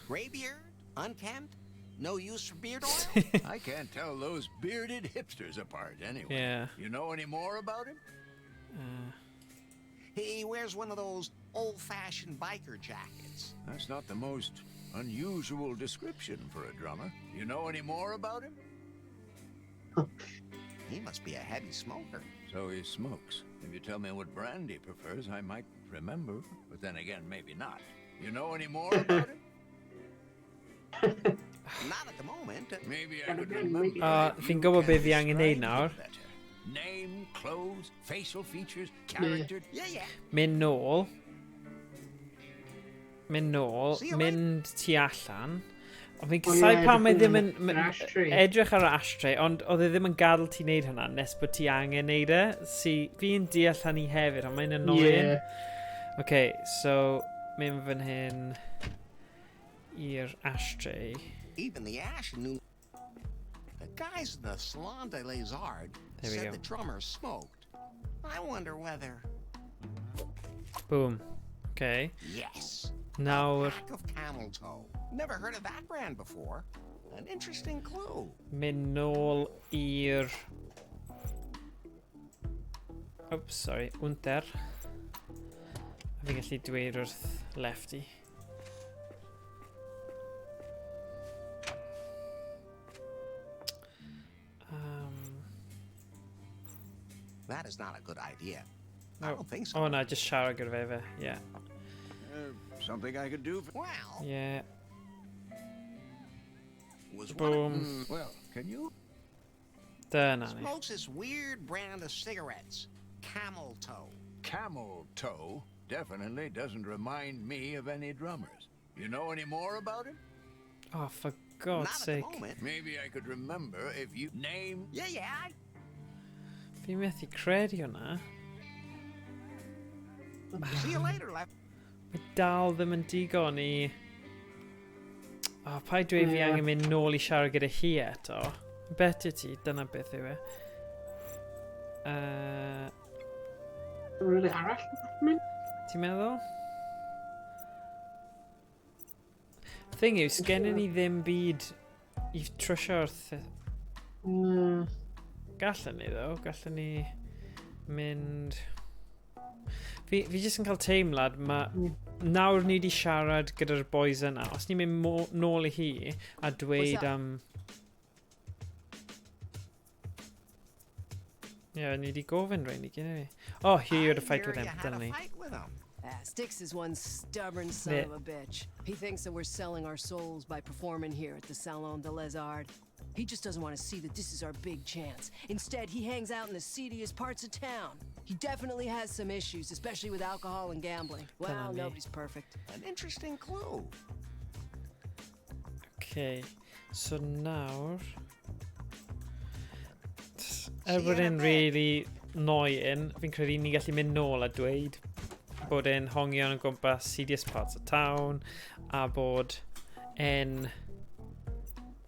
Graybeard, unkempt, no use for beard oil. I can't tell those bearded hipsters apart anyway. Yeah. You know any more about him? He wears one of those old-fashioned biker jackets. That's not the most unusual description for a drummer. You know any more about him? He must be a heavy smoker. So he smokes. If you tell me what brand he prefers, I might remember. But then again, maybe not. You know any more about him? Not at the moment. Maybe I could remember. Fi'n gwybod beth fi angen neud nawr. Name, clothes, facial features, character. Yeah. Mynd nôl. Mynd tu allan. Ond fi'n cysau pan mae ddim yn edrych ar y ashtray, ond oedd e ddim yn gadael ti wneud hynna nes bod ti angen wneud e. Fi'n deall hynny hefyd, ond mae'n annoying. Okay, so mynd fan hyn i'r ashtray. Even the ash knew. The guys in the Salon de les Arts said the drummer smoked. I wonder whether. Boom. Okay. Yes. Nawr. Pack of camel toe. Never heard of that brand before. An interesting clue. Mynd nôl i'r... Oops, sorry. Unter. Fi'n gallu dweud wrth Lefty. That is not a good idea. I don't think so. Oh no, just siarad gyda fe, yeah. Something I could do for... Well. Yeah. Was Boom. Well, can you? Dyna ni. Smokes this weird brand of cigarettes. Camel toe. Camel toe definitely doesn't remind me of any drummers. You know any more about him? Oh, for God's sake. Not at the moment. Maybe I could remember if you name... Yeah. Fi methu credu hwnna. See you later, left. Dal ddim yn digon i... O, paid dweud fi angen mynd nôl i siarad gyda hi eto. Bet i ti, dyna beth yw e. Rhywle arall? Ti'n meddwl? Thing yw, sgennyn ni ddim byd i trwsio wrth... Gallwn ni ddo, gallwn ni mynd... Fi jyst yn cael teimlad, nawr ni wedi siarad gyda'r boys yna. Os ni'n mynd nôl i hi a dweud am... Ie, ni wedi gofyn rhaid i gyda fi. Oh, here you had a fight with him, dyna ni. Styx is one stubborn son of a bitch. He thinks that we're selling our souls by performing here at the Salon de Les Arts. He just doesn't want to see that this is our big chance. Instead, he hangs out in the seediest parts of town. He definitely has some issues, especially with alcohol and gambling. Well, nobody's perfect. An interesting clue. Okay, so nawr... bod e'n really annoying, fi'n credu ni gallu mynd nôl a dweud bod e'n hongion yn gwmpas seediest parts of town a bod e'n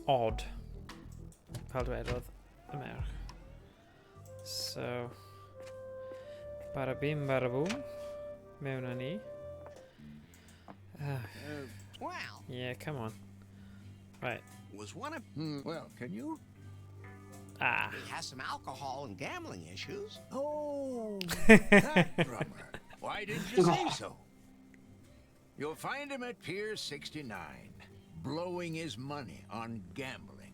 odd. Fel dwedodd y merch. So... Bada bim, bada boom. Mewn â ni. Well. Yeah, come on. Right. Was one of... well, can you? Ah. He has some alcohol and gambling issues. Oh, that drummer. Why didn't you say so? You'll find him at Pier 69, blowing his money on gambling.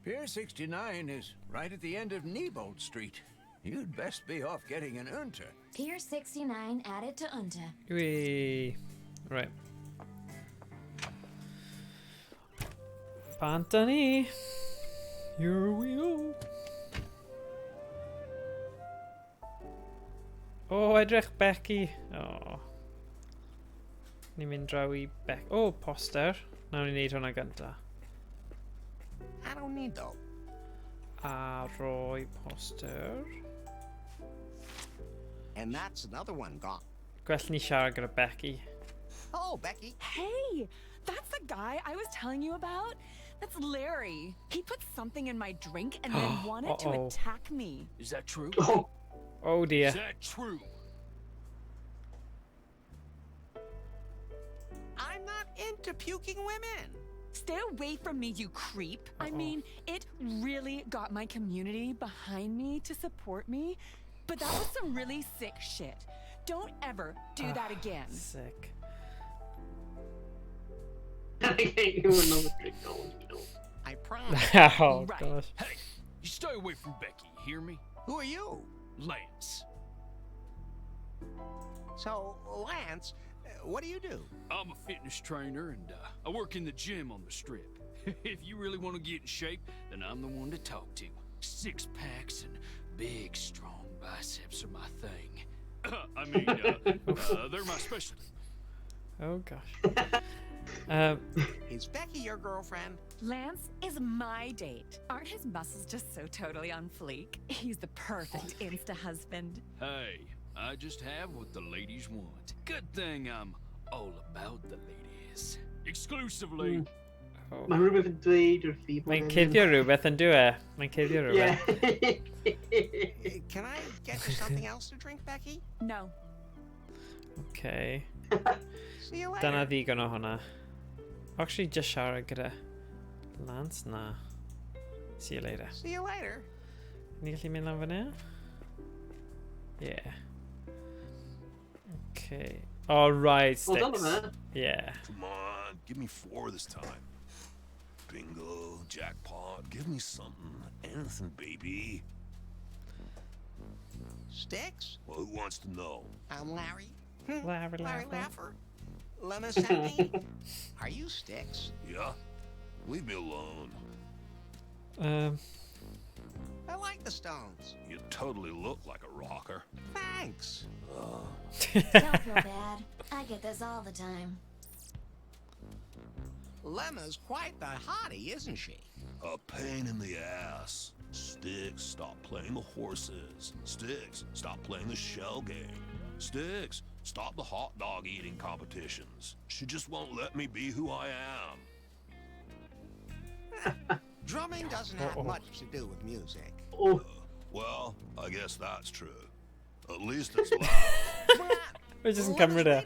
Pier 69 is right at the end of Nebold Street. You'd best be off getting an Unter. Pier 69 added to Unter. Whee. Right. Pantani. Here we go. Oh, edrych Becky. Oh. Ni'n mynd draw I Becky. Oh, poster. Nawr ni'n neud hwnna gynta. I don't need though. A roi poster. And that's another one gone. Gwell ni siarad gyda Becky. Oh, Becky. Hey, that's the guy I was telling you about? That's Larry. He put something in my drink and then wanted to attack me. Is that true? Oh dear. Is that true? I'm not into puking women. Stay away from me, you creep. I mean, it really got my community behind me to support me, but that was some really sick shit. Don't ever do that again. Sick. I promise. Oh, right. gosh. Hey, you stay away from Becky, you hear me? Who are you? Lance. So, Lance, what do you do? I'm a fitness trainer and I work in the gym on the strip. If you really want to get in shape, then I'm the one to talk to. 6 packs and big, strong biceps are my thing. I mean, they're my specialty. Oh gosh. Is Becky your girlfriend? Lance is my date. Aren't his muscles just so totally on fleek? He's the perfect insta-husband. Hey, I just have what the ladies want. Good thing I'm all about the ladies. Exclusively. Mae rhywbeth yn dweud wrth fi. Mae'n cuddio rhywbeth yn dwi e. Mae'n cuddio rhywbeth. Can I get you something else to drink, Becky? No. Okay. See you later. Dyna ddigon o hwnna. Actually, just siarad gyda Lance na. See you later. See you later. Ni gallu mynd lan fyna? Yeah. Okay. All right, Sticks. Hold on a minute. Yeah. Come on, give me 4 this time. Bingo, jackpot, give me something. Anything, baby. Sticks? Well, who wants to know? I'm Larry. Larry Laffer. Lemma sent me. Are you Sticks? Yeah? Leave me alone. I like the Stones. You totally look like a rocker. Thanks. Don't feel bad. I get this all the time. Lemma's quite the hottie, isn't she? A pain in the ass. Sticks, stop playing the horses. Sticks, stop playing the shell game. Sticks, Stop the hot dog eating competitions. She just won't let me be who I am. Drumming doesn't have much to do with music. Well, I guess that's true. At least it's loud. It doesn't come rid of.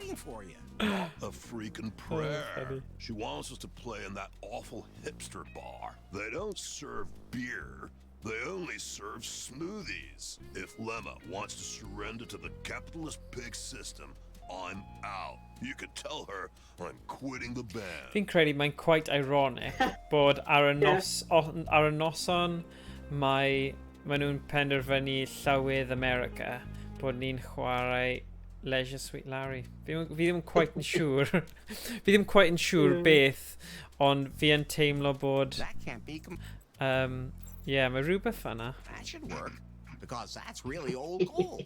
Not a freaking prayer. funny. She wants us to play in that awful hipster bar. They don't serve beer. They only serve smoothies. If Lemma wants to surrender to the capitalist pig system, I'm out. You could tell her I'm quitting the band. Fi'n credu mae'n quite ironic bod ar y noson mae nhw'n penderfynu llawydd America bod ni'n chwarae Leisure Suite Larry. Fi ddim quite yn siŵr. Fi ddim quite yn siŵr beth, ond fi yn teimlo bod... That can't be... yeah, mae rhywbeth fanna. That should work, because that's really old gold.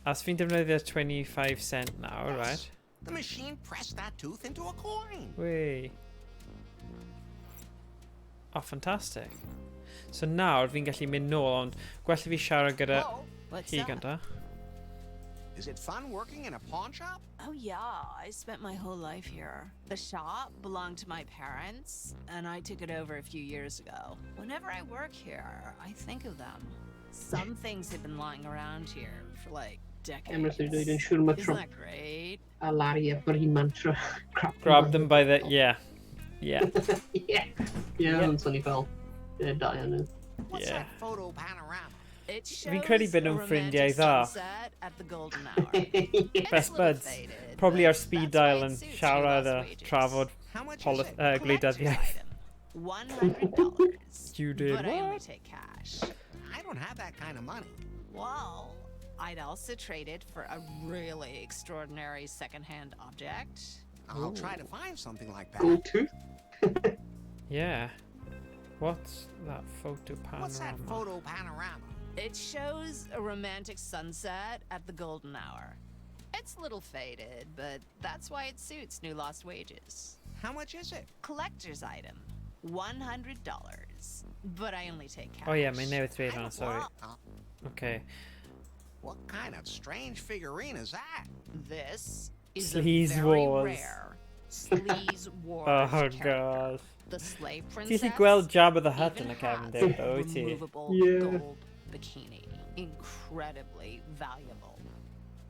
As fi'n defnyddio 25 cent now, right? The machine pressed that tooth into a coin. Wee. Oh, fantastic. So nawr fi'n gallu mynd nôl, ond gwella fi siarad gyda hi gynta. Is it fun working in a pawn shop? Oh yeah, I spent my whole life here. The shop belonged to my parents, and I took it over a few years ago. Whenever I work here, I think of them. Some things have been lying around here for like decades. Isn't that great? A Larry a mantra. Grab them by the... Yeah. Yeah. Yeah, yn swnio fel da iawn. What's that photo panorama? It Fi'n credu bod nhw'n ffrindiau dda. at the golden hour. Best buds. Probably ar speed dial yn siarad a trafod gwleidyddiaeth. $100. You did But I only what? take cash. I don't have that kind of money. Well, I'd also trade it for a really extraordinary secondhand object. I'll try to find something like that. Gold tooth? Yeah. What's that photo panorama? What's that photo panorama? It shows a romantic sunset at the golden hour. It's a little faded, but that's why it suits New Lost Wages. How much is it? Collector's item. $100. But I only take cash. Oh yeah, my name is Trayvon, sorry. Okay. What kind of strange figurine is that? This is Sleaze a very Wars. rare Sleaze Wars Oh character. god. The Slave Ti Princess wedi gweld Jabba the Hutt even yn y cefn has dweud, a wyt ti? removable Yeah. gold bikini. Incredibly valuable.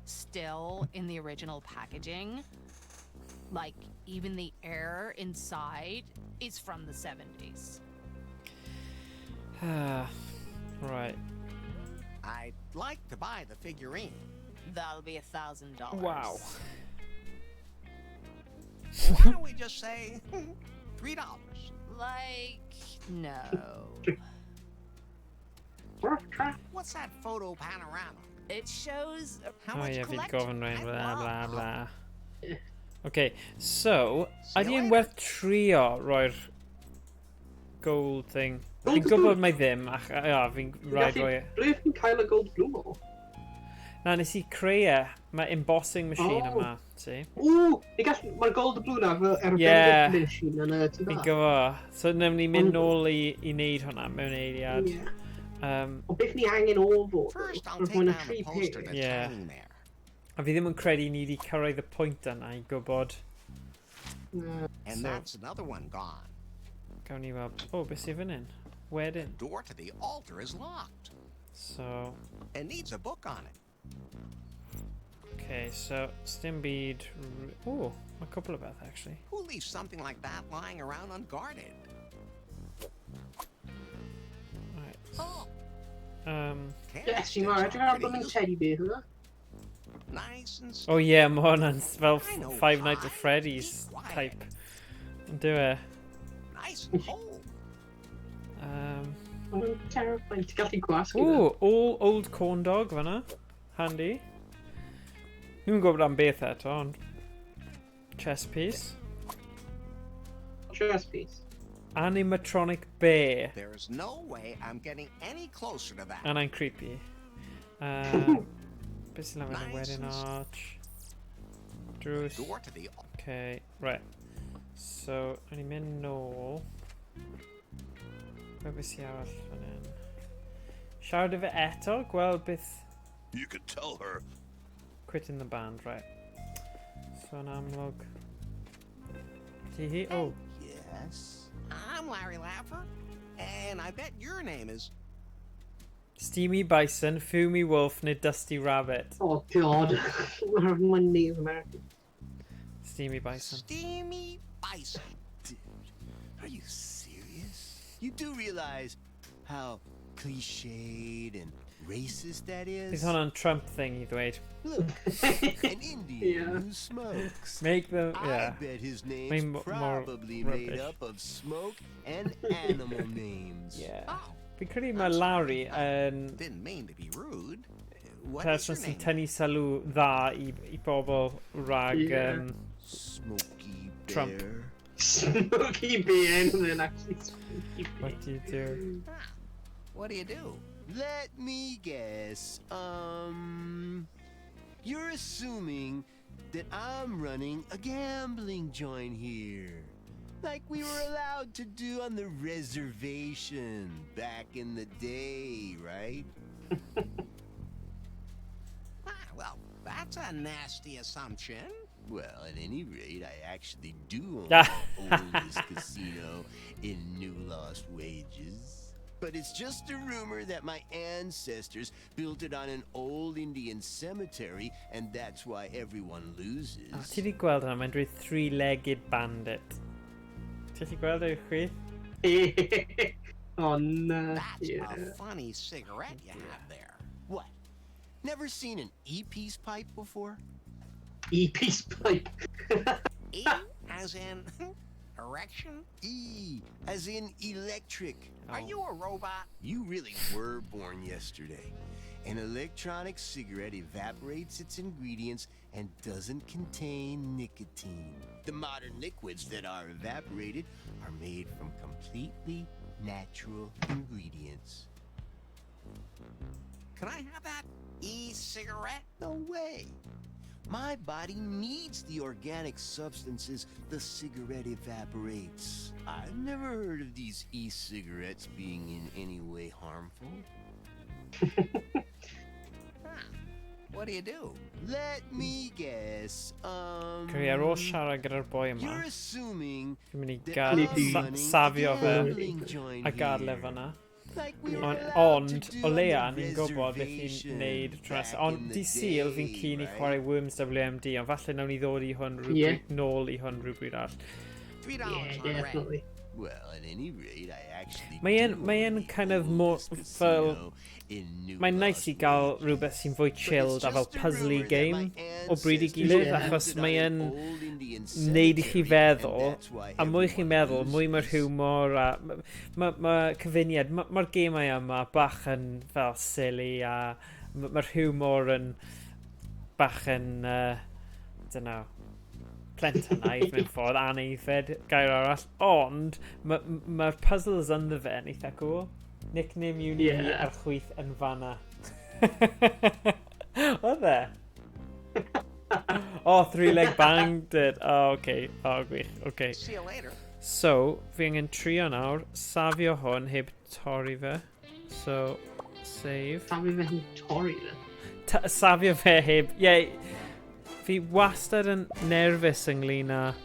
Still in the original packaging. Like, even the air inside is from the 70s. Right. I'd like to buy the figurine. That'll be $1,000. Wow. Why don't we just say $3? Like, no. What's that photo panorama? It shows how Oh much yeah, fi'n collecting gofyn rhain, I bla bla love. bla. Okay, so, ydy yn werth trio roi'r gold thing? Fi'n gwybod mai ddim, fi'n rhaid roi... Ble fi'n cael y gold blue o? Na, nes I creu mae embossing machine yma, ti? Mae'r gold blue na ar y Yeah. vending machine yn y tu Fi'n bach. gyfo. So, newn ni mynd nôl I wneud hwnna mewn eiliad. O beth ni angen o fod? First, I'll Roedd take hwn down yn the tri poster peg. that's Yeah. hanging there. A fi ddim yn credu ni wedi cyrraedd y pwynt yna I gwybod. And that's another one gone. Gawn ni weld... O, beth sy'n fan hyn? Wedyn. The door to the altar is locked. So... It needs a book on it. Okay, so, stim byd... Oh, a couple of beth, actually. Who leaves something like that lying around unguarded? Yes, ti'n marw, edrych ar bod yn teddy bear hwnna. Nice and Oh yeah, mae hwnna'n fel I know Five Nights at why. Freddy's Be quiet. type. Do e. Nice and whole. Mae'n terrifying, ti'n gallu gwasgu Ooh, all old corn dog fanna. Handy. Dwi'n gwybod am beth eto, ond... Chess piece. Chess piece. Animatronic bear. There's no way I'm getting any closer to that. And I'm creepy. Beth sy'n lafyn y wedding arch. Drws. Door to the Okay, right. So, o'n i'n mynd nôl. Be beth sy'n arall fan hyn? Siarad efo eto, gweld beth... You could tell her. Quitting the band, right. So yn amlwg. Ti hi? Oh. Yes? I'm Larry Laffer, and I bet your name is... Steamy Bison, Fumi Wolf, neu Dusty Rabbit. Oh god. My Native American. Steamy Bison. Steamy Bison. Dude, are you serious? You do realize how cliched and racist that is? Bydd hwnna'n Trump thing I ddweud. Look, an Indian who smokes. Make them, yeah. I bet his Mae'n name's probably made rubbish. up of smoke and animal names. Yeah. Fi'n credu mae Larry yn Didn't mean to be rude. What is person your sy'n name? tynnu sylw dda I bobl rhag Smoky Trump. Bear. Smoky bear and then actually smoky bear. What do you do? What do you do? Let me guess. You're assuming that I'm running a gambling joint here. Like we were allowed to do on the reservation back in the day, right? Well, that's a nasty assumption. Well, at any rate, I actually do own the oldest casino in New Lost Wages. But it's just a rumor that my ancestors built it on an old Indian cemetery, and that's why everyone loses. Oh, ti wedi gweld hwnna? Mae'n dweud three-legged bandit. Ti wedi gweld eich chwi? Oh no. That's a funny cigarette you have there. What? Never seen an E-piece pipe before? E-piece pipe. E as in erection? E as in electric. Are you a robot? You really were born yesterday. An electronic cigarette evaporates its ingredients and doesn't contain nicotine. The modern liquids that are evaporated are made from completely natural ingredients. Can I have that e-cigarette? No way. My body needs the organic substances the cigarette evaporates. I've never heard of these e-cigarettes being in any way harmful. What do you do? Let me guess. Cri ar ôl siarad gyda'r boi yma. You're assuming Dwi'n mynd that I I'm running safio a fe gambling joint a gadle here. fyna. Like we were Ond, allowed to do o on leia, the ni'n gwybod beth i'n neud tros. back Ond in the di Sul fi'n day, keen I right? chwarae Worms WMD, ond falle nawn ni ddod I hwn Yeah. rhywbryd nôl I hwn rhywbryd arall. $3 Yeah, on red. definitely. Well, at any rate, I actually Mae e'n kind of more fel... Mae'n nice I gael rhywbeth sy'n fwy chilled a fel puzzly game o bryd I gilydd, achos mae e'n neud I chi feddwl, a mwy chi'n meddwl, mwy mae'r hiwmor a... Mae cyfuniad, mae'r gemau yma bach yn fel silly a mae'r hiwmor yn bach yn, dunno, plentynaidd mewn ffordd, anaeddfed, gair arall, ond mae'r puzzles ynddo fe yn eitha cool. Nickname uni ar chwyth yn fanna. Oedd e? Oh, three-leg bandit. Oh, okay. Oh, gwych. Okay. See you later. So, fi angen trio nawr, safio hwn heb torri fe. So, save. Safio fe heb torri fe? Safio fe heb... Yeah, fi wastad yn nervous ynglyn â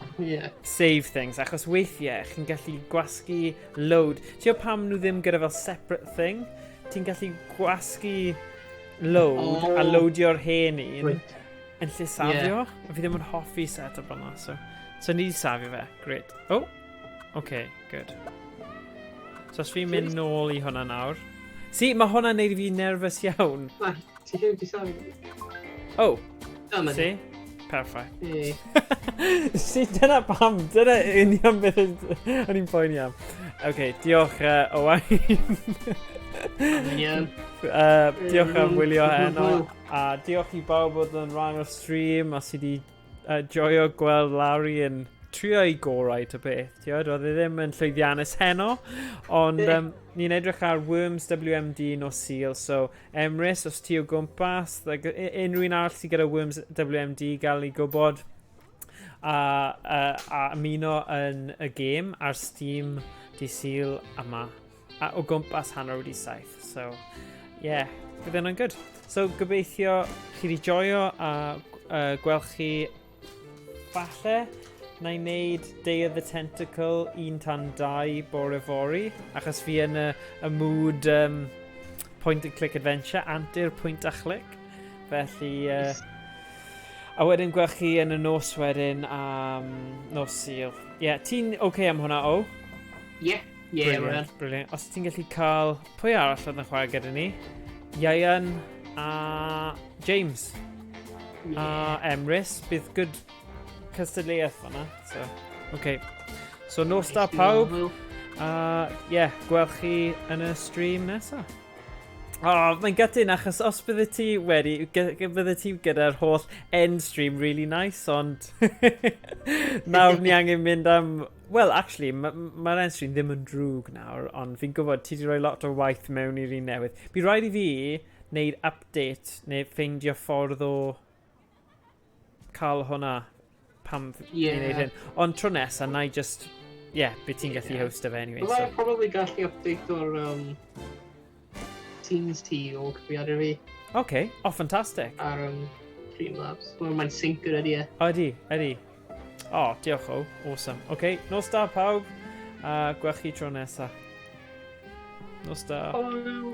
save things, achos weithiau chi'n gallu gwasgu load. Ti'n pam nhw ddim gyda fel separate thing? Ti'n gallu gwasgu load a loadio'r hen un yn lle safio. A fi ddim yn hoffi set-up yna, so ni safio fe. Great. Oh, okay, good. So os fi'n mynd nôl I hwnna nawr. See, mae hwnna'n neud I fi nervous iawn. Ti heb di safio? Oh, see? Perfect. See, dyna pam, dyna union beth o'n i'n poeni am. OK, diolch Owain. Diolch am wylio heno, a diolch I bawb oedd yn rhan o'r stream, a sydd wedi joio gweld Larry yn trio I gorau y beth. Oedd e ddim yn llwyddiannus heno, ond ni'n edrych ar Worms WMD no Seal, so Emrys, os ti o gwmpas, unrhyw un arall sydd gyda Worms WMD gael I gwybod a ymuno yn y game ar Steam di Seal yma, a o gwmpas hanner wedi saith. So, yeah, bydd yna'n good. So, gobeithio chi wedi joio a gweld chi falle na i wneud Day of the Tentacle 1 tan 2 bore fori, achos fi yn y mood point and click adventure, anti'r pwynt a chlic. Felly, a wedyn gweld chi yn y nos wedyn am nos Sul. Ie, ti'n okay am hwnna, o? Ie, Brilliant, brilliant. Os ti'n gallu cael... Pwy arall oedd yn chwarae gyda ni? Ian a James. A Emrys. Bydd good cystadleuaeth fan'na. So, okay. So, nos da pawb. Gweld chi yn y stream nesaf. Mae'n gydyn achos os bydde ti gyda'r holl end stream really nice, ond nawr ni angen mynd am... Wel, actually, mae'r end stream ddim yn drwg nawr, ond fi'n gwybod ti wedi rhoi lot o waith mewn i'r un newydd. Bydd rhaid i fi wneud update neu ffeindio ffordd o cael hwnna pam fi'n neud hyn. Ond tro nesaf, na i just... bydd ti'n gallu host of anyway. Byddai'n probably gallu update o'r Teams T o cyfriadau fi. Okay, fantastic. Ar Streamlabs. Mae'n sync yr ydy e. Ydy. Diolch o. Awesome. Okay, nos da pawb. Gweld chi tro nesaf. Nos da. Helo.